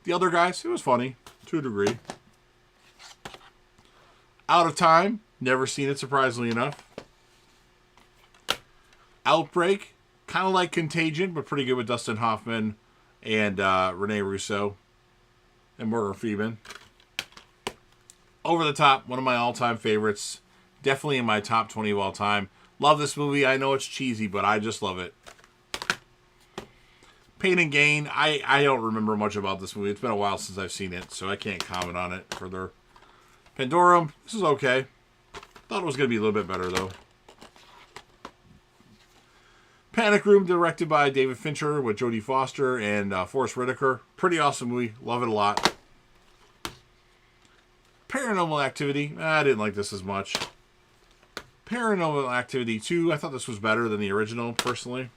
S1: The Other Guys, it was funny, to a degree. Out of Time, never seen it, surprisingly enough. Outbreak, kind of like Contagion, but pretty good with Dustin Hoffman and Rene Russo and Morgan Freeman. Over the Top, one of my all-time favorites. Definitely in my top 20 of all time. Love this movie. I know it's cheesy, but I just love it. Pain and Gain. I don't remember much about this movie. It's been a while since I've seen it, so I can't comment on it further. Pandorum. This is okay. Thought it was going to be a little bit better, though. Panic Room, directed by David Fincher with Jodie Foster and Forrest Whitaker. Pretty awesome movie. Love it a lot. Paranormal Activity. I didn't like this as much. Paranormal Activity 2. I thought this was better than the original, personally.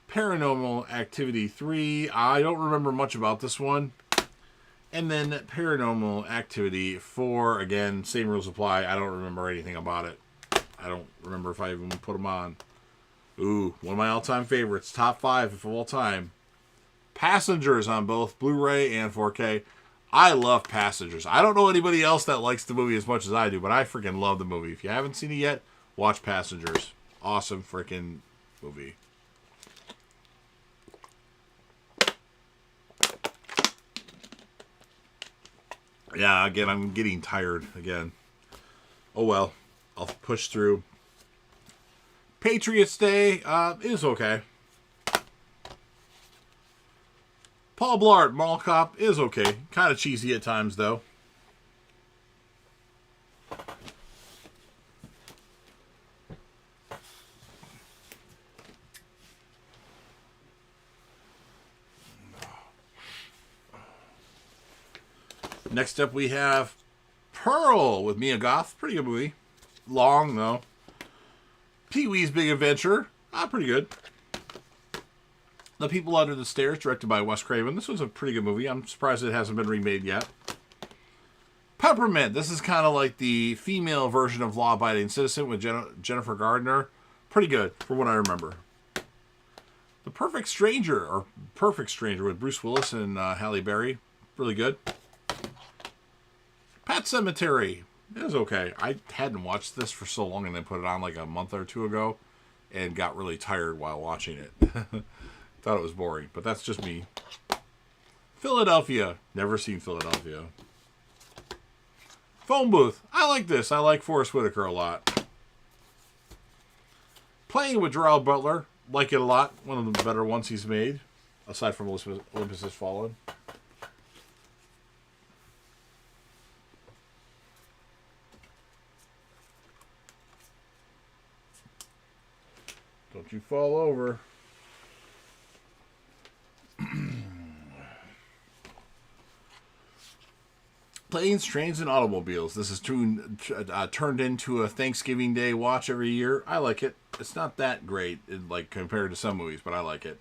S1: Paranormal Activity 3. I don't remember much about this one. And then Paranormal Activity 4. Again, same rules apply. I don't remember anything about it. I don't remember if I even put them on. Ooh, one of my all-time favorites. Top 5 of all time. Passengers on both Blu-ray and 4K. I love Passengers. I don't know anybody else that likes the movie as much as I do, but I freaking love the movie. If you haven't seen it yet, watch Passengers. Awesome freaking movie. Yeah, again, I'm getting tired again. Oh well. I'll push through. Patriots Day is okay. Paul Blart, Mall Cop, is okay. Kind of cheesy at times, though. Next up, we have Pearl with Mia Goth. Pretty good movie. Long, though. Pee-wee's Big Adventure. Pretty good. The People Under the Stairs, directed by Wes Craven. This was a pretty good movie. I'm surprised it hasn't been remade yet. Peppermint. This is kind of like the female version of Law Abiding Citizen with Jennifer Gardner. Pretty good, from what I remember. The Perfect Stranger with Bruce Willis and Halle Berry. Really good. Pet Sematary. It was okay. I hadn't watched this for so long and then put it on like a month or two ago and got really tired while watching it. Thought it was boring, but that's just me. Philadelphia. Never seen Philadelphia. Phone Booth. I like this. I like Forrest Whitaker a lot. Playing with Gerald Butler. Like it a lot. One of the better ones he's made. Aside from Olympus Has Fallen. Don't you fall over. Planes, Trains, and Automobiles. This is turned into a Thanksgiving Day watch every year. I like it. It's not that great, like compared to some movies, but I like it.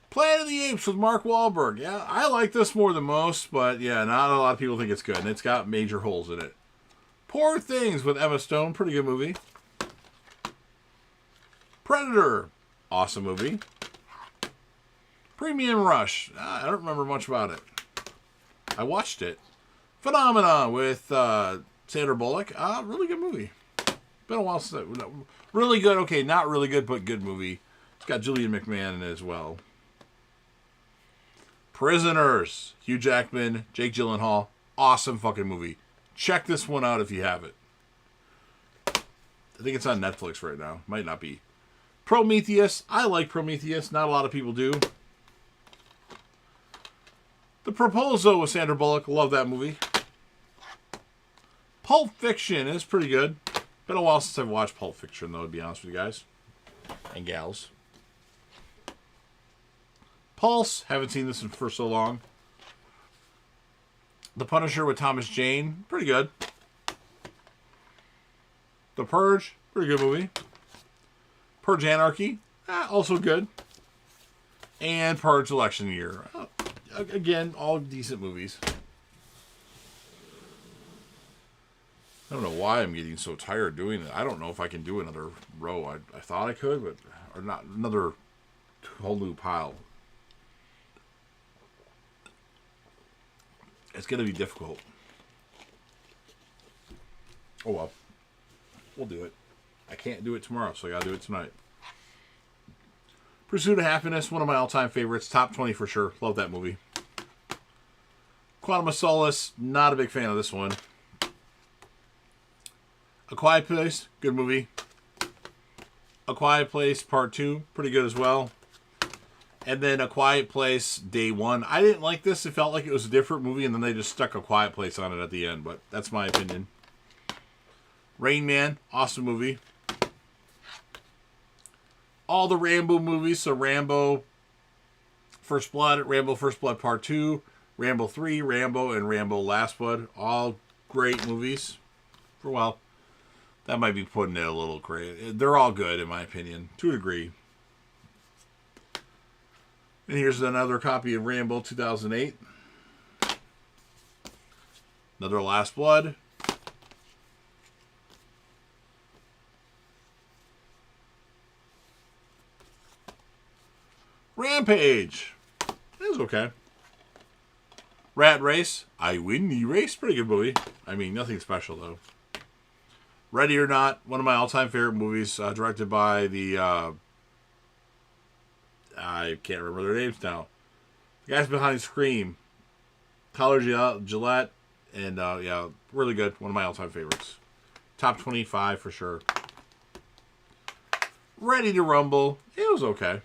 S1: Planet of the Apes with Mark Wahlberg. Yeah, I like this more than most, but yeah, not a lot of people think it's good, and it's got major holes in it. Poor Things with Emma Stone. Pretty good movie. Predator. Awesome movie. Premium Rush. I don't remember much about it. I watched it. Phenomena with Sandra Bullock. Really good movie. Been a while since really good. Okay, not really good, but good movie. It's got Julian McMahon in it as well. Prisoners. Hugh Jackman, Jake Gyllenhaal. Awesome fucking movie. Check this one out if you have it. I think it's on Netflix right now. Might not be. Prometheus. I like Prometheus. Not a lot of people do. The Proposal with Sandra Bullock. Love that movie. Pulp Fiction is pretty good. Been a while since I've watched Pulp Fiction, though, to be honest with you guys. And gals. Pulse. Haven't seen this for so long. The Punisher with Thomas Jane. Pretty good. The Purge. Pretty good movie. Purge Anarchy. Also good. And Purge Election Year. Again, all decent movies. I don't know why I'm getting so tired doing it. I don't know if I can do another row. I thought I could, but... Or not, another whole new pile. It's going to be difficult. Oh well. We'll do it. I can't do it tomorrow, so I got to do it tonight. Pursuit of Happiness, one of my all-time favorites. Top 20 for sure. Love that movie. Quantum of Solace, not a big fan of this one. A Quiet Place, good movie. A Quiet Place Part 2, pretty good as well. And then A Quiet Place Day 1. I didn't like this. It felt like it was a different movie, and then they just stuck A Quiet Place on it at the end, but that's my opinion. Rain Man, awesome movie. All the Rambo movies, so Rambo First Blood, Rambo First Blood Part 2, Rambo 3, Rambo, and Rambo Last Blood. All great movies. Well, that might be putting it a little crazy. They're all good, in my opinion, to a degree. And here's another copy of Rambo 2008. Another Last Blood. Rampage. It was okay. Rat Race. I win the race. Pretty good movie. I mean, nothing special, though. Ready or Not. One of my all-time favorite movies. Directed by the... I can't remember their names now. The guys behind Scream. Collar Gillette. And, yeah, really good. One of my all-time favorites. Top 25 for sure. Ready to Rumble. It was okay.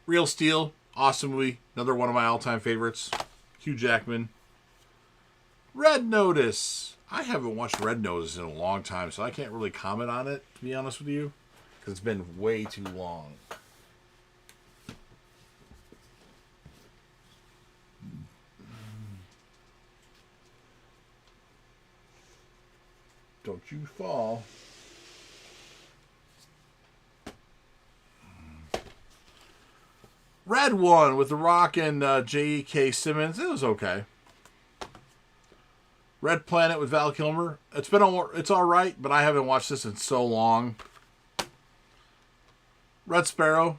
S1: Real Steel. Awesome movie. Another one of my all-time favorites. Hugh Jackman. Red Notice. I haven't watched Red Notice in a long time, so I can't really comment on it, to be honest with you. Because it's been way too long. Don't you fall. Red One with The Rock and J.K. Simmons. It was okay. Red Planet with Val Kilmer. It's all right, but I haven't watched this in so long. Red Sparrow,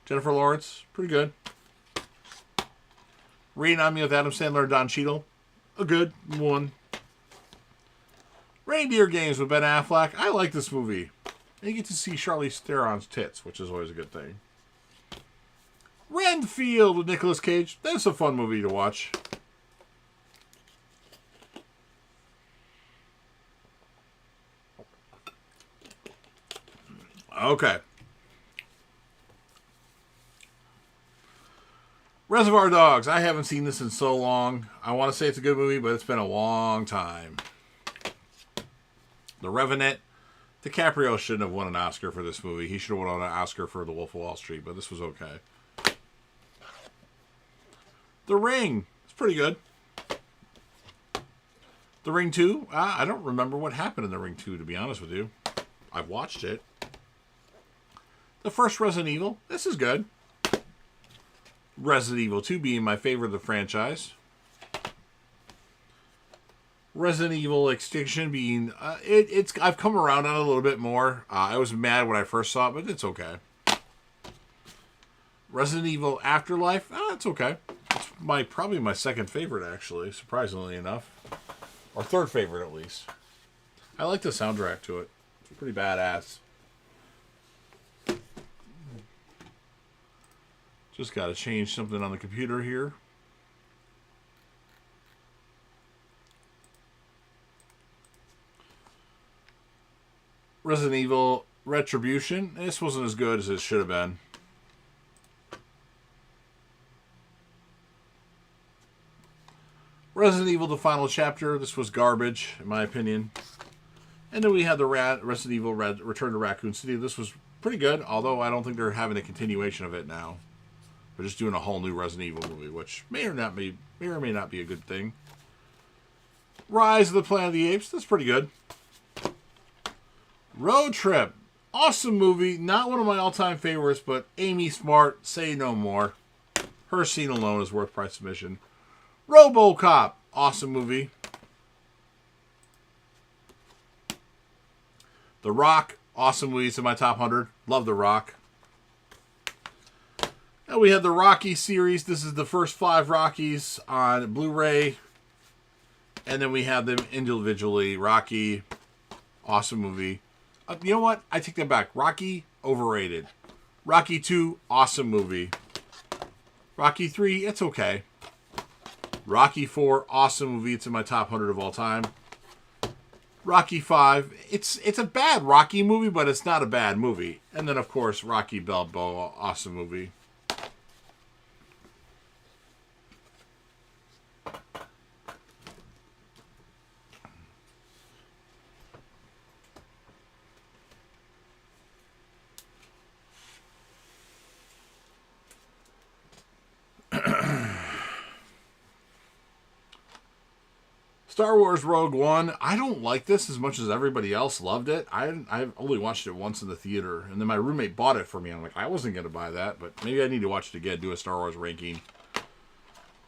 S1: Jennifer Lawrence, pretty good. Reading on Me with Adam Sandler and Don Cheadle, a good one. Reindeer Games with Ben Affleck. I like this movie. And you get to see Charlize Theron's tits, which is always a good thing. Renfield with Nicolas Cage. That's a fun movie to watch. Okay. Reservoir Dogs. I haven't seen this in so long. I want to say it's a good movie, but it's been a long time. The Revenant. DiCaprio shouldn't have won an Oscar for this movie. He should have won an Oscar for The Wolf of Wall Street, but this was okay. The Ring. It's pretty good. The Ring 2. I don't remember what happened in The Ring 2, to be honest with you. I've watched it. The first Resident Evil. This is good. Resident Evil 2 being my favorite of the franchise. Resident Evil Extinction being... I've come around on it a little bit more. I was mad when I first saw it, but it's okay. Resident Evil Afterlife. It's okay. It's probably my second favorite, actually, surprisingly enough. Or third favorite, at least. I like the soundtrack to it. It's pretty badass. Just got to change something on the computer here. Resident Evil Retribution. This wasn't as good as it should have been. Resident Evil: The Final Chapter. This was garbage, in my opinion. And then we had the Resident Evil Return to Raccoon City. This was pretty good, although I don't think they're having a continuation of it now. They're just doing a whole new Resident Evil movie, which may or may not be a good thing. Rise of the Planet of the Apes. That's pretty good. Road Trip. Awesome movie. Not one of my all-time favorites, but Amy Smart, say no more. Her scene alone is worth price admission. RoboCop. Awesome movie. The Rock. Awesome movies in my top 100. Love The Rock. And we had the Rocky series. This is the first 5 Rockies on Blu-ray. And then we have them individually. Rocky. Awesome movie. You know what? I take that back. Rocky, overrated. Rocky 2, awesome movie. Rocky 3, it's okay. Rocky 4, awesome movie. It's in my top 100 of all time. Rocky 5, it's a bad Rocky movie, but it's not a bad movie. And then, of course, Rocky Balboa, awesome movie. Star Wars Rogue One. I don't like this as much as everybody else loved it. I've only watched it once in the theater, and then my roommate bought it for me. I'm like, I wasn't going to buy that, but maybe I need to watch it again, do a Star Wars ranking.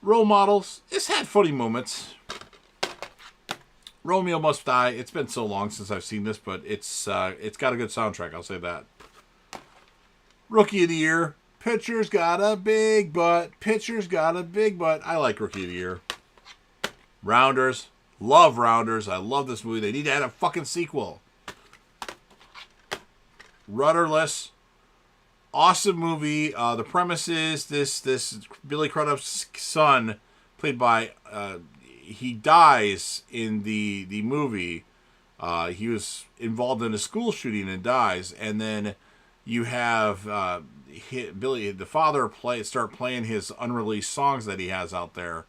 S1: Role Models. It's had funny moments. Romeo Must Die. It's been so long since I've seen this, but it's got a good soundtrack, I'll say that. Rookie of the Year. Pitcher's got a big butt. Pitcher's got a big butt. I like Rookie of the Year. Rounders. Love Rounders. I love this movie. They need to add a fucking sequel. Rudderless. Awesome movie. The premise is this Billy Crudup's son, played by he dies in the movie. He was involved in a school shooting and dies, and then you have Billy, the father, start playing his unreleased songs that he has out there.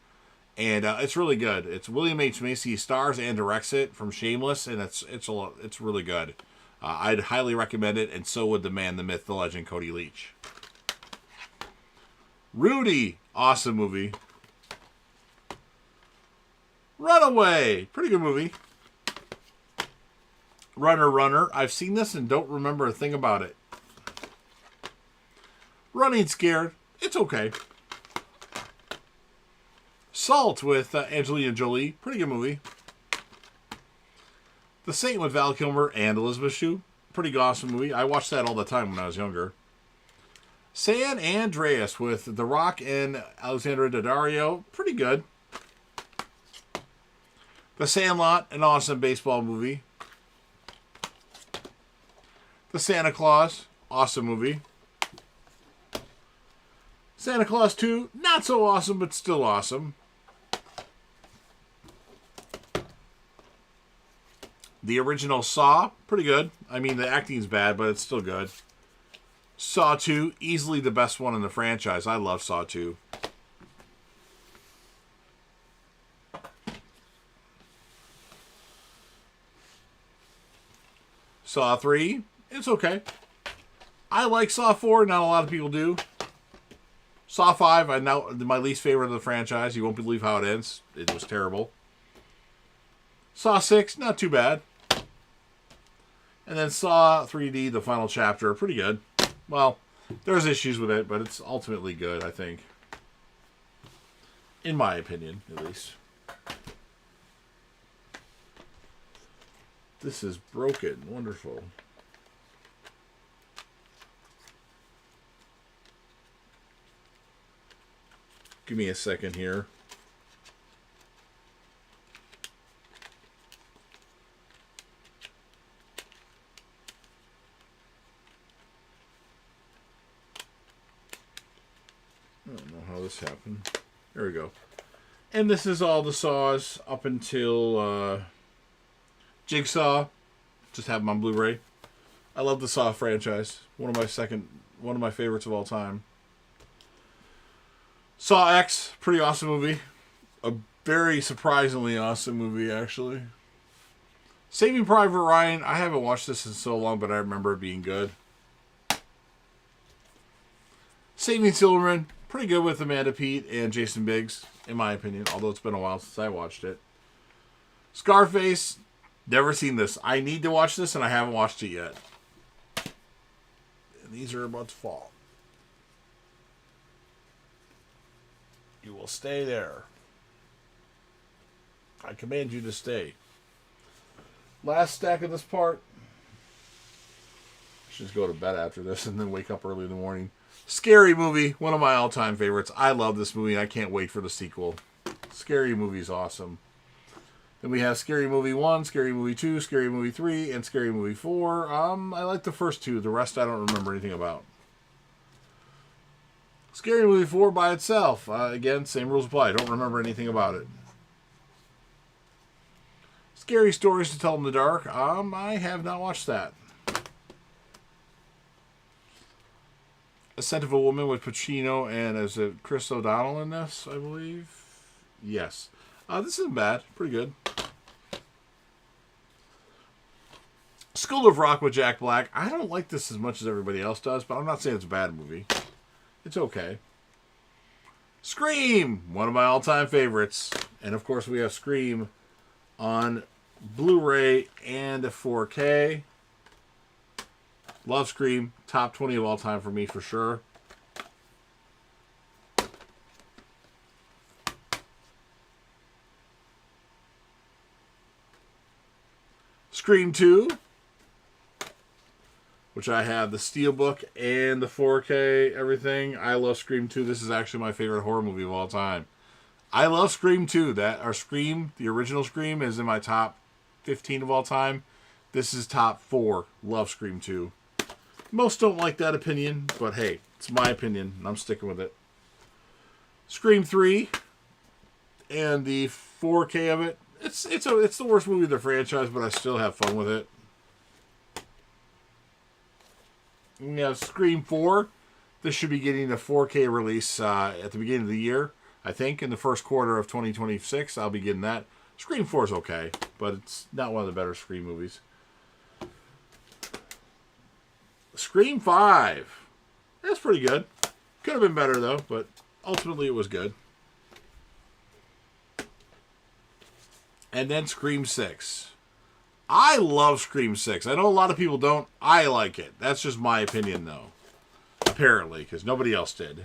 S1: And it's really good. It's William H. Macy stars and directs it from Shameless, and it's really good. I'd highly recommend it, and so would the man, the myth, the legend, Cody Leach. Rudy, awesome movie. Runaway, pretty good movie. Runner, I've seen this and don't remember a thing about it. Running Scared, it's okay. Salt with Angelina Jolie. Pretty good movie. The Saint with Val Kilmer and Elizabeth Shue. Pretty awesome movie. I watched that all the time when I was younger. San Andreas with The Rock and Alexandra Daddario. Pretty good. The Sandlot, an awesome baseball movie. The Santa Claus, awesome movie. Santa Claus 2, not so awesome, but still awesome. The original Saw, pretty good. I mean, the acting's bad, but it's still good. Saw 2, easily the best one in the franchise. I love Saw 2. Saw 3, it's okay. I like Saw 4, not a lot of people do. Saw 5, my least favorite of the franchise. You won't believe how it ends. It was terrible. Saw 6, not too bad. And then Saw 3D, the final chapter, pretty good. Well, there's issues with it, but it's ultimately good, I think. In my opinion, at least. This is broken. Wonderful. Give me a second here. this happened. There we go. And this is all the Saws up until Jigsaw. Just have them on Blu-ray. I love the Saw franchise. One of my favorites of all time. Saw X, pretty awesome movie. A very surprisingly awesome movie, actually. Saving Private Ryan, I haven't watched this in so long, but I remember it being good. Saving Silverman, pretty good with Amanda Peet and Jason Biggs, in my opinion, although it's been a while since I watched it. Scarface, never seen this. I need to watch this, and I haven't watched it yet. And these are about to fall. You will stay there. I command you to stay. Last stack of this part. I should just go to bed after this and then wake up early in the morning. Scary Movie, one of my all-time favorites. I love this movie, and I can't wait for the sequel. Scary Movie is awesome. Then we have Scary Movie 1, Scary Movie 2, Scary Movie 3, and Scary Movie 4. I like the first two. The rest I don't remember anything about. Scary Movie 4 by itself. Again, same rules apply. I don't remember anything about it. Scary Stories to Tell in the Dark. I have not watched that. A Scent of a Woman with Pacino and is it Chris O'Donnell in this, I believe? Yes. This isn't bad. Pretty good. School of Rock with Jack Black. I don't like this as much as everybody else does, but I'm not saying it's a bad movie. It's okay. Scream! One of my all-time favorites. And, of course, we have Scream on Blu-ray and 4K. Love Scream. Top 20 of all time for me, for sure. Scream 2, which I have the Steelbook and the 4K, everything. I love Scream 2. This is actually my favorite horror movie of all time. I love Scream 2. Scream, the original Scream, is in my top 15 of all time. This is top 4. Love Scream 2. Most don't like that opinion, but hey, it's my opinion, and I'm sticking with it. Scream 3 and the 4K of it. It's the worst movie of the franchise, but I still have fun with it. We have Scream 4. This should be getting a 4K release at the beginning of the year. I think in the first quarter of 2026, I'll be getting that. Scream 4 is okay, but it's not one of the better Scream movies. Scream 5. That's pretty good. Could have been better, though, but ultimately it was good. And then Scream 6. I love Scream 6. I know a lot of people don't. I like it. That's just my opinion, though. Apparently, because nobody else did.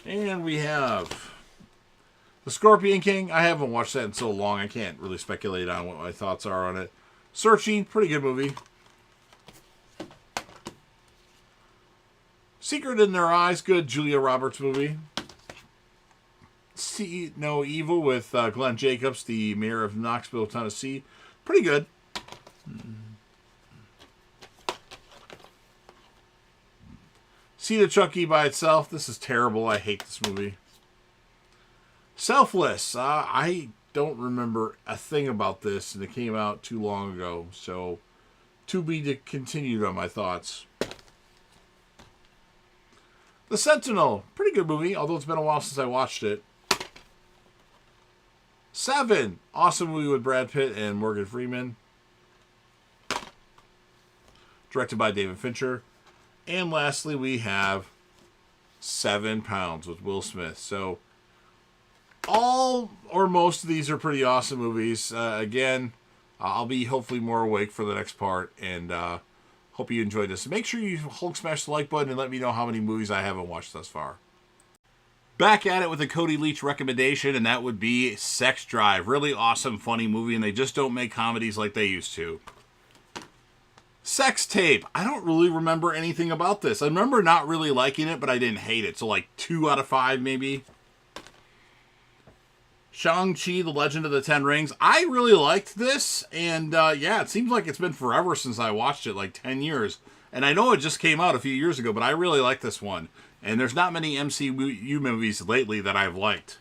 S1: And we have The Scorpion King. I haven't watched that in so long, I can't really speculate on what my thoughts are on it. Searching, pretty good movie. Secret in Their Eyes, good Julia Roberts movie. See No Evil with Glenn Jacobs, the mayor of Knoxville, Tennessee. Pretty good. Seed of Chucky by itself. This is terrible. I hate this movie. Selfless. I don't remember a thing about this, and it came out too long ago. So, to be continued on my thoughts. The Sentinel. Pretty good movie, although it's been a while since I watched it. Seven. Awesome movie with Brad Pitt and Morgan Freeman. Directed by David Fincher. And lastly, we have 7 Pounds with Will Smith. So, all or most of these are pretty awesome movies. Again, I'll be hopefully more awake for the next part. And hope you enjoyed this. Make sure you Hulk smash the like button and let me know how many movies I haven't watched thus far. Back at it with a Cody Leach recommendation, and that would be Sex Drive. Really awesome, funny movie, and they just don't make comedies like they used to. Sex Tape. I don't really remember anything about this. I remember not really liking it, but I didn't hate it. So like 2 out of 5 maybe. Shang-Chi, The Legend of the Ten Rings. I really liked this, and yeah, it seems like it's been forever since I watched it, like 10 years. And I know it just came out a few years ago, but I really like this one. And there's not many MCU movies lately that I've liked.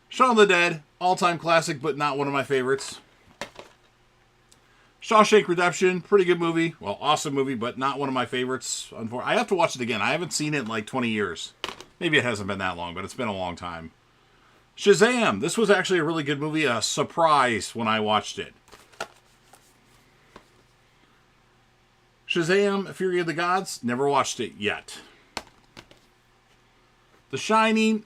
S1: Shaun of the Dead, all-time classic, but not one of my favorites. Shawshank Redemption, pretty good movie. Well, awesome movie, but not one of my favorites. I have to watch it again. I haven't seen it in like 20 years. Maybe it hasn't been that long, but it's been a long time. Shazam! This was actually a really good movie. A surprise when I watched it. Shazam! Fury of the Gods. Never watched it yet. The Shining.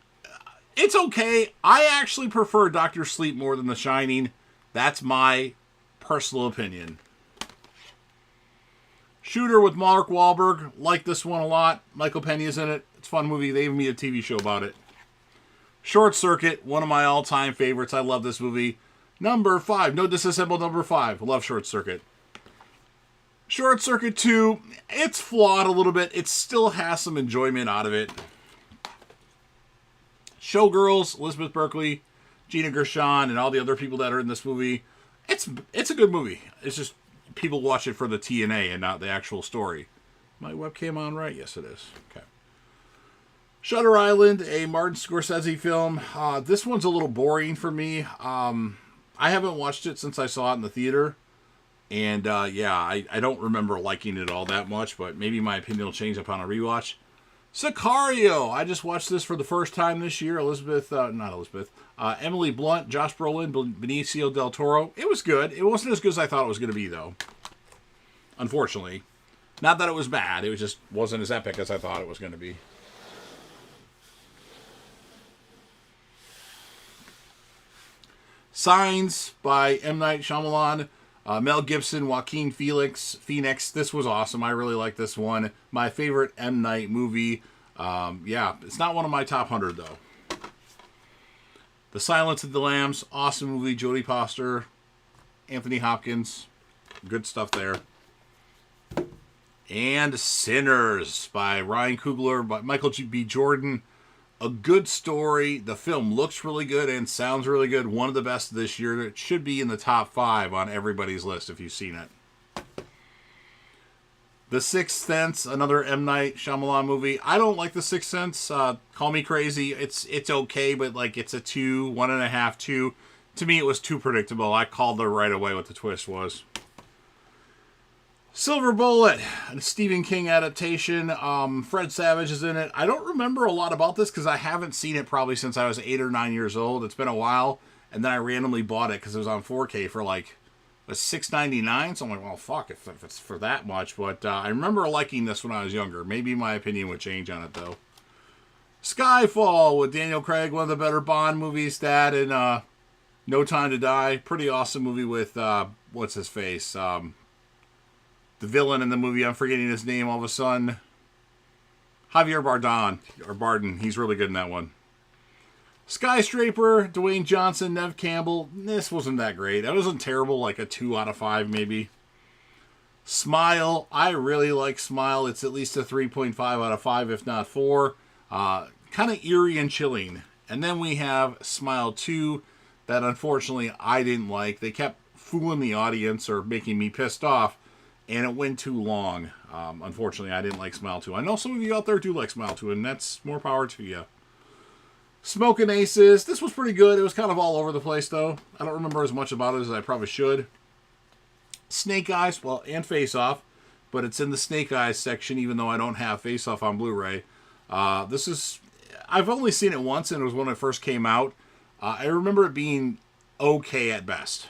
S1: It's okay. I actually prefer Dr. Sleep more than The Shining. That's my personal opinion. Shooter with Mark Wahlberg. Like this one a lot. Michael Pena's in it. It's a fun movie. They even made a TV show about it. Short Circuit. One of my all-time favorites. I love this movie. Number 5. No Disassemble number 5. Love Short Circuit. Short Circuit 2. It's flawed a little bit. It still has some enjoyment out of it. Showgirls. Elizabeth Berkley. Gina Gershon. And all the other people that are in this movie. It's a good movie. It's just people watch it for the TNA and not the actual story. My webcam on right? Yes, it is. Okay. Shutter Island, a Martin Scorsese film. This one's a little boring for me. I haven't watched it since I saw it in the theater. And, I don't remember liking it all that much, but maybe my opinion will change upon a rewatch. Sicario. I just watched this for the first time this year. Emily Blunt, Josh Brolin, Benicio del Toro. It was good. It wasn't as good as I thought it was going to be, though. Unfortunately. Not that it was bad. It just wasn't as epic as I thought it was going to be. Signs by M. Night Shyamalan. Mel Gibson, Joaquin Phoenix. This was awesome. I really like this one. My favorite M. Night movie. It's not one of my top 100, though. The Silence of the Lambs. Awesome movie. Jodie Foster. Anthony Hopkins. Good stuff there. And Sinners by Ryan Coogler, by Michael B. Jordan. A good story. The film looks really good and sounds really good. One of the best this year. It should be in the top 5 on everybody's list if you've seen it. The Sixth Sense, another M. Night Shyamalan movie. I don't like The Sixth Sense. Call me crazy. It's okay, but like it's a 2, 1.5, 2. To me, it was too predictable. I called it right away what the twist was. Silver Bullet, a Stephen King adaptation. Fred Savage is in it. I don't remember a lot about this because I haven't seen it probably since I was 8 or 9 years old. It's been a while. And then I randomly bought it because it was on 4K for like $6.99. So I'm like, well, fuck, if it's for that much. But I remember liking this when I was younger. Maybe my opinion would change on it, though. Skyfall with Daniel Craig, one of the better Bond movies. That and No Time to Die. Pretty awesome movie with, what's his face? The villain in the movie, I'm forgetting his name all of a sudden. Javier Bardem. He's really good in that one. Skyscraper, Dwayne Johnson, Nev Campbell. This wasn't that great. That wasn't terrible, like a 2 out of 5 maybe. Smile, I really like Smile. It's at least a 3.5 out of 5, if not 4. Kind of eerie and chilling. And then we have Smile 2 that unfortunately I didn't like. They kept fooling the audience or making me pissed off. And it went too long. Unfortunately, I didn't like Smile 2. I know some of you out there do like Smile 2, and that's more power to you. Smokin' Aces. This was pretty good. It was kind of all over the place, though. I don't remember as much about it as I probably should. Snake Eyes, well, and Face Off. But it's in the Snake Eyes section, even though I don't have Face Off on Blu-ray. I've only seen it once, and it was when it first came out. I remember it being okay at best.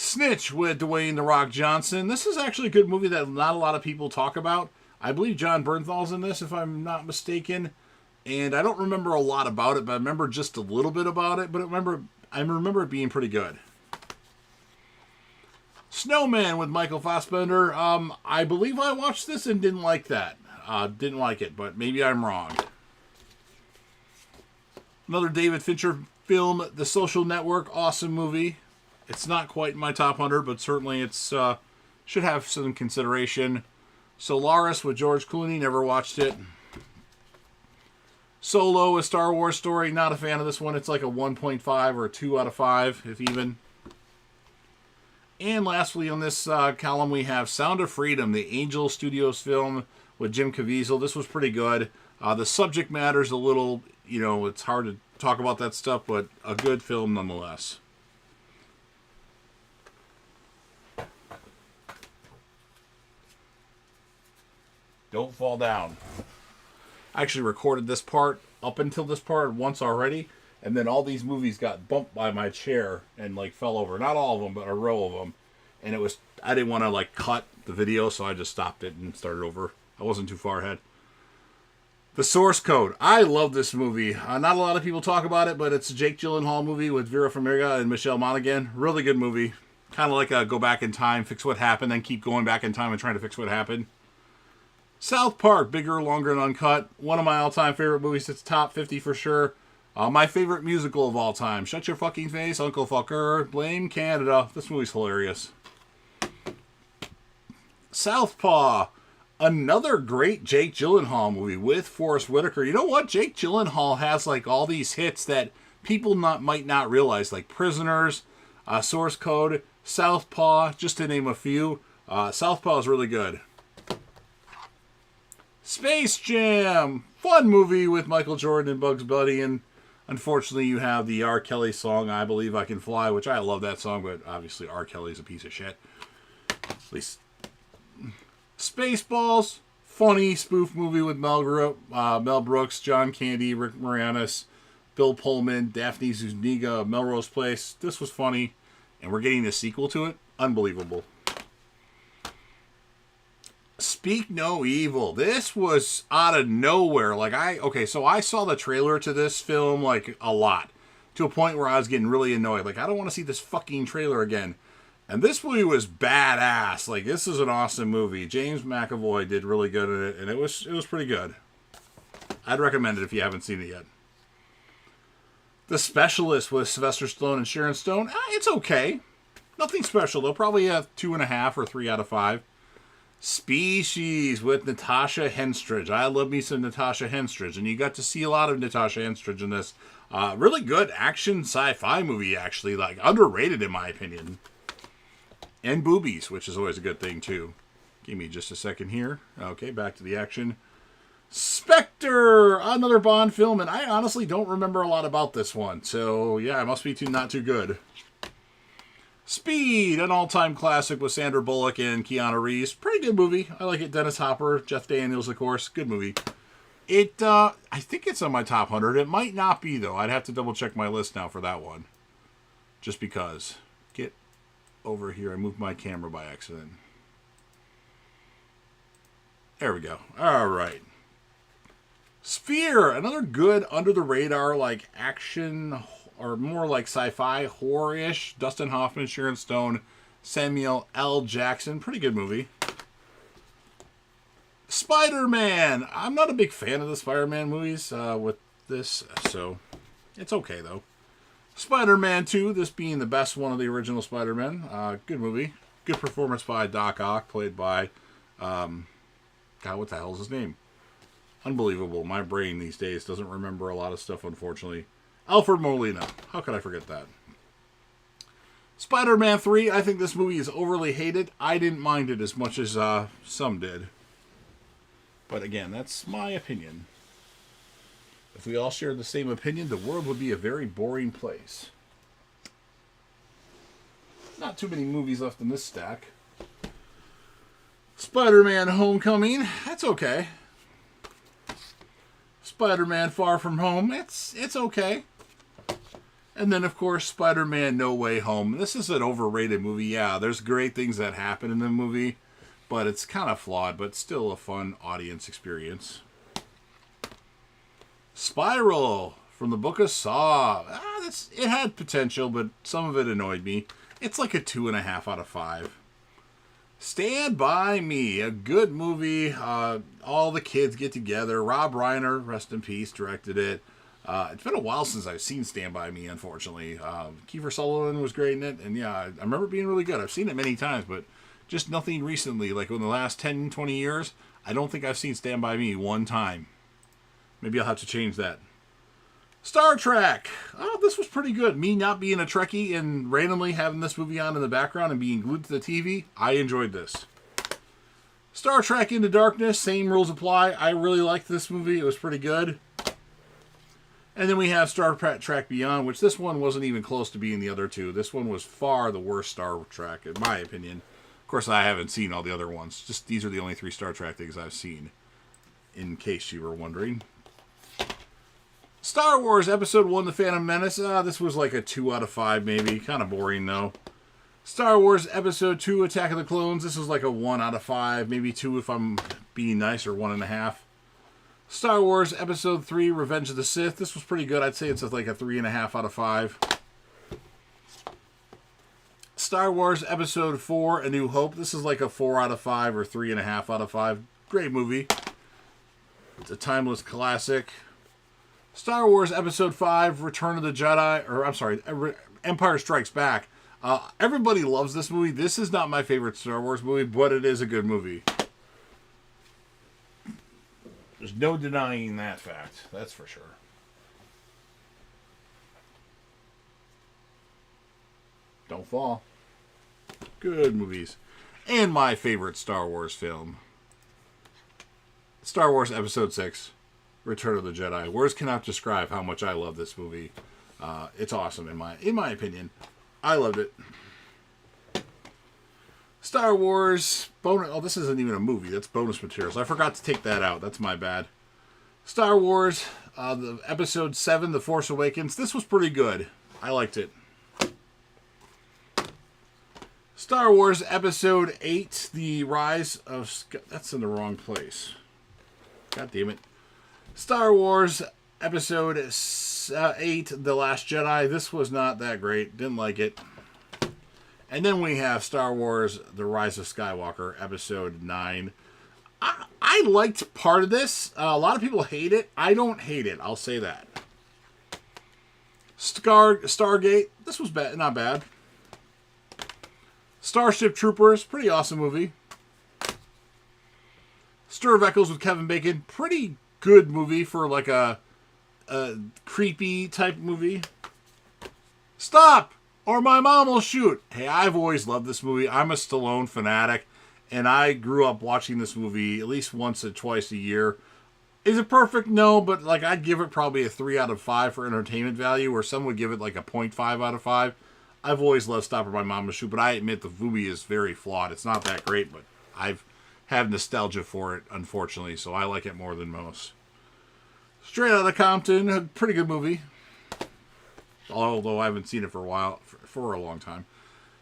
S1: Snitch with Dwayne "The Rock" Johnson. This is actually a good movie that not a lot of people talk about. I believe John Bernthal's in this, if I'm not mistaken. And I don't remember a lot about it, but I remember just a little bit about it. But I remember it being pretty good. Snowman with Michael Fassbender. I believe I watched this and didn't like that. Didn't like it, but maybe I'm wrong. Another David Fincher film, The Social Network. Awesome movie. It's not quite in my top 100, but certainly it's should have some consideration. Solaris with George Clooney. Never watched it. Solo, a Star Wars story. Not a fan of this one. It's like a 1.5 or a 2 out of 5, if even. And lastly on this column, we have Sound of Freedom, the Angel Studios film with Jim Caviezel. This was pretty good. The subject matter is a little, it's hard to talk about that stuff, but a good film nonetheless. Don't fall down. I actually recorded this part up until this part once already, and then all these movies got bumped by my chair and fell over. Not all of them, but a row of them. And I didn't want to cut the video, so I just stopped it and started over. I wasn't too far ahead. The Source Code. I love this movie. Not a lot of people talk about it, but it's a Jake Gyllenhaal movie with Vera Farmiga and Michelle Monaghan. Really good movie. Kind of like a go back in time, fix what happened, then keep going back in time and trying to fix what happened. South Park, bigger, longer, and uncut. One of my all-time favorite movies. It's top 50 for sure. My favorite musical of all time. Shut Your Fucking Face, Uncle Fucker. Blame Canada. This movie's hilarious. Southpaw. Another great Jake Gyllenhaal movie with Forrest Whitaker. You know what? Jake Gyllenhaal has all these hits that people might not realize, like Prisoners, Source Code, Southpaw, just to name a few. Southpaw is really good. Space Jam! Fun movie with Michael Jordan and Bugs Bunny, and unfortunately you have the R. Kelly song, I Believe I Can Fly, which I love that song, but obviously R. Kelly's a piece of shit. At least. Spaceballs, funny spoof movie with Mel Brooks, John Candy, Rick Moranis, Bill Pullman, Daphne Zuniga, Melrose Place. This was funny, and we're getting a sequel to it. Unbelievable. Speak No Evil. This was out of nowhere. So I saw the trailer to this film a lot, to a point where I was getting really annoyed. I don't want to see this fucking trailer again. And this movie was badass. This is an awesome movie. James McAvoy did really good in it, and it was pretty good. I'd recommend it if you haven't seen it yet. The Specialist with Sylvester Stallone and Sharon Stone. It's okay. Nothing special, though. Probably a 2.5 or 3 out of 5. Species with Natasha Henstridge. I love me some Natasha Henstridge, and you got to see a lot of Natasha Henstridge in this. Really good action sci-fi movie, actually. Underrated, in my opinion. And boobies, which is always a good thing, too. Give me just a second here. Okay, back to the action. Spectre! Another Bond film, and I honestly don't remember a lot about this one. So, yeah, it must be not too good. Speed! An all-time classic with Sandra Bullock and Keanu Reeves. Pretty good movie. I like it. Dennis Hopper, Jeff Daniels, of course. Good movie. I think it's on my top 100. It might not be, though. I'd have to double-check my list now for that one. Just because. Get over here. I moved my camera by accident. There we go. All right. Sphere, another good under-the-radar action or more sci-fi horror-ish. Dustin Hoffman, Sharon Stone, Samuel L. Jackson. Pretty good movie. Spider-Man. I'm not a big fan of the Spider-Man movies with this, so it's okay though. Spider-Man 2, this being the best one of the original Spider-Man. Good movie. Good performance by Doc Ock, played by, God, what the hell is his name? Unbelievable. My brain these days doesn't remember a lot of stuff, unfortunately. Alfred Molina. How could I forget that? Spider-Man 3, I think this movie is overly hated. I didn't mind it as much as some did. But again, that's my opinion. If we all shared the same opinion, the world would be a very boring place. Not too many movies left in this stack. Spider-Man Homecoming, that's okay. Spider-Man Far From Home, it's okay. And then, of course, Spider-Man No Way Home. This is an overrated movie. Yeah, there's great things that happen in the movie, but it's kind of flawed, but still a fun audience experience. Spiral from the Book of Saw. It had potential, but some of it annoyed me. It's like a 2.5 out of 5. Stand By Me, a good movie. All the kids get together. Rob Reiner, rest in peace, directed it. It's been a while since I've seen Stand By Me, unfortunately. Kiefer Sutherland was great in it, and yeah, I remember it being really good. I've seen it many times, but just nothing recently. Like in the last 10, 20 years, I don't think I've seen Stand By Me one time. Maybe I'll have to change that. Star Trek. Oh, this was pretty good. Me not being a Trekkie and randomly having this movie on in the background and being glued to the TV, I enjoyed this. Star Trek Into Darkness, same rules apply. I really liked this movie. It was pretty good. And then we have Star Trek Beyond, which this one wasn't even close to being the other two. This one was far the worst Star Trek, in my opinion. Of course, I haven't seen all the other ones. Just these are the only 3 Star Trek things I've seen, in case you were wondering. Star Wars Episode 1, The Phantom Menace. This was like a 2 out of 5, maybe. Kind of boring, though. Star Wars Episode 2, Attack of the Clones. This was like a 1 out of 5, maybe 2 if I'm being nice, or 1.5. Star Wars Episode 3, Revenge of the Sith. This was pretty good. I'd say it's like a 3.5 out of 5. Star Wars Episode 4, A New Hope. This is like a 4 out of 5 or 3.5 out of 5. Great movie. It's a timeless classic. Star Wars Episode 5, Return of the Jedi, or I'm sorry, Empire Strikes Back. Everybody loves this movie. This is not my favorite Star Wars movie, but it is a good movie. There's no denying that fact. That's for sure. Don't fall. Good movies. And my favorite Star Wars film. Star Wars Episode 6, Return of the Jedi. Words cannot describe how much I love this movie. It's awesome in my opinion. I loved it. Star Wars bonus. Oh, this isn't even a movie. That's bonus materials. I forgot to take that out. That's my bad. Star Wars, the Episode 7, The Force Awakens. This was pretty good. I liked it. Star Wars Episode 8, The Rise of... That's in the wrong place. God damn it. Star Wars Episode 8, The Last Jedi. This was not that great. Didn't like it. And then we have Star Wars The Rise of Skywalker, Episode 9. I liked part of this. A lot of people hate it. I don't hate it. I'll say that. Stargate. This was not bad. Starship Troopers. Pretty awesome movie. Stir of Echoes with Kevin Bacon. Pretty good movie for like a creepy type movie. Stop! Or my mom will shoot. Hey, I've always loved this movie. I'm a Stallone fanatic, and I grew up watching this movie at least once or twice a year. Is it perfect? No, but like I'd give it probably a 3 out of 5 for entertainment value, or some would give it like a 0.5 out of 5. I've always loved Stop or My Mom Will Shoot, but I admit the movie is very flawed. It's not that great, but I've had nostalgia for it, unfortunately, so I like it more than most. Straight Outta Compton, a pretty good movie. Although I haven't seen it for a while, for a long time.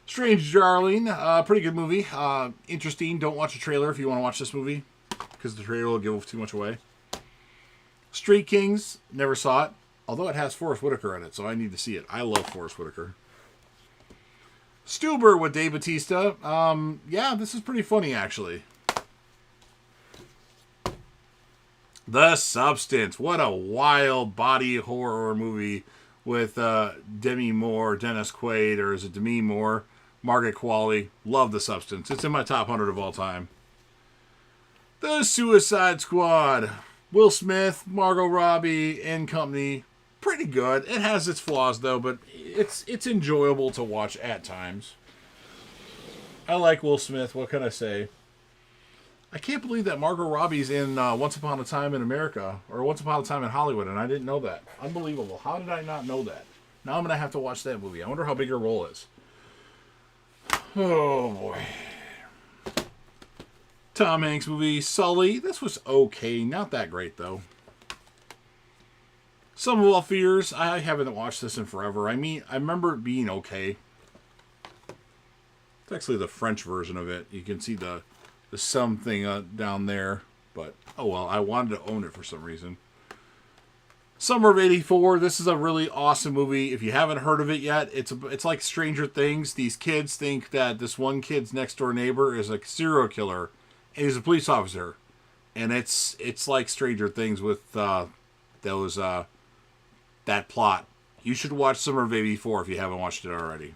S1: Strange Darling, pretty good movie. Interesting. Don't watch the trailer if you want to watch this movie, because the trailer will give too much away. Street Kings, never saw it. Although it has Forrest Whitaker in it, so I need to see it. I love Forrest Whitaker. Stuber with Dave Bautista. Yeah, this is pretty funny, actually. The Substance. What a wild body horror movie with Demi Moore, Dennis Quaid, or is it Demi Moore, Margaret Qualley. Love The Substance. It's in my top 100 of all time. The Suicide Squad. Will Smith, Margot Robbie, and company. Pretty good. It has its flaws, though, but it's enjoyable to watch at times. I like Will Smith. What can I say? I can't believe that Margot Robbie's in Once Upon a Time in America, or Once Upon a Time in Hollywood, and I didn't know that. Unbelievable. How did I not know that? Now I'm going to have to watch that movie. I wonder how big her role is. Oh, boy. Tom Hanks movie, Sully. This was okay. Not that great, though. Sum of All Fears. I haven't watched this in forever. I mean, I remember it being okay. It's actually the French version of it. You can see the sum thing down there. But, oh well, I wanted to own it for some reason. Summer of '84. This is a really awesome movie. If you haven't heard of it yet, it's like Stranger Things. These kids think that this one kid's next door neighbor is a serial killer, and he's a police officer. And it's like Stranger Things with that plot. You should watch Summer of '84 if you haven't watched it already.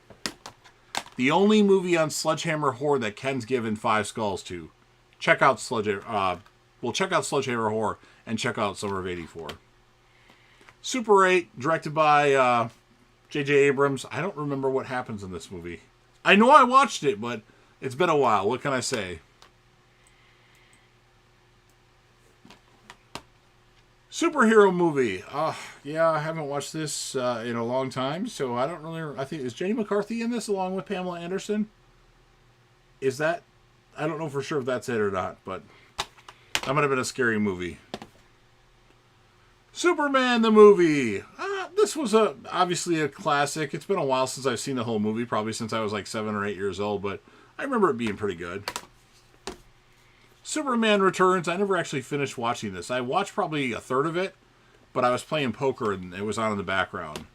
S1: The only movie on Sledgehammer Horror that Ken's given 5 skulls to. Check out Sledgehammer Horror and check out Summer of '84. Super 8, directed by J.J. Abrams. I don't remember what happens in this movie. I know I watched it, but it's been a while. What can I say? Superhero movie. Yeah, I haven't watched this in a long time, so I don't really... I think, is Jenny McCarthy in this along with Pamela Anderson? Is that... I don't know for sure if that's it or not, but that might have been a scary movie. Superman the movie. This was obviously a classic. It's been a while since I've seen the whole movie, probably since I was like 7 or 8 years old, but I remember it being pretty good. Superman Returns. I never actually finished watching this. I watched probably a third of it, but I was playing poker and it was on in the background.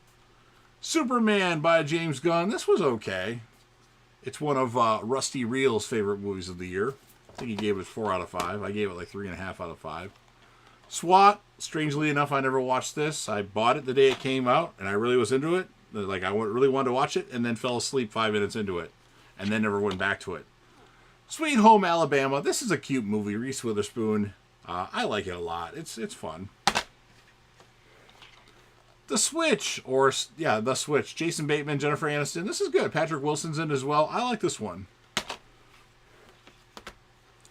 S1: Superman by James Gunn. This was okay. It's one of Rusty Reel's favorite movies of the year. I think he gave it 4 out of 5. I gave it like 3.5 out of 5. SWAT. Strangely enough, I never watched this. I bought it the day it came out, and I really was into it. Like, I really wanted to watch it, and then fell asleep 5 minutes into it, and then never went back to it. Sweet Home Alabama. This is a cute movie. Reese Witherspoon. I like it a lot. It's fun. The Switch. The Switch. Jason Bateman, Jennifer Aniston. This is good. Patrick Wilson's in as well. I like this one.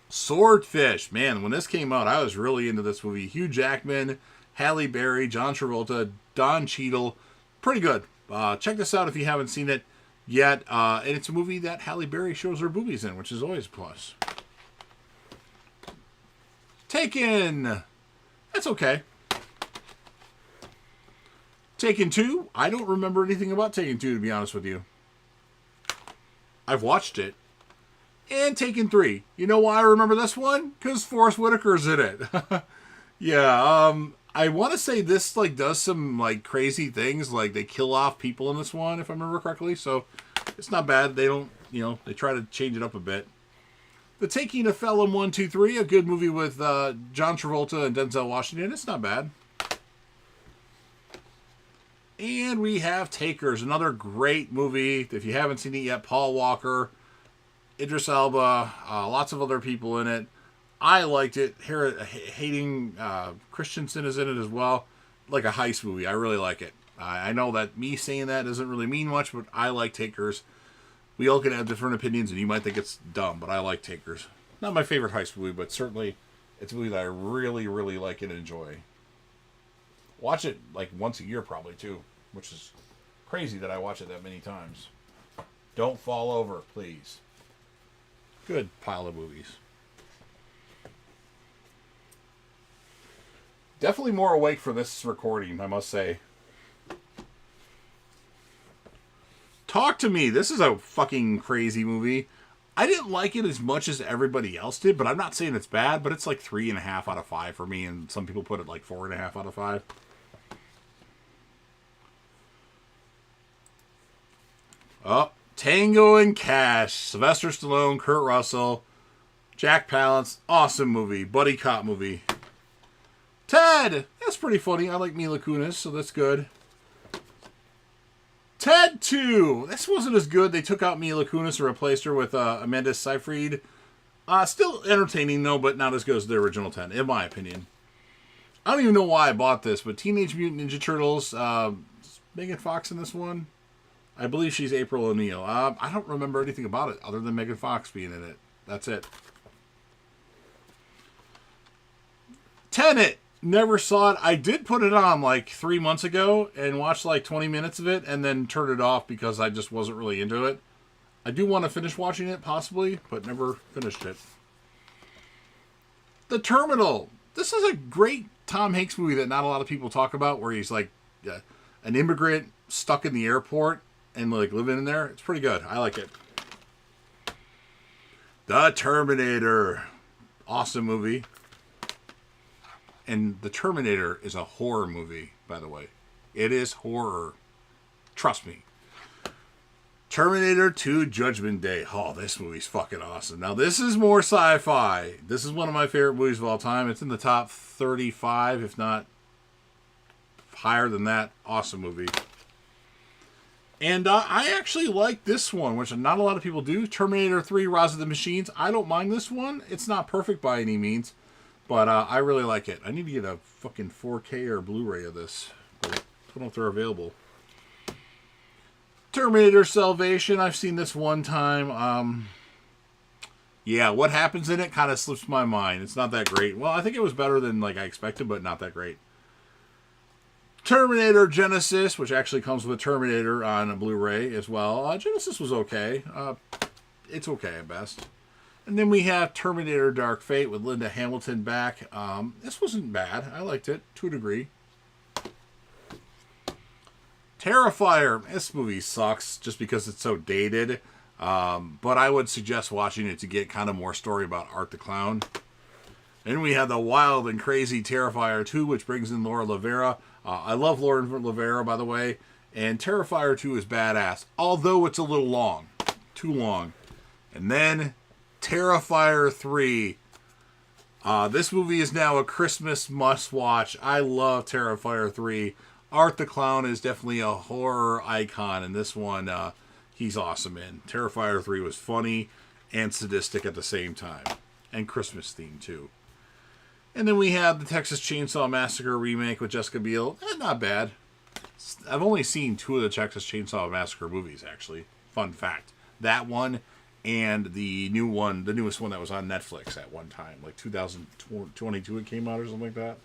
S1: Swordfish. Man, when this came out, I was really into this movie. Hugh Jackman, Halle Berry, John Travolta, Don Cheadle. Pretty good. Check this out if you haven't seen it yet. And it's a movie that Halle Berry shows her boobies in, which is always a plus. Taken. That's okay. Taken 2. I don't remember anything about Taken 2, to be honest with you. I've watched it. And Taken 3. You know why I remember this one? Because Forrest Whitaker's in it. Yeah, I want to say this like does some like crazy things, like they kill off people in this one, if I remember correctly. So it's not bad. They don't, they try to change it up a bit. The Taking of Pelham 1, 2, 3, a good movie with John Travolta and Denzel Washington. It's not bad. And we have Takers, another great movie. If you haven't seen it yet, Paul Walker, Idris Elba, lots of other people in it. I liked it. Hayden Christensen is in it as well. Like a heist movie. I really like it. I know that me saying that doesn't really mean much, but I like Takers. We all can have different opinions, and you might think it's dumb, but I like Takers. Not my favorite heist movie, but certainly it's a movie that I really, really like and enjoy. Watch it like once a year probably, too, which is crazy that I watch it that many times. Don't fall over, please. Good pile of movies. Definitely more awake for this recording, I must say. Talk to Me. This is a fucking crazy movie. I didn't like it as much as everybody else did, but I'm not saying it's bad, but it's like 3.5 out of 5 for me, and some people put it like 4.5 out of 5. Oh, Tango and Cash. Sylvester Stallone, Kurt Russell, Jack Palance. Awesome movie. Buddy cop movie. Ted. That's pretty funny. I like Mila Kunis, so that's good. Ted 2. This wasn't as good. They took out Mila Kunis and replaced her with Amanda Seyfried. Still entertaining, though, but not as good as the original Ted, in my opinion. I don't even know why I bought this, but Teenage Mutant Ninja Turtles. Megan Fox in this one? I believe she's April O'Neil. I don't remember anything about it other than Megan Fox being in it. That's it. Tenet. Never saw it. I did put it on like 3 months ago and watched like 20 minutes of it and then turned it off because I just wasn't really into it. I do want to finish watching it possibly, but never finished it. The Terminal. This is a great Tom Hanks movie that not a lot of people talk about, where he's like an immigrant stuck in the airport and like living in there. It's pretty good. I like it. The Terminator. Awesome movie. And The Terminator is a horror movie, by the way. It is horror. Trust me. Terminator 2 Judgment Day. Oh, this movie's fucking awesome. Now, this is more sci-fi. This is one of my favorite movies of all time. It's in the top 35, if not higher than that. Awesome movie. And I actually like this one, which not a lot of people do. Terminator 3 Rise of the Machines. I don't mind this one. It's not perfect by any means. But I really like it. I need to get a fucking 4K or Blu-ray of this. But don't know if they're available. Terminator Salvation. I've seen this one time. Yeah, what happens in it kind of slips my mind. It's not that great. Well, I think it was better than like I expected, but not that great. Terminator Genesis, which actually comes with Terminator on a Blu-ray as well. Genesis was okay. It's okay at best. And then we have Terminator Dark Fate with Linda Hamilton back. This wasn't bad. I liked it to a degree. Terrifier. This movie sucks just because it's so dated. But I would suggest watching it to get kind of more story about Art the Clown. Then we have the wild and crazy Terrifier 2, which brings in Laura Lavera. I love Laura Lavera, by the way. And Terrifier 2 is badass. Although it's a little long. Too long. And then Terrifier 3. This movie is now a Christmas must-watch. I love Terrifier 3. Art the Clown is definitely a horror icon. And this one, he's awesome in. Terrifier 3 was funny and sadistic at the same time. And Christmas themed, too. And then we have the Texas Chainsaw Massacre remake with Jessica Biel. Not bad. I've only seen 2 of the Texas Chainsaw Massacre movies, actually. Fun fact. That one and the new one, the newest one that was on Netflix at one time. Like 2022 it came out or something like that.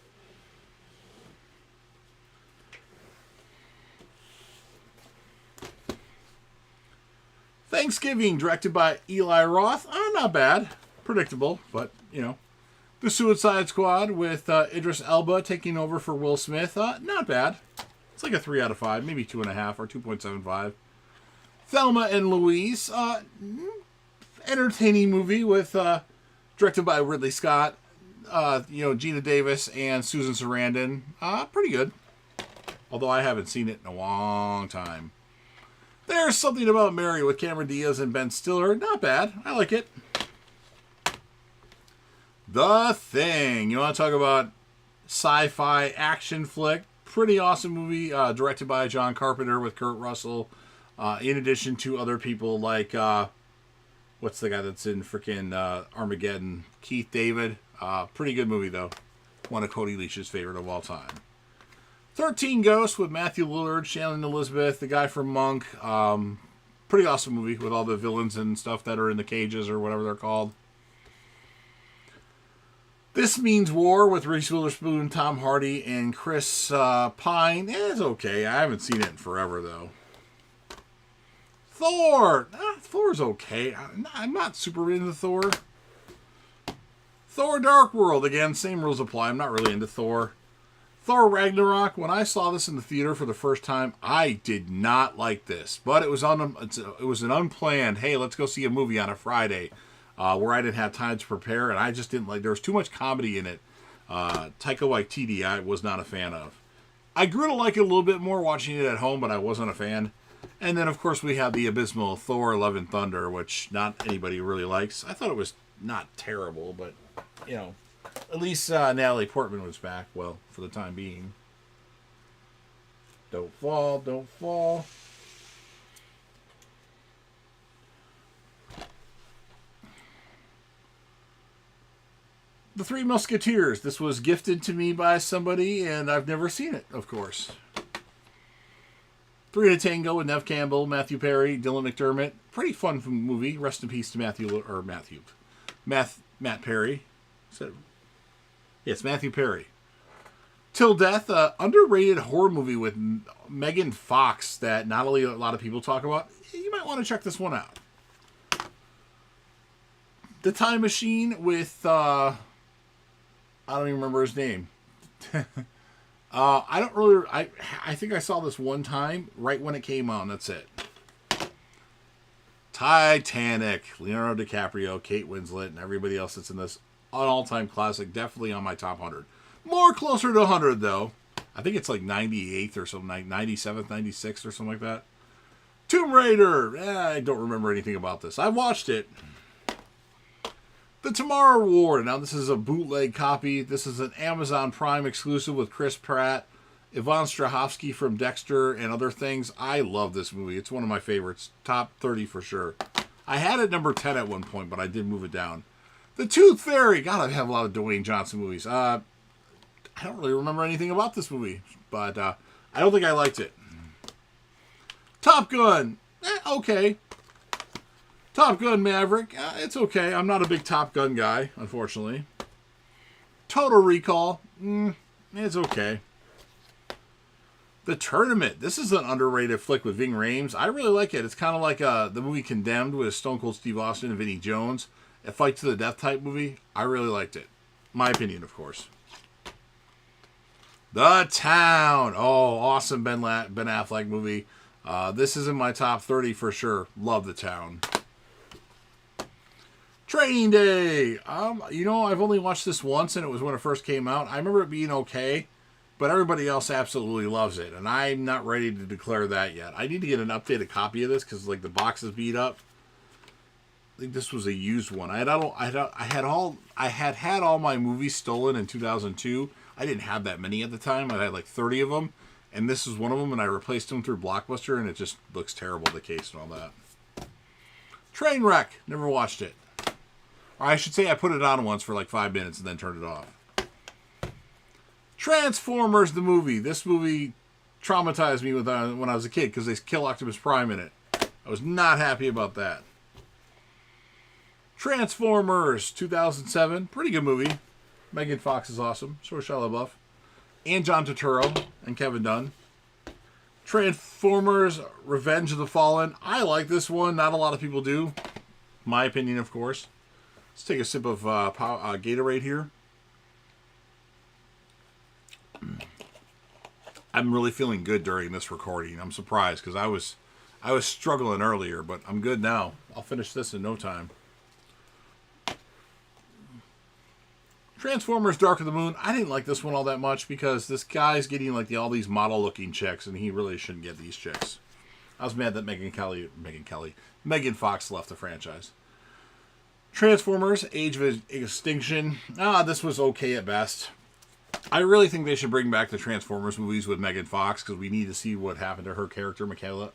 S1: Thanksgiving, directed by Eli Roth. Not bad. Predictable, but, you know. The Suicide Squad with Idris Elba taking over for Will Smith. Not bad. It's like a 3 out of 5, maybe 2.5 or 2.75. Thelma and Louise. Entertaining movie with directed by Ridley Scott. Gina Davis and Susan Sarandon. Pretty good. Although I haven't seen it in a long time. There's Something About Mary with Cameron Diaz and Ben Stiller. Not bad. I like it. The Thing. You want to talk about sci-fi action flick? Pretty awesome movie, directed by John Carpenter with Kurt Russell. In addition to other people like, what's the guy that's in freaking Armageddon? Keith David. Pretty good movie, though. One of Cody Leach's favorite of all time. 13 Ghosts with Matthew Lillard, Shannon Elizabeth, the guy from Monk. Pretty awesome movie with all the villains and stuff that are in the cages or whatever they're called. This Means War with Reese Witherspoon, Tom Hardy, and Chris Pine. It's okay. I haven't seen it in forever, though. Thor. Thor's okay. I'm not super into Thor. Thor Dark World. Again, same rules apply. I'm not really into Thor. Thor Ragnarok. When I saw this in the theater for the first time, I did not like this. But it was an unplanned, hey, let's go see a movie on a Friday. Where I didn't have time to prepare, and I just didn't like. There was too much comedy in it. Taika Waititi, I was not a fan of. I grew to like it a little bit more watching it at home, but I wasn't a fan. And then, of course, we have the abysmal Thor: Love and Thunder, which not anybody really likes. I thought it was not terrible, but, you know, at least Natalie Portman was back, well, for the time being. Don't fall, don't fall. The Three Musketeers. This was gifted to me by somebody, and I've never seen it, of course. Three to Tango with Nev Campbell, Matthew Perry, Dylan McDermott. Pretty fun movie. Rest in peace to Matt Perry. Yes, Matthew Perry. Till Death, underrated horror movie with Megan Fox that not only a lot of people talk about. You might want to check this one out. The Time Machine with I don't even remember his name. I think I saw this one time right when it came on. That's it. Titanic, Leonardo DiCaprio, Kate Winslet, and everybody else that's in this. An all-time classic, definitely on my top 100. More closer to 100 though. I think it's like 98th or something, like 97th, 96th or something like that. Tomb Raider. I don't remember anything about this. I watched it. The Tomorrow War. Now, this is a bootleg copy. This is an Amazon Prime exclusive with Chris Pratt, Yvonne Strahovski from Dexter, and other things. I love this movie. It's one of my favorites. Top 30 for sure. I had it number 10 at one point, but I did move it down. The Tooth Fairy. God, I have a lot of Dwayne Johnson movies. I don't really remember anything about this movie, but I don't think I liked it. Top Gun. Okay. Top Gun Maverick. It's okay. I'm not a big Top Gun guy, unfortunately. Total Recall. It's okay. The Tournament. This is an underrated flick with Ving Rhames. I really like it. It's kind of like the movie Condemned with Stone Cold Steve Austin and Vinnie Jones. A fight to the death type movie. I really liked it. My opinion, of course. The Town. Oh, awesome Ben Affleck movie. This is in my top 30 for sure. Love The Town. Training Day. You know, I've only watched this once, and it was when it first came out. I remember it being okay, but everybody else absolutely loves it, and I'm not ready to declare that yet. I need to get an updated copy of this because, like, the box is beat up. I think this was a used one. I had all my movies stolen in 2002. I didn't have that many at the time. I had like 30 of them, and this is one of them. And I replaced them through Blockbuster, and it just looks terrible, the case and all that. Trainwreck. Never watched it. Or I should say I put it on once for like 5 minutes and then turned it off. Transformers, the movie. This movie traumatized me when I was a kid because they kill Optimus Prime in it. I was not happy about that. Transformers 2007. Pretty good movie. Megan Fox is awesome. So is Shia LaBeouf. And John Turturro and Kevin Dunn. Transformers Revenge of the Fallen. I like this one. Not a lot of people do. My opinion, of course. Let's take a sip of Gatorade here. I'm really feeling good during this recording. I'm surprised because I was struggling earlier, but I'm good now. I'll finish this in no time. Transformers Dark of the Moon. I didn't like this one all that much because this guy's getting like all these model looking chicks, and he really shouldn't get these chicks. I was mad that Megan Fox left the franchise. Transformers Age of Extinction. This was okay at best. I really think they should bring back the Transformers movies with Megan Fox because we need to see what happened to her character, Michaela.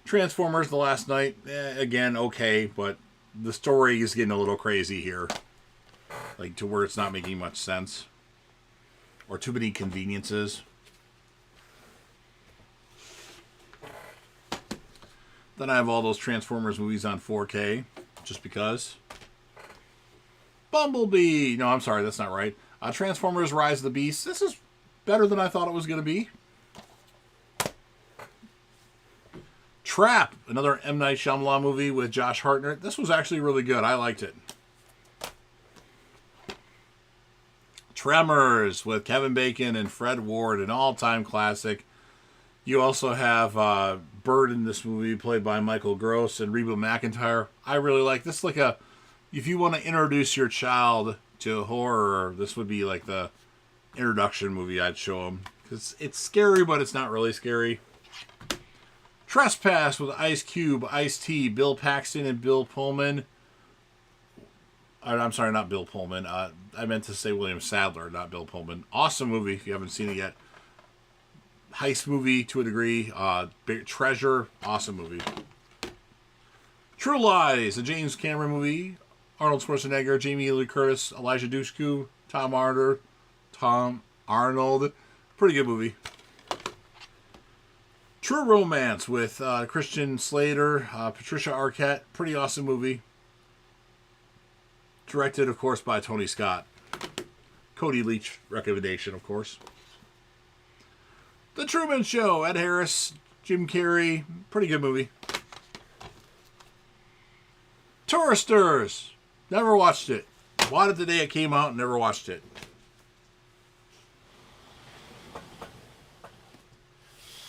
S1: Transformers The Last Night. Again, okay, but the story is getting a little crazy here. Like, to where it's not making much sense. Or too many conveniences. Then I have all those Transformers movies on 4K. Just because. Bumblebee. No, I'm sorry, that's not right. Transformers Rise of the Beast. This is better than I thought it was going to be. Trap. Another M. Night Shyamalan movie with Josh Hartnett. This was actually really good. I liked it. Tremors with Kevin Bacon and Fred Ward, an all-time classic. You also have Bird in this movie, played by Michael Gross and Reba McEntire. I really like this. Like if you want to introduce your child to horror, this would be like the introduction movie I'd show them. Because it's scary, but it's not really scary. Trespass with Ice Cube, Ice-T, Bill Paxton, and Bill Pullman. I'm sorry, not Bill Pullman. I meant to say William Sadler, not Bill Pullman. Awesome movie if you haven't seen it yet. Heist movie to a degree. Big Treasure, awesome movie. True Lies, a James Cameron movie. Arnold Schwarzenegger, Jamie Lee Curtis, Elijah Dushku, Tom Arnold. Pretty good movie. True Romance with Christian Slater, Patricia Arquette. Pretty awesome movie. Directed, of course, by Tony Scott. Cody Leach recommendation, of course. The Truman Show, Ed Harris, Jim Carrey. Pretty good movie. Touristers. Never watched it. Bought it the day it came out and never watched it.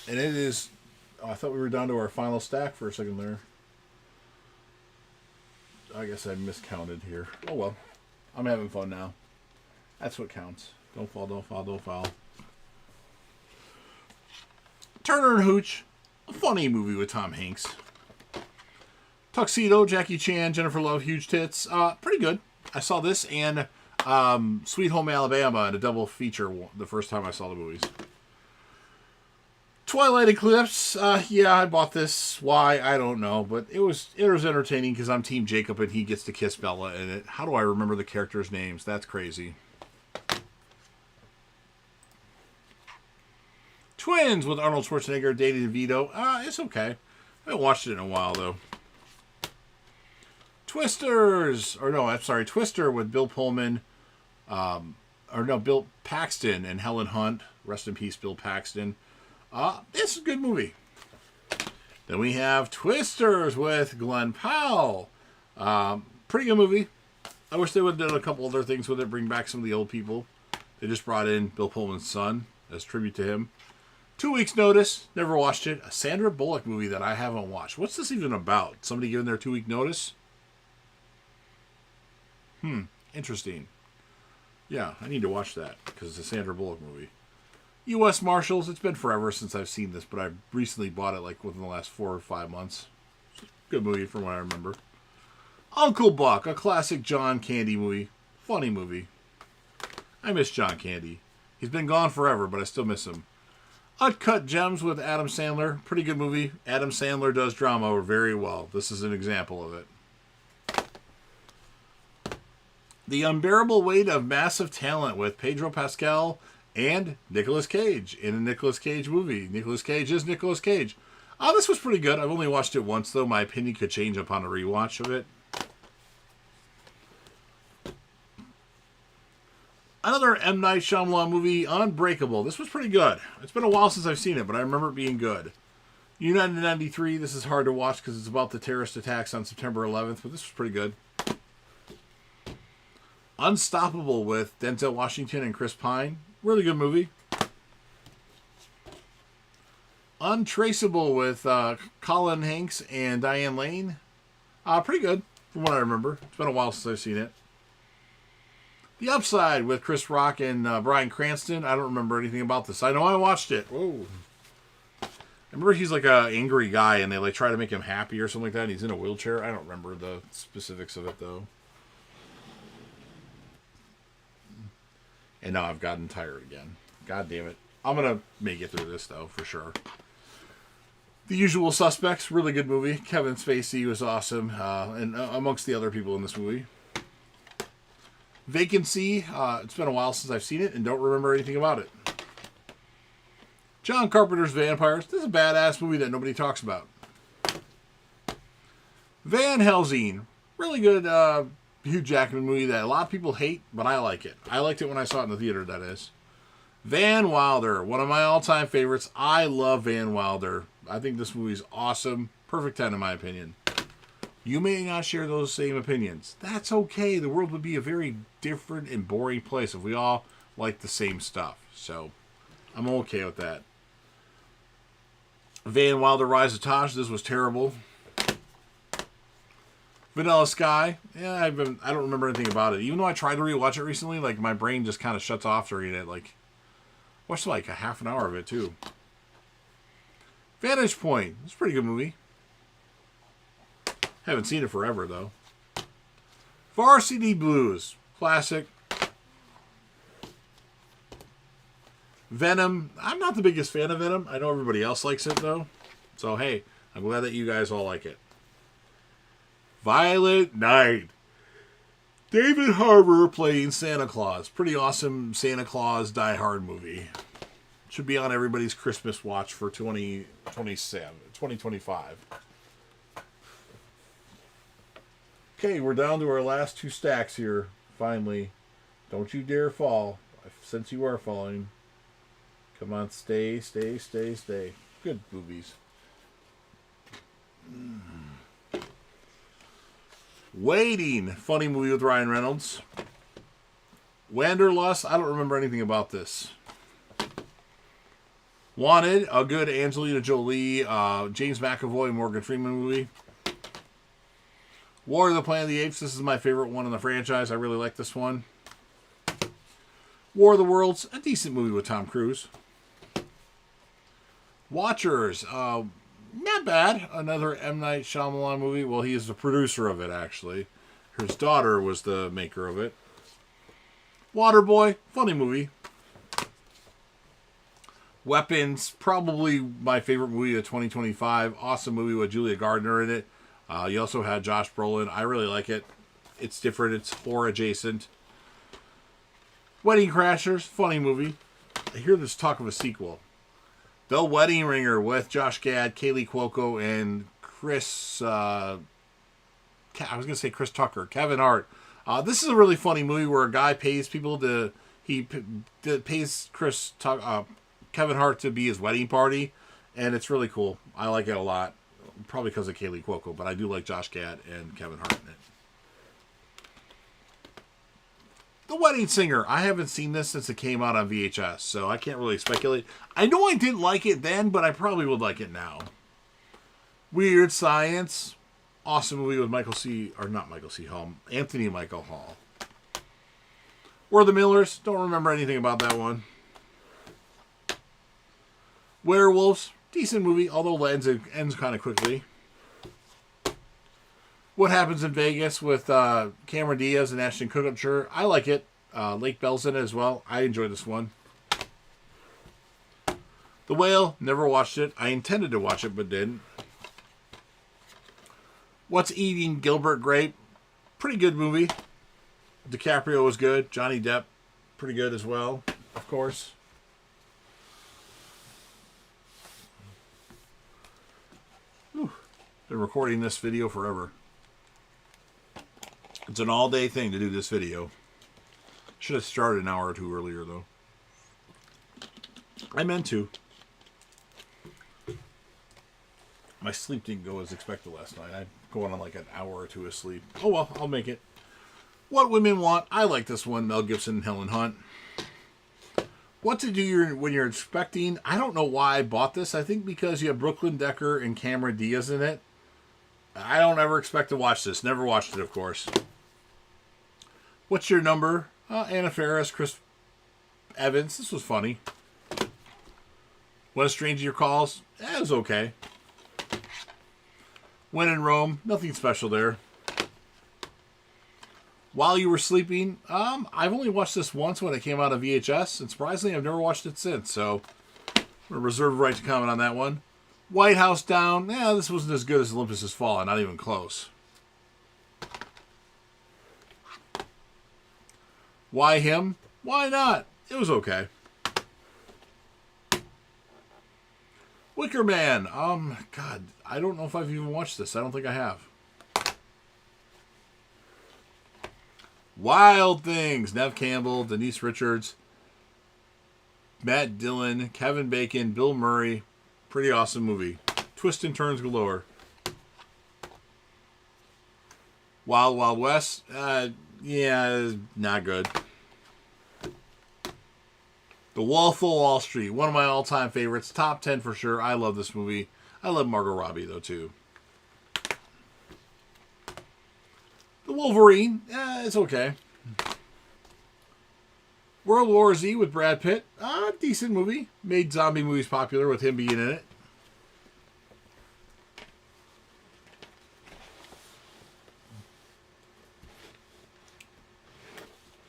S1: And it is... Oh, I thought we were down to our final stack for a second there. I guess I miscounted here. Oh well. I'm having fun now. That's what counts. Don't fall, don't fall, don't fall. Turner and Hooch. A funny movie with Tom Hanks. Tuxedo, Jackie Chan, Jennifer Love, Huge Tits. Pretty good. I saw this and Sweet Home Alabama in a double feature the first time I saw the movies. Twilight Eclipse. Yeah, I bought this. Why? I don't know. But it was entertaining because I'm Team Jacob and he gets to kiss Bella in it. How do I remember the characters' names? That's crazy. Twins with Arnold Schwarzenegger, Danny DeVito. It's okay. I haven't watched it in a while, though. Twisters. Or no, I'm sorry. Twister with Bill Pullman. Bill Paxton and Helen Hunt. Rest in peace, Bill Paxton. It's a good movie. Then we have Twisters with Glenn Powell. Pretty good movie. I wish they would have done a couple other things with it, bring back some of the old people. They just brought in Bill Pullman's son as tribute to him. 2 Weeks Notice. Never watched it. A Sandra Bullock movie that I haven't watched. What's this even about? Somebody giving their 2 week notice? Interesting. Yeah, I need to watch that because it's a Sandra Bullock movie. U.S. Marshals. It's been forever since I've seen this, but I recently bought it like within the last 4 or 5 months. Good movie from what I remember. Uncle Buck, a classic John Candy movie. Funny movie. I miss John Candy. He's been gone forever, but I still miss him. Uncut Gems with Adam Sandler. Pretty good movie. Adam Sandler does drama very well. This is an example of it. The Unbearable Weight of Massive Talent with Pedro Pascal and Nicolas Cage in a Nicolas Cage movie. Nicolas Cage is Nicolas Cage. This was pretty good. I've only watched it once, though. My opinion could change upon a rewatch of it. Another M. Night Shyamalan movie, Unbreakable. This was pretty good. It's been a while since I've seen it, but I remember it being good. United 93, this is hard to watch because it's about the terrorist attacks on September 11th, but this was pretty good. Unstoppable with Denzel Washington and Chris Pine. Really good movie. Untraceable with Colin Hanks and Diane Lane. Pretty good, from what I remember. It's been a while since I've seen it. The Upside with Chris Rock and Bryan Cranston. I don't remember anything about this. I know I watched it. Whoa. I remember he's like an angry guy and they like try to make him happy or something like that. And he's in a wheelchair. I don't remember the specifics of it though. And now I've gotten tired again. God damn it. I'm going to make it through this though, for sure. The Usual Suspects. Really good movie. Kevin Spacey was awesome. And amongst the other people in this movie. Vacancy. It's been a while since I've seen it and don't remember anything about it. John Carpenter's Vampires. This is a badass movie that nobody talks about. Van Helsing. Really good Hugh Jackman movie that a lot of people hate, but I like it. I liked it when I saw it in the theater, that is. Van Wilder. One of my all-time favorites. I love Van Wilder. I think this movie's awesome. Perfect 10 in my opinion. You may not share those same opinions. That's okay. The world would be a very different and boring place if we all liked the same stuff. So, I'm okay with that. Van Wilder, Rise of Taj. This was terrible. Vanilla Sky. Yeah, I don't remember anything about it. Even though I tried to rewatch it recently, like my brain just kind of shuts off during it. Like, watched like a half an hour of it too. Vantage Point. It's a pretty good movie. Haven't seen it forever, though. Varsity Blues. Classic. Venom. I'm not the biggest fan of Venom. I know everybody else likes it, though. So, hey, I'm glad that you guys all like it. Violent Night. David Harbour playing Santa Claus. Pretty awesome Santa Claus Die Hard movie. Should be on everybody's Christmas watch for 2025. Okay, we're down to our last 2 stacks here, finally. Don't you dare fall, since you are falling. Come on, stay. Good movies. Waiting, funny movie with Ryan Reynolds. Wanderlust, I don't remember anything about this. Wanted, a good Angelina Jolie, James McAvoy, Morgan Freeman movie. War of the Planet of the Apes. This is my favorite one in the franchise. I really like this one. War of the Worlds. A decent movie with Tom Cruise. Watchers. Not bad. Another M. Night Shyamalan movie. Well, he is the producer of it, actually. His daughter was the maker of it. Waterboy. Funny movie. Weapons. Probably my favorite movie of 2025. Awesome movie with Julia Gardner in it. You also had Josh Brolin. I really like it. It's different. It's horror adjacent. Wedding Crashers. Funny movie. I hear there's talk of a sequel. The Wedding Ringer with Josh Gad, Kaylee Cuoco, and Chris... I was going to say Chris Tucker. Kevin Hart. This is a really funny movie where a guy pays people to... He pays Kevin Hart to be his wedding party. And it's really cool. I like it a lot. Probably because of Kaylee Cuoco. But I do like Josh Gad and Kevin Hart in it. The Wedding Singer. I haven't seen this since it came out on VHS, so I can't really speculate. I know I didn't like it then, but I probably would like it now. Weird Science. Awesome movie with Anthony Michael Hall. We're the Millers. Don't remember anything about that one. Werewolves. Decent movie, although it ends kind of quickly. What Happens in Vegas with Cameron Diaz and Ashton Kutcher. I like it. Lake Bell's in it as well. I enjoy this one. The Whale. Never watched it. I intended to watch it, but didn't. What's Eating Gilbert Grape. Pretty good movie. DiCaprio was good. Johnny Depp. Pretty good as well, of course. Whew. Been recording this video forever. It's an all-day thing to do this video. Should have started an hour or two earlier, though. I meant to. My sleep didn't go as expected last night. I'm going on like an hour or two of sleep. Oh, well, I'll make it. What Women Want. I like this one. Mel Gibson and Helen Hunt. What to do when you're expecting. I don't know why I bought this. I think because you have Brooklyn Decker and Cameron Diaz in it. I don't ever expect to watch this. Never watched it, of course. What's Your Number? Anna Faris, Chris Evans. This was funny. When a Stranger Calls. It was okay. When in Rome. Nothing special there. While You Were Sleeping. I've only watched this once when it came out of VHS. And surprisingly, I've never watched it since. So, I'm going to reserve the right to comment on that one. White House Down. Yeah, this wasn't as good as Olympus Has Fallen. Not even close. Why Him? Why not? It was okay. Wicker Man. God, I don't know if I've even watched this. I don't think I have. Wild Things. Neve Campbell, Denise Richards, Matt Dillon, Kevin Bacon, Bill Murray. Pretty awesome movie. Twists and turns galore. Wild Wild West. Yeah, not good. The Wolf of Wall Street. One of my all-time favorites. Top 10 for sure. I love this movie. I love Margot Robbie, though, too. The Wolverine. It's okay. World War Z with Brad Pitt. Decent movie. Made zombie movies popular with him being in it.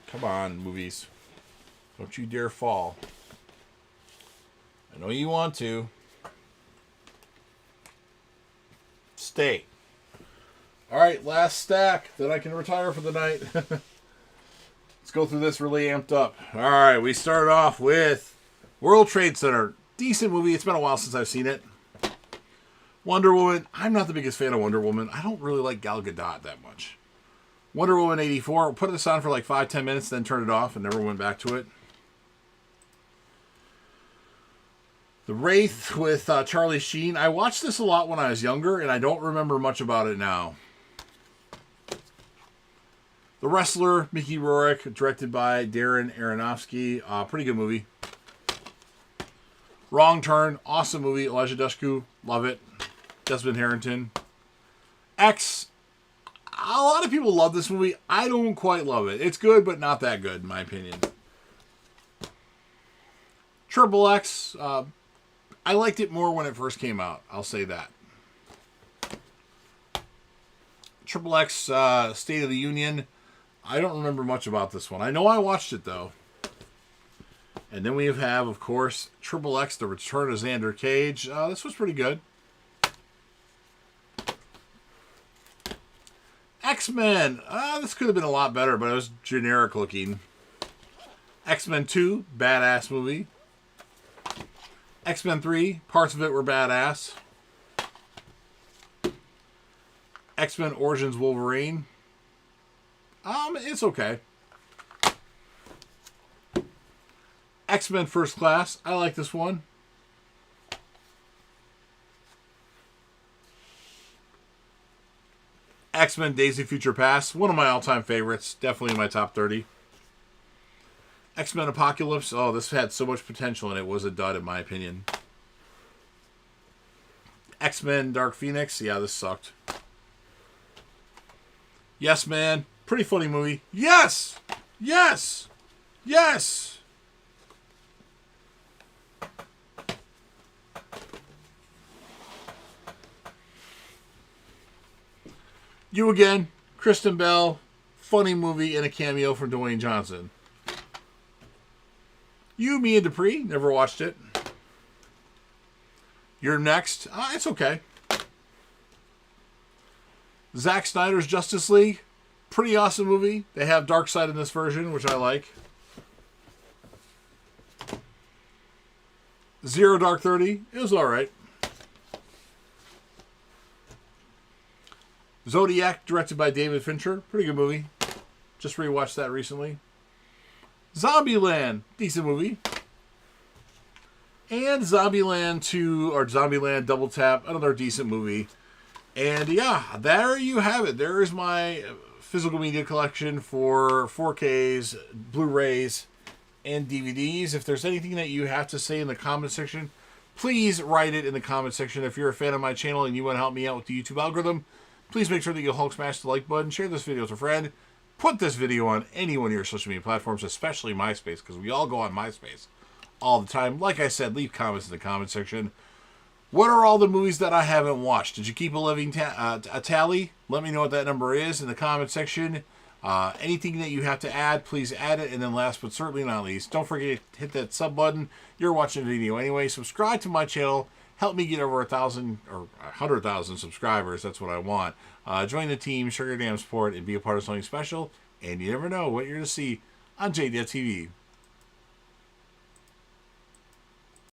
S1: Come on, movies. Don't you dare fall. I know you want to. Stay. Alright, last stack. Then I can retire for the night. Let's go through this really amped up. Alright, we start off with World Trade Center. Decent movie. It's been a while since I've seen it. Wonder Woman. I'm not the biggest fan of Wonder Woman. I don't really like Gal Gadot that much. Wonder Woman 84. Put this on for like 5-10 minutes, then turned it off and never went back to it. The Wraith with Charlie Sheen. I watched this a lot when I was younger, and I don't remember much about it now. The Wrestler, Mickey Rourke, directed by Darren Aronofsky. Pretty good movie. Wrong Turn, awesome movie. Elijah Dushku, love it. Desmond Harrington. X. A lot of people love this movie. I don't quite love it. It's good, but not that good, in my opinion. Triple X. I liked it more when it first came out. I'll say that. Triple X, State of the Union. I don't remember much about this one. I know I watched it, though. And then we have, of course, Triple X, The Return of Xander Cage. This was pretty good. X-Men. This could have been a lot better, but it was generic looking. X-Men 2, badass movie. X-Men 3, parts of it were badass. X-Men Origins Wolverine. It's okay. X-Men First Class. I like this one. X-Men Days of Future Past. One of my all-time favorites. Definitely in my top 30. X-Men Apocalypse. Oh, this had so much potential and it was a dud in my opinion. X-Men Dark Phoenix. Yeah, this sucked. Yes, Man. Pretty funny movie. Yes! Yes! Yes! You Again. Kristen Bell. Funny movie and a cameo from Dwayne Johnson. You, Me, and Dupree. Never watched it. You're Next. It's okay. Zack Snyder's Justice League. Pretty awesome movie. They have Darkseid in this version, which I like. Zero Dark 30. It was alright. Zodiac, directed by David Fincher. Pretty good movie. Just rewatched that recently. Zombieland. Decent movie. And Zombieland 2, or Zombieland Double Tap. Another decent movie. And yeah, there you have it. There is my physical media collection for 4Ks, Blu-rays, and DVDs. If there's anything that you have to say in the comment section, please write it in the comment section. If you're a fan of my channel and you want to help me out with the YouTube algorithm, please make sure that you Hulk smash the like button, share this video with a friend, put this video on any one of your social media platforms, especially MySpace, because we all go on MySpace all the time. Like I said, leave comments in the comment section. What are all the movies that I haven't watched? Did you keep a living tally? Let me know what that number is in the comment section. Anything that you have to add, please add it. And then last but certainly not least, don't forget to hit that sub button. You're watching the video anyway. Subscribe to my channel. Help me get over 1,000 or 100,000 subscribers. That's what I want. Join the team, share your damn support, and be a part of something special. And you never know what you're going to see on JDev TV.